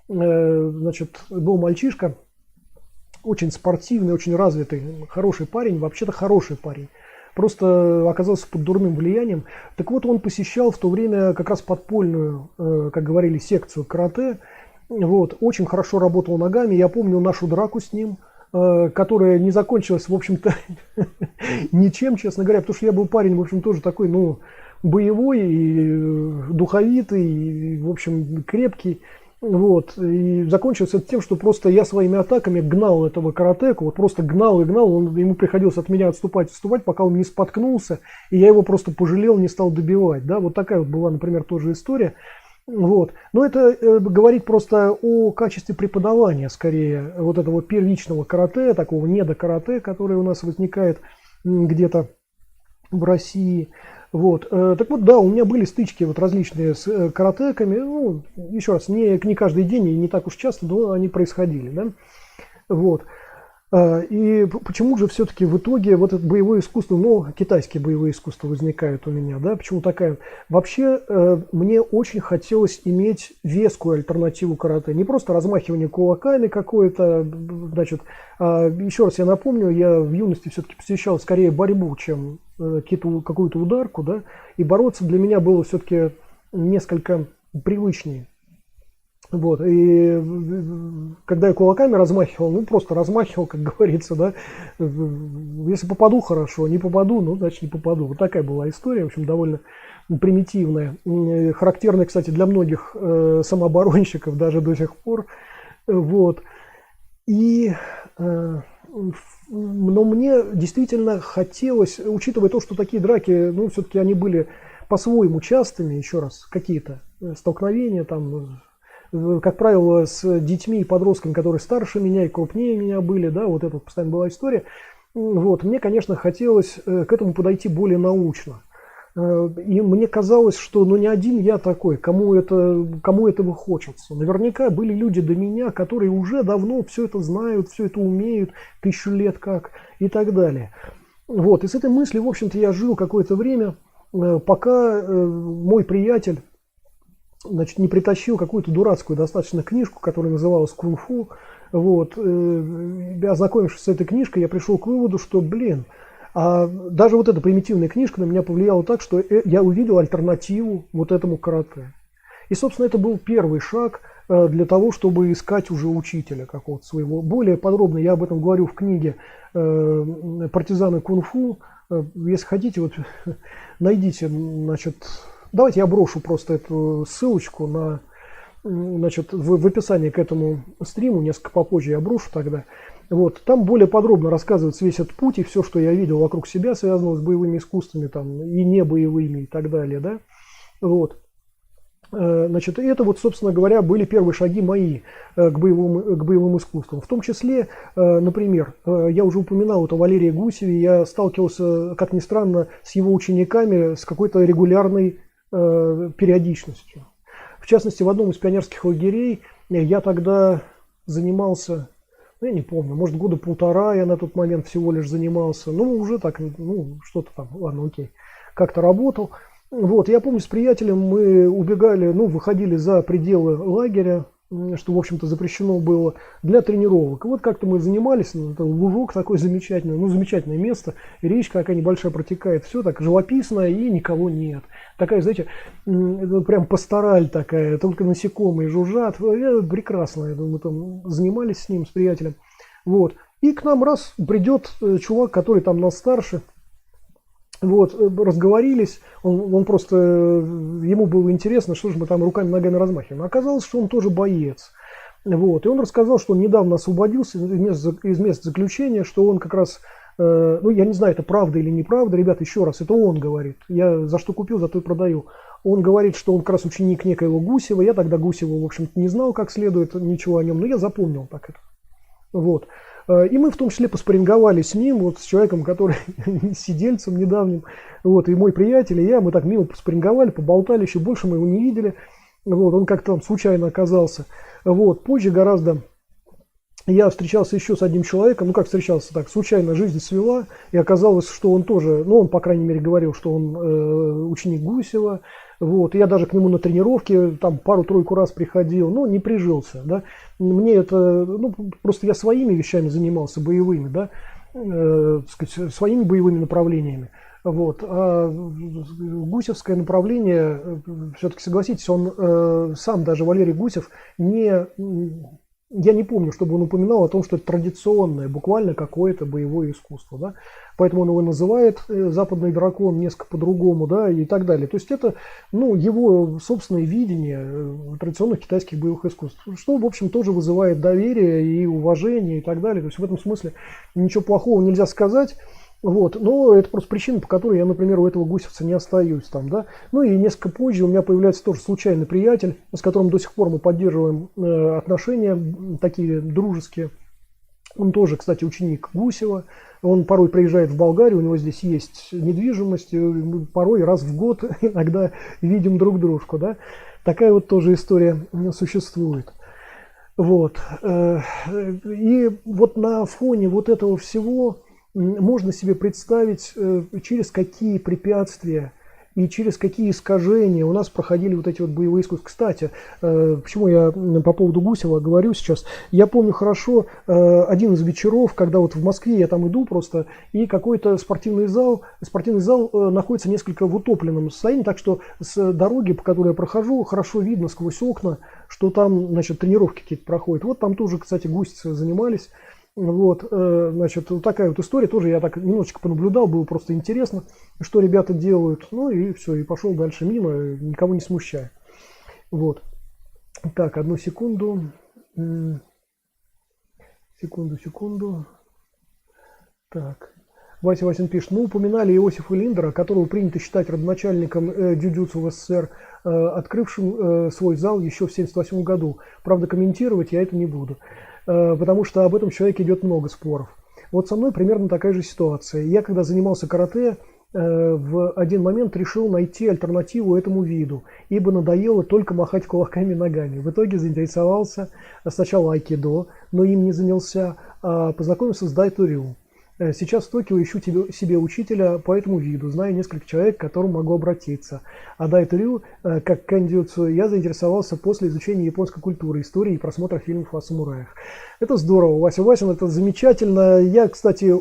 значит, был мальчишка, очень спортивный, очень развитый, хороший парень, вообще-то хороший парень. Просто оказался под дурным влиянием. Так вот, он посещал в то время как раз подпольную, как говорили, секцию карате. Вот, очень хорошо работал ногами. Я помню нашу драку с ним, которая не закончилась, в общем-то, ничем, честно говоря, потому что я был парень, в общем, тоже такой, ну, боевой, и духовитый, и, в общем, крепкий. Вот, и закончилось это тем, что просто я своими атаками гнал этого каратеку, вот просто гнал, ему приходилось от меня отступать, пока он не споткнулся, и я его просто пожалел, не стал добивать, да, вот такая вот была, например, тоже история, вот, но это говорит просто о качестве преподавания, скорее, вот этого первичного карате, такого недокарате, которое у нас возникает где-то в России. Вот. Так вот, да, у меня были стычки вот различные с каратеками, ну, еще раз, не каждый день и не так уж часто, но они происходили, да, вот. И почему же все-таки в итоге вот это боевое искусство, ну, китайские боевые искусства возникают у меня, да, почему такая? Вообще, мне очень хотелось иметь вескую альтернативу карате, не просто размахивание кулаками какое-то, значит, еще раз я напомню, я в юности все-таки посещал скорее борьбу, чем какую-то ударку, да, и бороться для меня было все-таки несколько привычнее. Вот, и когда я кулаками размахивал, ну, просто размахивал, как говорится, да, если попаду, хорошо, не попаду, ну, значит, не попаду. Вот такая была история, в общем, довольно примитивная, характерная, кстати, для многих самооборонщиков даже до сих пор, вот, и... Но мне действительно хотелось, учитывая то, что такие драки, ну, все-таки они были по-своему частыми, еще раз, какие-то столкновения там, как правило, с детьми и подростками, которые старше меня и крупнее меня были, да, вот это постоянно была история. Вот, мне, конечно, хотелось к этому подойти более научно. И мне казалось, что ну не один я такой, кому этого хочется. Наверняка были люди до меня, которые уже давно все это знают, все это умеют, 1000 лет как и так далее. Вот, и с этой мыслью, в общем-то, я жил какое-то время, пока мой приятель, значит, не притащил какую-то дурацкую достаточно книжку, которая называлась «Кунг-фу». Вот, ознакомившись с этой книжкой, я пришел к выводу, что, блин, а даже вот эта примитивная книжка на меня повлияла так, что я увидел альтернативу вот этому карате. И, собственно, это был первый шаг для того, чтобы искать уже учителя какого-то своего. Более подробно я об этом говорю в книге «Партизаны кунг-фу». Если хотите, вот найдите, значит, давайте я брошу просто эту ссылочку на значит, в описании к этому стриму, несколько попозже я брошу тогда. Вот, там более подробно рассказывается весь этот путь и все, что я видел вокруг себя, связанного с боевыми искусствами, там, и не боевыми и так далее, да. Вот. Значит, это вот, собственно говоря, были первые шаги мои к боевым искусствам. В том числе, например, я уже упоминал это Валерия Гусеве, я сталкивался, как ни странно, с его учениками с какой-то регулярной периодичностью. В частности, в одном из пионерских лагерей я тогда занимался, ну, я не помню, может, года полтора я на тот момент всего лишь занимался, ну, уже так, ну, что-то там, ладно, окей, как-то работал. Вот, я помню, с приятелем мы убегали, ну, выходили за пределы лагеря, что, в общем-то, запрещено было, для тренировок. И вот как-то мы занимались, ну, это лужок такой замечательный, ну, замечательное место, речка какая небольшая протекает, все так живописно и никого нет. Такая, знаете, прям пастораль такая, только насекомые жужжат, прекрасно, я думаю, мы там занимались с ним, с приятелем. Вот, и к нам раз придет чувак, который там нас старше. Вот, разговорились, он просто, ему было интересно, что же мы там руками-ногами размахиваем. Оказалось, что он тоже боец. Вот, и он рассказал, что он недавно освободился из мест заключения, что он как раз, ну, я не знаю, это правда или неправда, ребята, еще раз, это он говорит. Я за что купил, за то и продаю. Он говорит, что он как раз ученик некоего Гусева. Я тогда Гусева, в общем-то, не знал как следует ничего о нем, но я запомнил так это. Вот. И мы в том числе поспарринговали с ним, вот с человеком, который сидельцем недавним, вот, и мой приятель, и я, мы так мило поспарринговали, поболтали, еще больше мы его не видели, вот, он как-то там случайно оказался. Вот, позже гораздо я встречался еще с одним человеком, ну как встречался, так, случайно жизнь свела, и оказалось, что он тоже, ну он, по крайней мере, говорил, что он ученик Гусева, вот, я даже к нему на тренировке там пару-тройку раз приходил, но не прижился, да, мне это, ну, просто я своими вещами занимался, боевыми, да, сказать, своими боевыми направлениями, вот, а гусевское направление, все-таки согласитесь, он сам, даже Валерий Гусев, я не помню, чтобы он упоминал о том, что это традиционное, буквально какое-то боевое искусство, да, поэтому он его называет «Западный дракон» несколько по-другому, да, и так далее. То есть это, ну, его собственное видение традиционных китайских боевых искусств, что, в общем, тоже вызывает доверие и уважение и так далее. То есть в этом смысле ничего плохого нельзя сказать. Вот, но это просто причина, по которой я, например, у этого гусевца не остаюсь там, да. Ну и несколько позже у меня появляется тоже случайный приятель, с которым до сих пор мы поддерживаем отношения такие дружеские. Он тоже, кстати, ученик Гусева. Он порой приезжает в Болгарию, у него здесь есть недвижимость, мы порой раз в год иногда видим друг дружку, да. Такая вот тоже история существует. Вот. И вот на фоне вот этого всего можно себе представить, через какие препятствия и через какие искажения у нас проходили вот эти вот боевые искусства. Кстати, почему я по поводу Гусева говорю сейчас, я помню хорошо один из вечеров, когда вот в Москве я там иду просто, и какой-то спортивный зал находится несколько в утопленном состоянии, так что с дороги, по которой я прохожу, хорошо видно сквозь окна, что там, значит, тренировки какие-то проходят. Вот там тоже, кстати, гусицы занимались. Вот, значит, вот такая вот история, тоже я так немножечко понаблюдал, было просто интересно, что ребята делают, ну и все, и пошел дальше мимо, никого не смущая. Вот, так, одну секунду, секунду, так, Вася Васин пишет, мы упоминали Иосифа Линдера, которого принято считать родоначальником дзюдзюцу в СССР, открывшим свой зал еще в 1978 году, правда, комментировать я это не буду. Потому что об этом человеке идет много споров. Вот со мной примерно такая же ситуация. Я, когда занимался карате, в один момент решил найти альтернативу этому виду, ибо надоело только махать кулаками и ногами. В итоге заинтересовался сначала айкидо, но им не занялся, а познакомился с дайто-рю. Сейчас в Токио ищу себе учителя по этому виду, знаю несколько человек, к которым могу обратиться. А дайто-рю, как кэндзюцу, я заинтересовался после изучения японской культуры, истории и просмотра фильмов о самураях. Это здорово, Вася Васин, это замечательно. Я, кстати,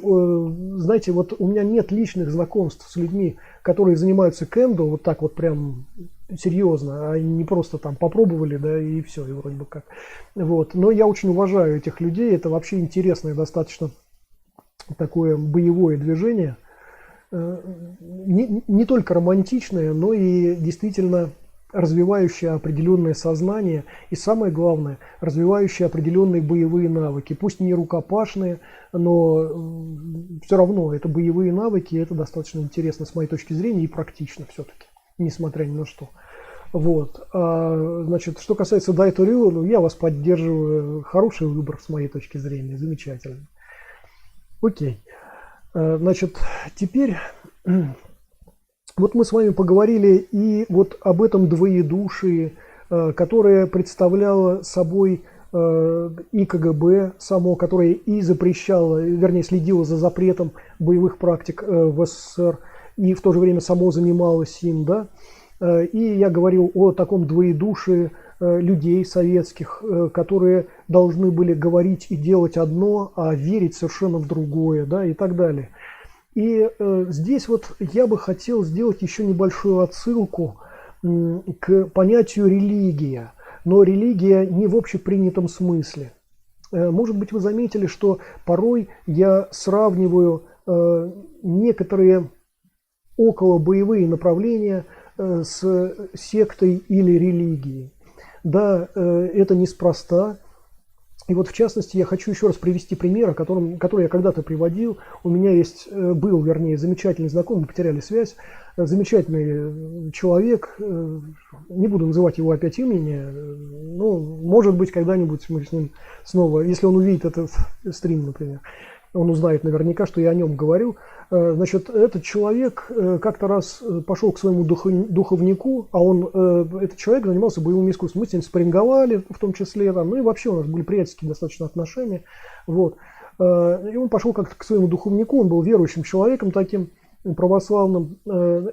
знаете, вот у меня нет личных знакомств с людьми, которые занимаются кэндо, вот так вот прям серьезно, а не просто там попробовали, да, и все, и вроде бы как. Вот. Но я очень уважаю этих людей, это вообще интересное достаточно такое боевое движение, не только романтичное, но и действительно развивающая определенное сознание и, самое главное, развивающая определенные боевые навыки. Пусть не рукопашные, но все равно это боевые навыки, и это достаточно интересно с моей точки зрения и практично все-таки, несмотря ни на что. Вот. Значит, что касается Дайто Рю, ну, я вас поддерживаю. Хороший выбор с моей точки зрения, замечательно. Окей. Значит, теперь вот мы с вами поговорили и вот об этом двоедушии, которое представляло собой и КГБ само, которое и запрещало, вернее, следило за запретом боевых практик в СССР, и в то же время само занималось им, да. И я говорил о таком двоедушии людей советских, которые должны были говорить и делать одно, а верить совершенно в другое, да, и так далее. И здесь вот я бы хотел сделать еще небольшую отсылку к понятию религия, но религия не в общепринятом смысле. Может быть, вы заметили, что порой я сравниваю некоторые околобоевые направления с сектой или религией. Да, это неспроста. И вот в частности я хочу еще раз привести пример, который я когда-то приводил. У меня был замечательный знакомый, мы потеряли связь, замечательный человек, не буду называть его опять имени, но может быть когда-нибудь мы с ним снова, если он увидит этот стрим, например, он узнает наверняка, что я о нем говорю. Значит, этот человек как-то раз пошел к своему духовнику, этот человек занимался боевым искусством. Мы с ним спарринговали, в том числе, ну и вообще у нас были приятельские достаточно отношения. Вот. И он пошел как-то к своему духовнику, он был верующим человеком таким, православным,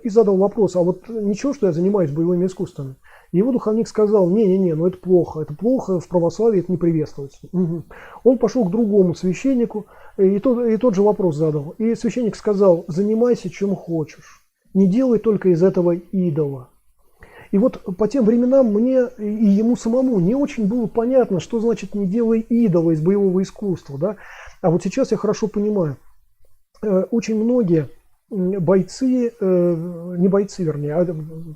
и задал вопрос: а вот ничего, что я занимаюсь боевыми искусствами? И его духовник сказал: не-не-не, ну это плохо, в православии это не приветствуется. Угу. Он пошел к другому священнику, и тот же вопрос задал. И священник сказал: занимайся чем хочешь, не делай только из этого идола. И вот по тем временам мне и ему самому не очень было понятно, что значит не делай идола из боевого искусства. Да? А вот сейчас я хорошо понимаю, очень многие бойцы, не бойцы, вернее, а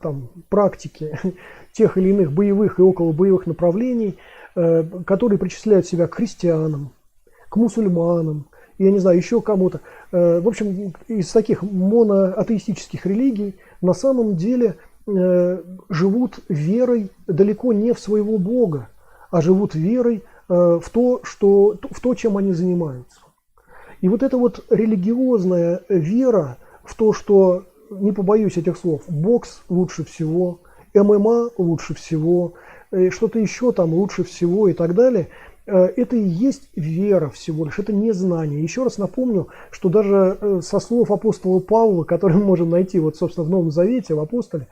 там практики тех или иных боевых и околобоевых направлений, которые причисляют себя к христианам, к мусульманам, я не знаю, еще кому-то. В общем, из таких моноатеистических религий на самом деле живут верой далеко не в своего Бога, а живут верой в то, чем они занимаются. И вот эта вот религиозная вера в то, что, не побоюсь этих слов, бокс лучше всего, ММА лучше всего, что-то еще там лучше всего и так далее, это и есть вера всего лишь, это не знание. Еще раз напомню, что даже со слов апостола Павла, которые мы можем найти, вот, собственно, в Новом Завете, в Апостоле,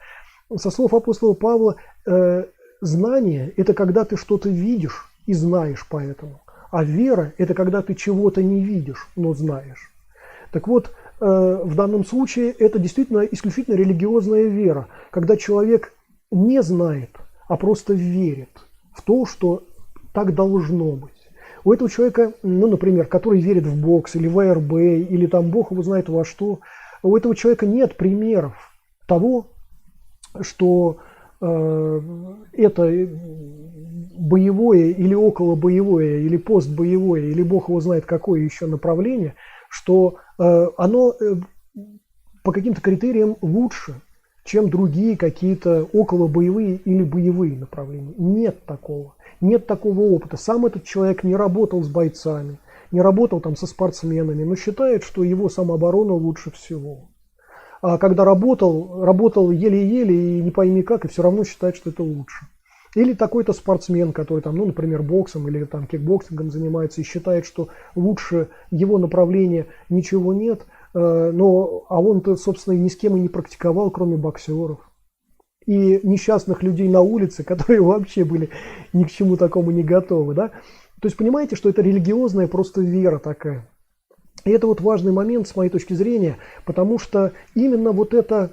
со слов апостола Павла, знание – это когда ты что-то видишь и знаешь поэтому. А вера – это когда ты чего-то не видишь, но знаешь. Так вот, в данном случае это действительно исключительно религиозная вера, когда человек не знает, а просто верит в то, что так должно быть. У этого человека, ну, например, который верит в бокс или в АРБ, или там Бог его знает во что, у этого человека нет примеров того, что это боевое или околобоевое, или постбоевое, или Бог его знает какое еще направление, что оно по каким-то критериям лучше, чем другие какие-то околобоевые или боевые направления. Нет такого. Нет такого опыта. Сам этот человек не работал с бойцами, не работал там со спортсменами, но считает, что его самооборона лучше всего. А когда работал еле-еле и не пойми как, и все равно считает, что это лучше. Или такой-то спортсмен, который там, ну, например, боксом или там кикбоксингом занимается и считает, что лучше его направления ничего нет, а он-то, собственно, ни с кем и не практиковал, кроме боксеров. И несчастных людей на улице, которые вообще были ни к чему такому не готовы. Да? То есть понимаете, что это религиозная просто вера такая. И это вот важный момент с моей точки зрения, потому что именно вот эта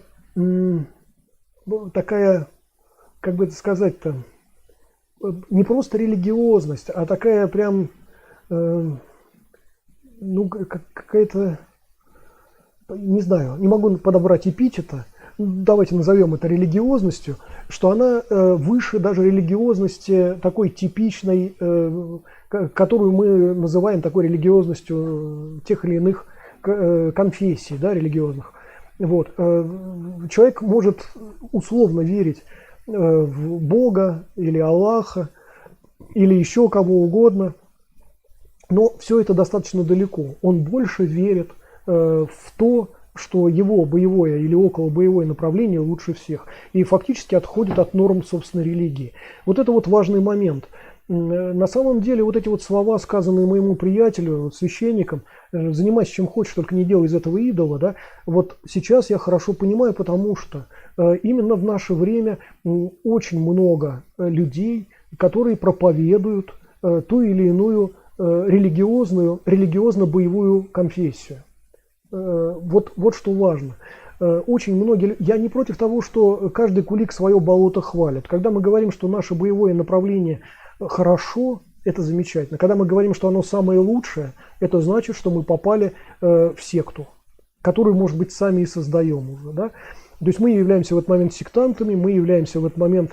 такая, как бы это сказать-то, не просто религиозность, а такая прям, какая-то, не знаю, не могу подобрать эпитета, давайте назовем это религиозностью, что она выше даже религиозности такой типичной, которую мы называем такой религиозностью тех или иных конфессий, да, религиозных. Вот. Человек может условно верить в Бога или Аллаха, или еще кого угодно, но все это достаточно далеко. Он больше верит в то, что его боевое или околобоевое направление лучше всех, и фактически отходит от норм собственной религии. Вот это вот важный момент. На самом деле вот эти вот слова, сказанные моему приятелю, вот священникам, занимайся чем хочешь, только не делай из этого идола, да, вот сейчас я хорошо понимаю, потому что именно в наше время очень много людей, которые проповедуют ту или иную религиозно-боевую конфессию. Вот что важно. Очень многие... Я не против того, что каждый кулик свое болото хвалит. Когда мы говорим, что наше боевое направление хорошо, это замечательно. Когда мы говорим, что оно самое лучшее, это значит, что мы попали в секту, которую, может быть, сами и создаем уже. Да? То есть мы являемся в этот момент сектантами, мы являемся в этот момент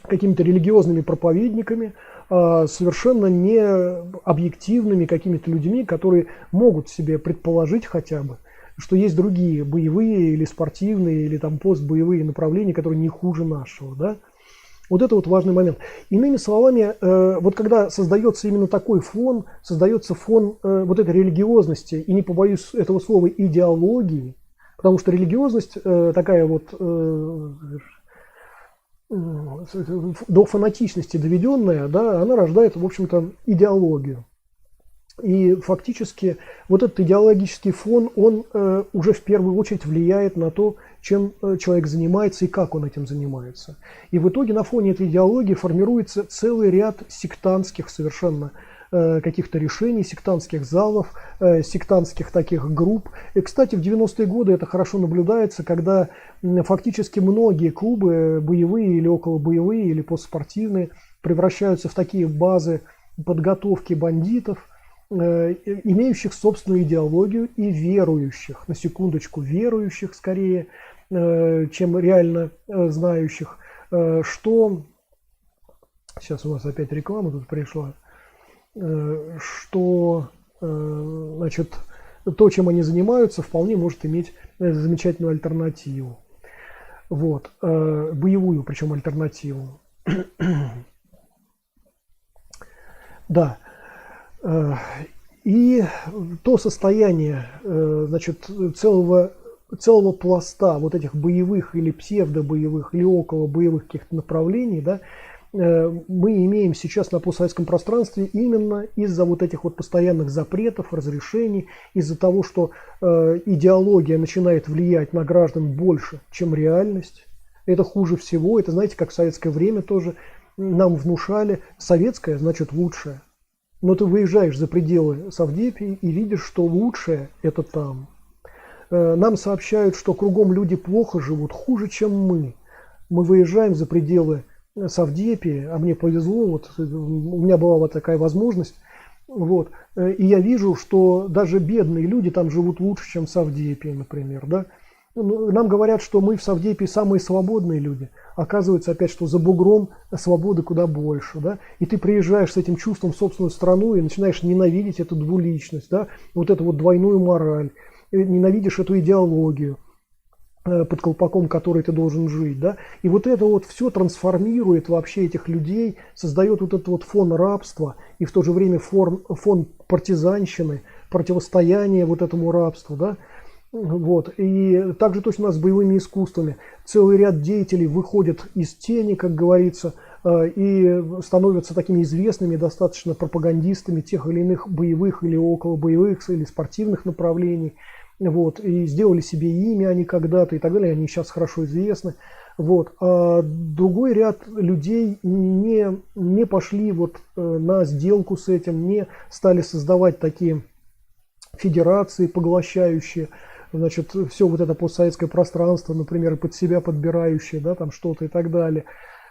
какими-то религиозными проповедниками, совершенно не объективными какими-то людьми, которые могут себе предположить хотя бы, что есть другие боевые или спортивные или там постбоевые направления, которые не хуже нашего. Да? Вот это вот важный момент. Иными словами, вот когда создается именно такой фон, создается фон вот этой религиозности, и не побоюсь этого слова, идеологии, потому что религиозность такая вот до фанатичности доведенная, да, она рождает, в общем-то, идеологию. И фактически вот этот идеологический фон, он уже в первую очередь влияет на то, чем человек занимается и как он этим занимается. И в итоге на фоне этой идеологии формируется целый ряд сектантских совершенно каких-то решений, сектантских залов, сектантских таких групп. И, кстати, в 90-е годы это хорошо наблюдается, когда фактически многие клубы, боевые или околобоевые, или постспортивные, превращаются в такие базы подготовки бандитов, имеющих собственную идеологию и верующих, на секундочку, верующих скорее, чем реально знающих, что... Сейчас у нас опять реклама тут пришла. Что, значит, то, чем они занимаются, вполне может иметь замечательную альтернативу. Вот, боевую, причем альтернативу. Да. И то состояние, значит, целого пласта вот этих боевых или псевдобоевых или околобоевых каких-то направлений, да, мы имеем сейчас на постсоветском пространстве именно из-за вот этих вот постоянных запретов, разрешений, из-за того, что идеология начинает влиять на граждан больше, чем реальность. Это хуже всего. Это, знаете, как в советское время тоже нам внушали: советское значит лучшее. Но ты выезжаешь за пределы Совдепии и видишь, что лучшее это там. Нам сообщают, что кругом люди плохо живут, хуже, чем мы. Мы выезжаем за пределы Совдепии, а мне повезло, вот у меня была вот такая возможность, вот, и я вижу, что даже бедные люди там живут лучше, чем в Совдепии, например, да. Нам говорят, что мы в Совдепии самые свободные люди. Оказывается, опять, что за бугром свободы куда больше, да. И ты приезжаешь с этим чувством в собственную страну и начинаешь ненавидеть эту двуличность, да, вот эту вот двойную мораль, ненавидишь эту идеологию, под колпаком которой ты должен жить, да, и вот это вот все трансформирует вообще этих людей, создает вот этот вот фон рабства и в то же время фон партизанщины, противостояния вот этому рабству, да, вот, и также точно с боевыми искусствами. Целый ряд деятелей выходит из тени, как говорится, и становятся такими известными достаточно пропагандистами тех или иных боевых или околобоевых или спортивных направлений. Вот, и сделали себе имя они когда-то и так далее, они сейчас хорошо известны. Вот. А другой ряд людей не пошли вот на сделку с этим, не стали создавать такие федерации, поглощающие, значит, все вот это постсоветское пространство, например, под себя подбирающие, да, там что-то и так далее.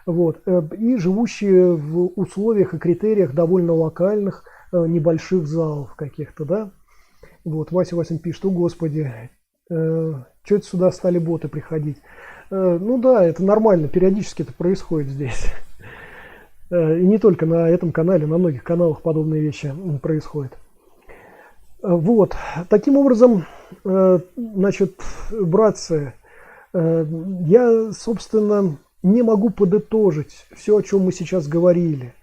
Вот. И живущие в условиях и критериях довольно локальных, небольших залов каких-то, да. Вот, Вася пишет: о Господи, Что это сюда стали боты приходить? Ну да, это нормально, периодически это происходит здесь. И не только на этом канале, на многих каналах подобные вещи происходят. Вот, таким образом, значит, братцы, я, собственно, не могу подытожить все, о чем мы сейчас говорили.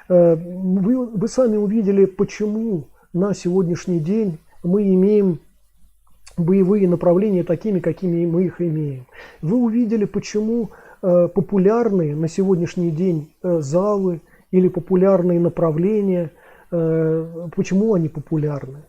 Вы сами увидели, почему на сегодняшний день мы имеем боевые направления такими, какими мы их имеем. Вы увидели, почему популярные на сегодняшний день залы или популярные направления, почему они популярны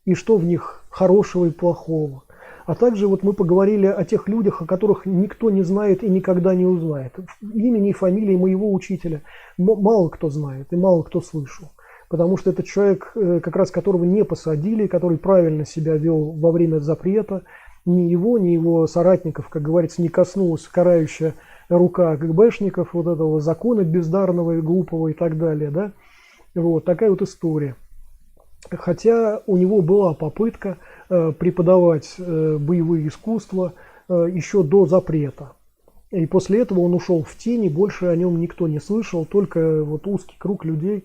и что в них хорошего и плохого. А также вот мы поговорили о тех людях, о которых никто не знает и никогда не узнает. Имени и фамилии моего учителя мало кто знает и мало кто слышал. Потому что это человек, как раз которого не посадили, который правильно себя вел во время запрета. Ни его соратников, как говорится, не коснулась карающая рука КГБшников, вот этого закона бездарного и глупого и так далее. Да? Вот такая вот история. Хотя у него была попытка преподавать боевые искусства еще до запрета. И после этого он ушел в тень, и больше о нем никто не слышал, только вот узкий круг людей,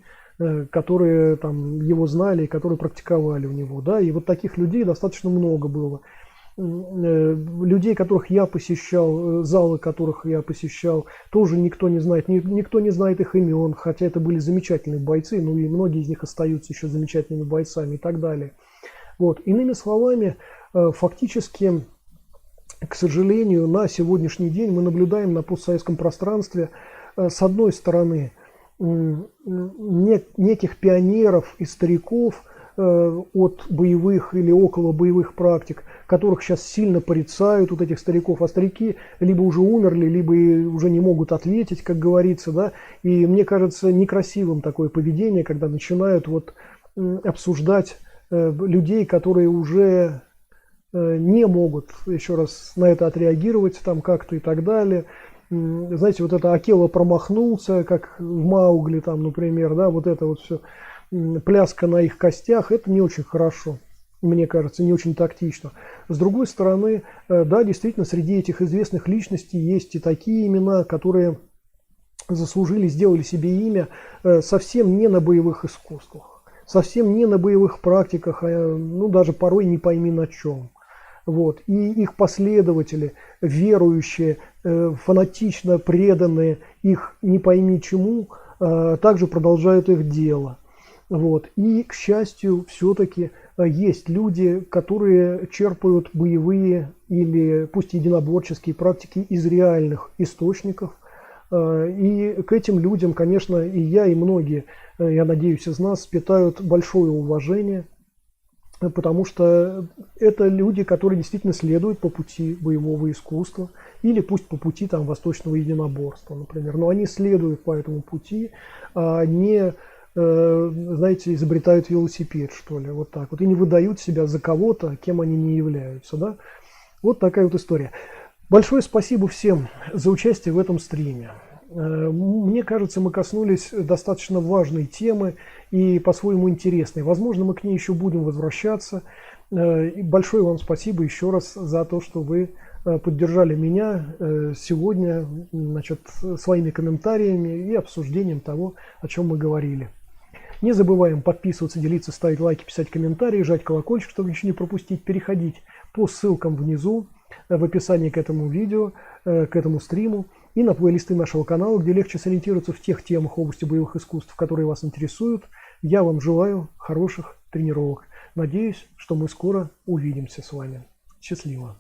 которые там его знали и которые практиковали у него. Да? И вот таких людей достаточно много было. Людей, которых я посещал, залы которых я посещал, тоже никто не знает. Никто не знает их имен, хотя это были замечательные бойцы, ну и многие из них остаются еще замечательными бойцами и так далее. Вот. Иными словами, фактически, к сожалению, на сегодняшний день мы наблюдаем на постсоветском пространстве, с одной стороны, неких пионеров и стариков от боевых или около боевых практик, которых сейчас сильно порицают, вот этих стариков, а старики либо уже умерли, либо уже не могут ответить, как говорится, да, и мне кажется некрасивым такое поведение, когда начинают вот обсуждать людей, которые уже не могут еще раз на это отреагировать там как-то и так далее. Знаете, вот это Акела промахнулся, как в Маугли там, например, да, вот это вот все, пляска на их костях, это не очень хорошо, мне кажется, не очень тактично. С другой стороны, да, действительно, среди этих известных личностей есть и такие имена, которые заслужили, сделали себе имя совсем не на боевых искусствах, совсем не на боевых практиках, ну, даже порой не пойми на чем. Вот. И их последователи, верующие, фанатично преданные их не пойми чему, также продолжают их дело. Вот. И, к счастью, все-таки есть люди, которые черпают боевые или пусть единоборческие практики из реальных источников. И к этим людям, конечно, и я, и многие, я надеюсь, из нас питают большое уважение. Потому что это люди, которые действительно следуют по пути боевого искусства, или пусть по пути там восточного единоборства, например. Но они следуют по этому пути, а не, знаете, изобретают велосипед, что ли, вот так вот, и не выдают себя за кого-то, кем они не являются, да. Вот такая вот история. Большое спасибо всем за участие в этом стриме. Мне кажется, мы коснулись достаточно важной темы и по-своему интересной. Возможно, мы к ней еще будем возвращаться. И большое вам спасибо еще раз за то, что вы поддержали меня сегодня, значит, своими комментариями и обсуждением того, о чем мы говорили. Не забываем подписываться, делиться, ставить лайки, писать комментарии, жать колокольчик, чтобы ничего не пропустить, переходить по ссылкам внизу в описании к этому видео, к этому стриму, и на плейлисты нашего канала, где легче сориентироваться в тех темах области боевых искусств, которые вас интересуют. Я вам желаю хороших тренировок. Надеюсь, что мы скоро увидимся с вами. Счастливо!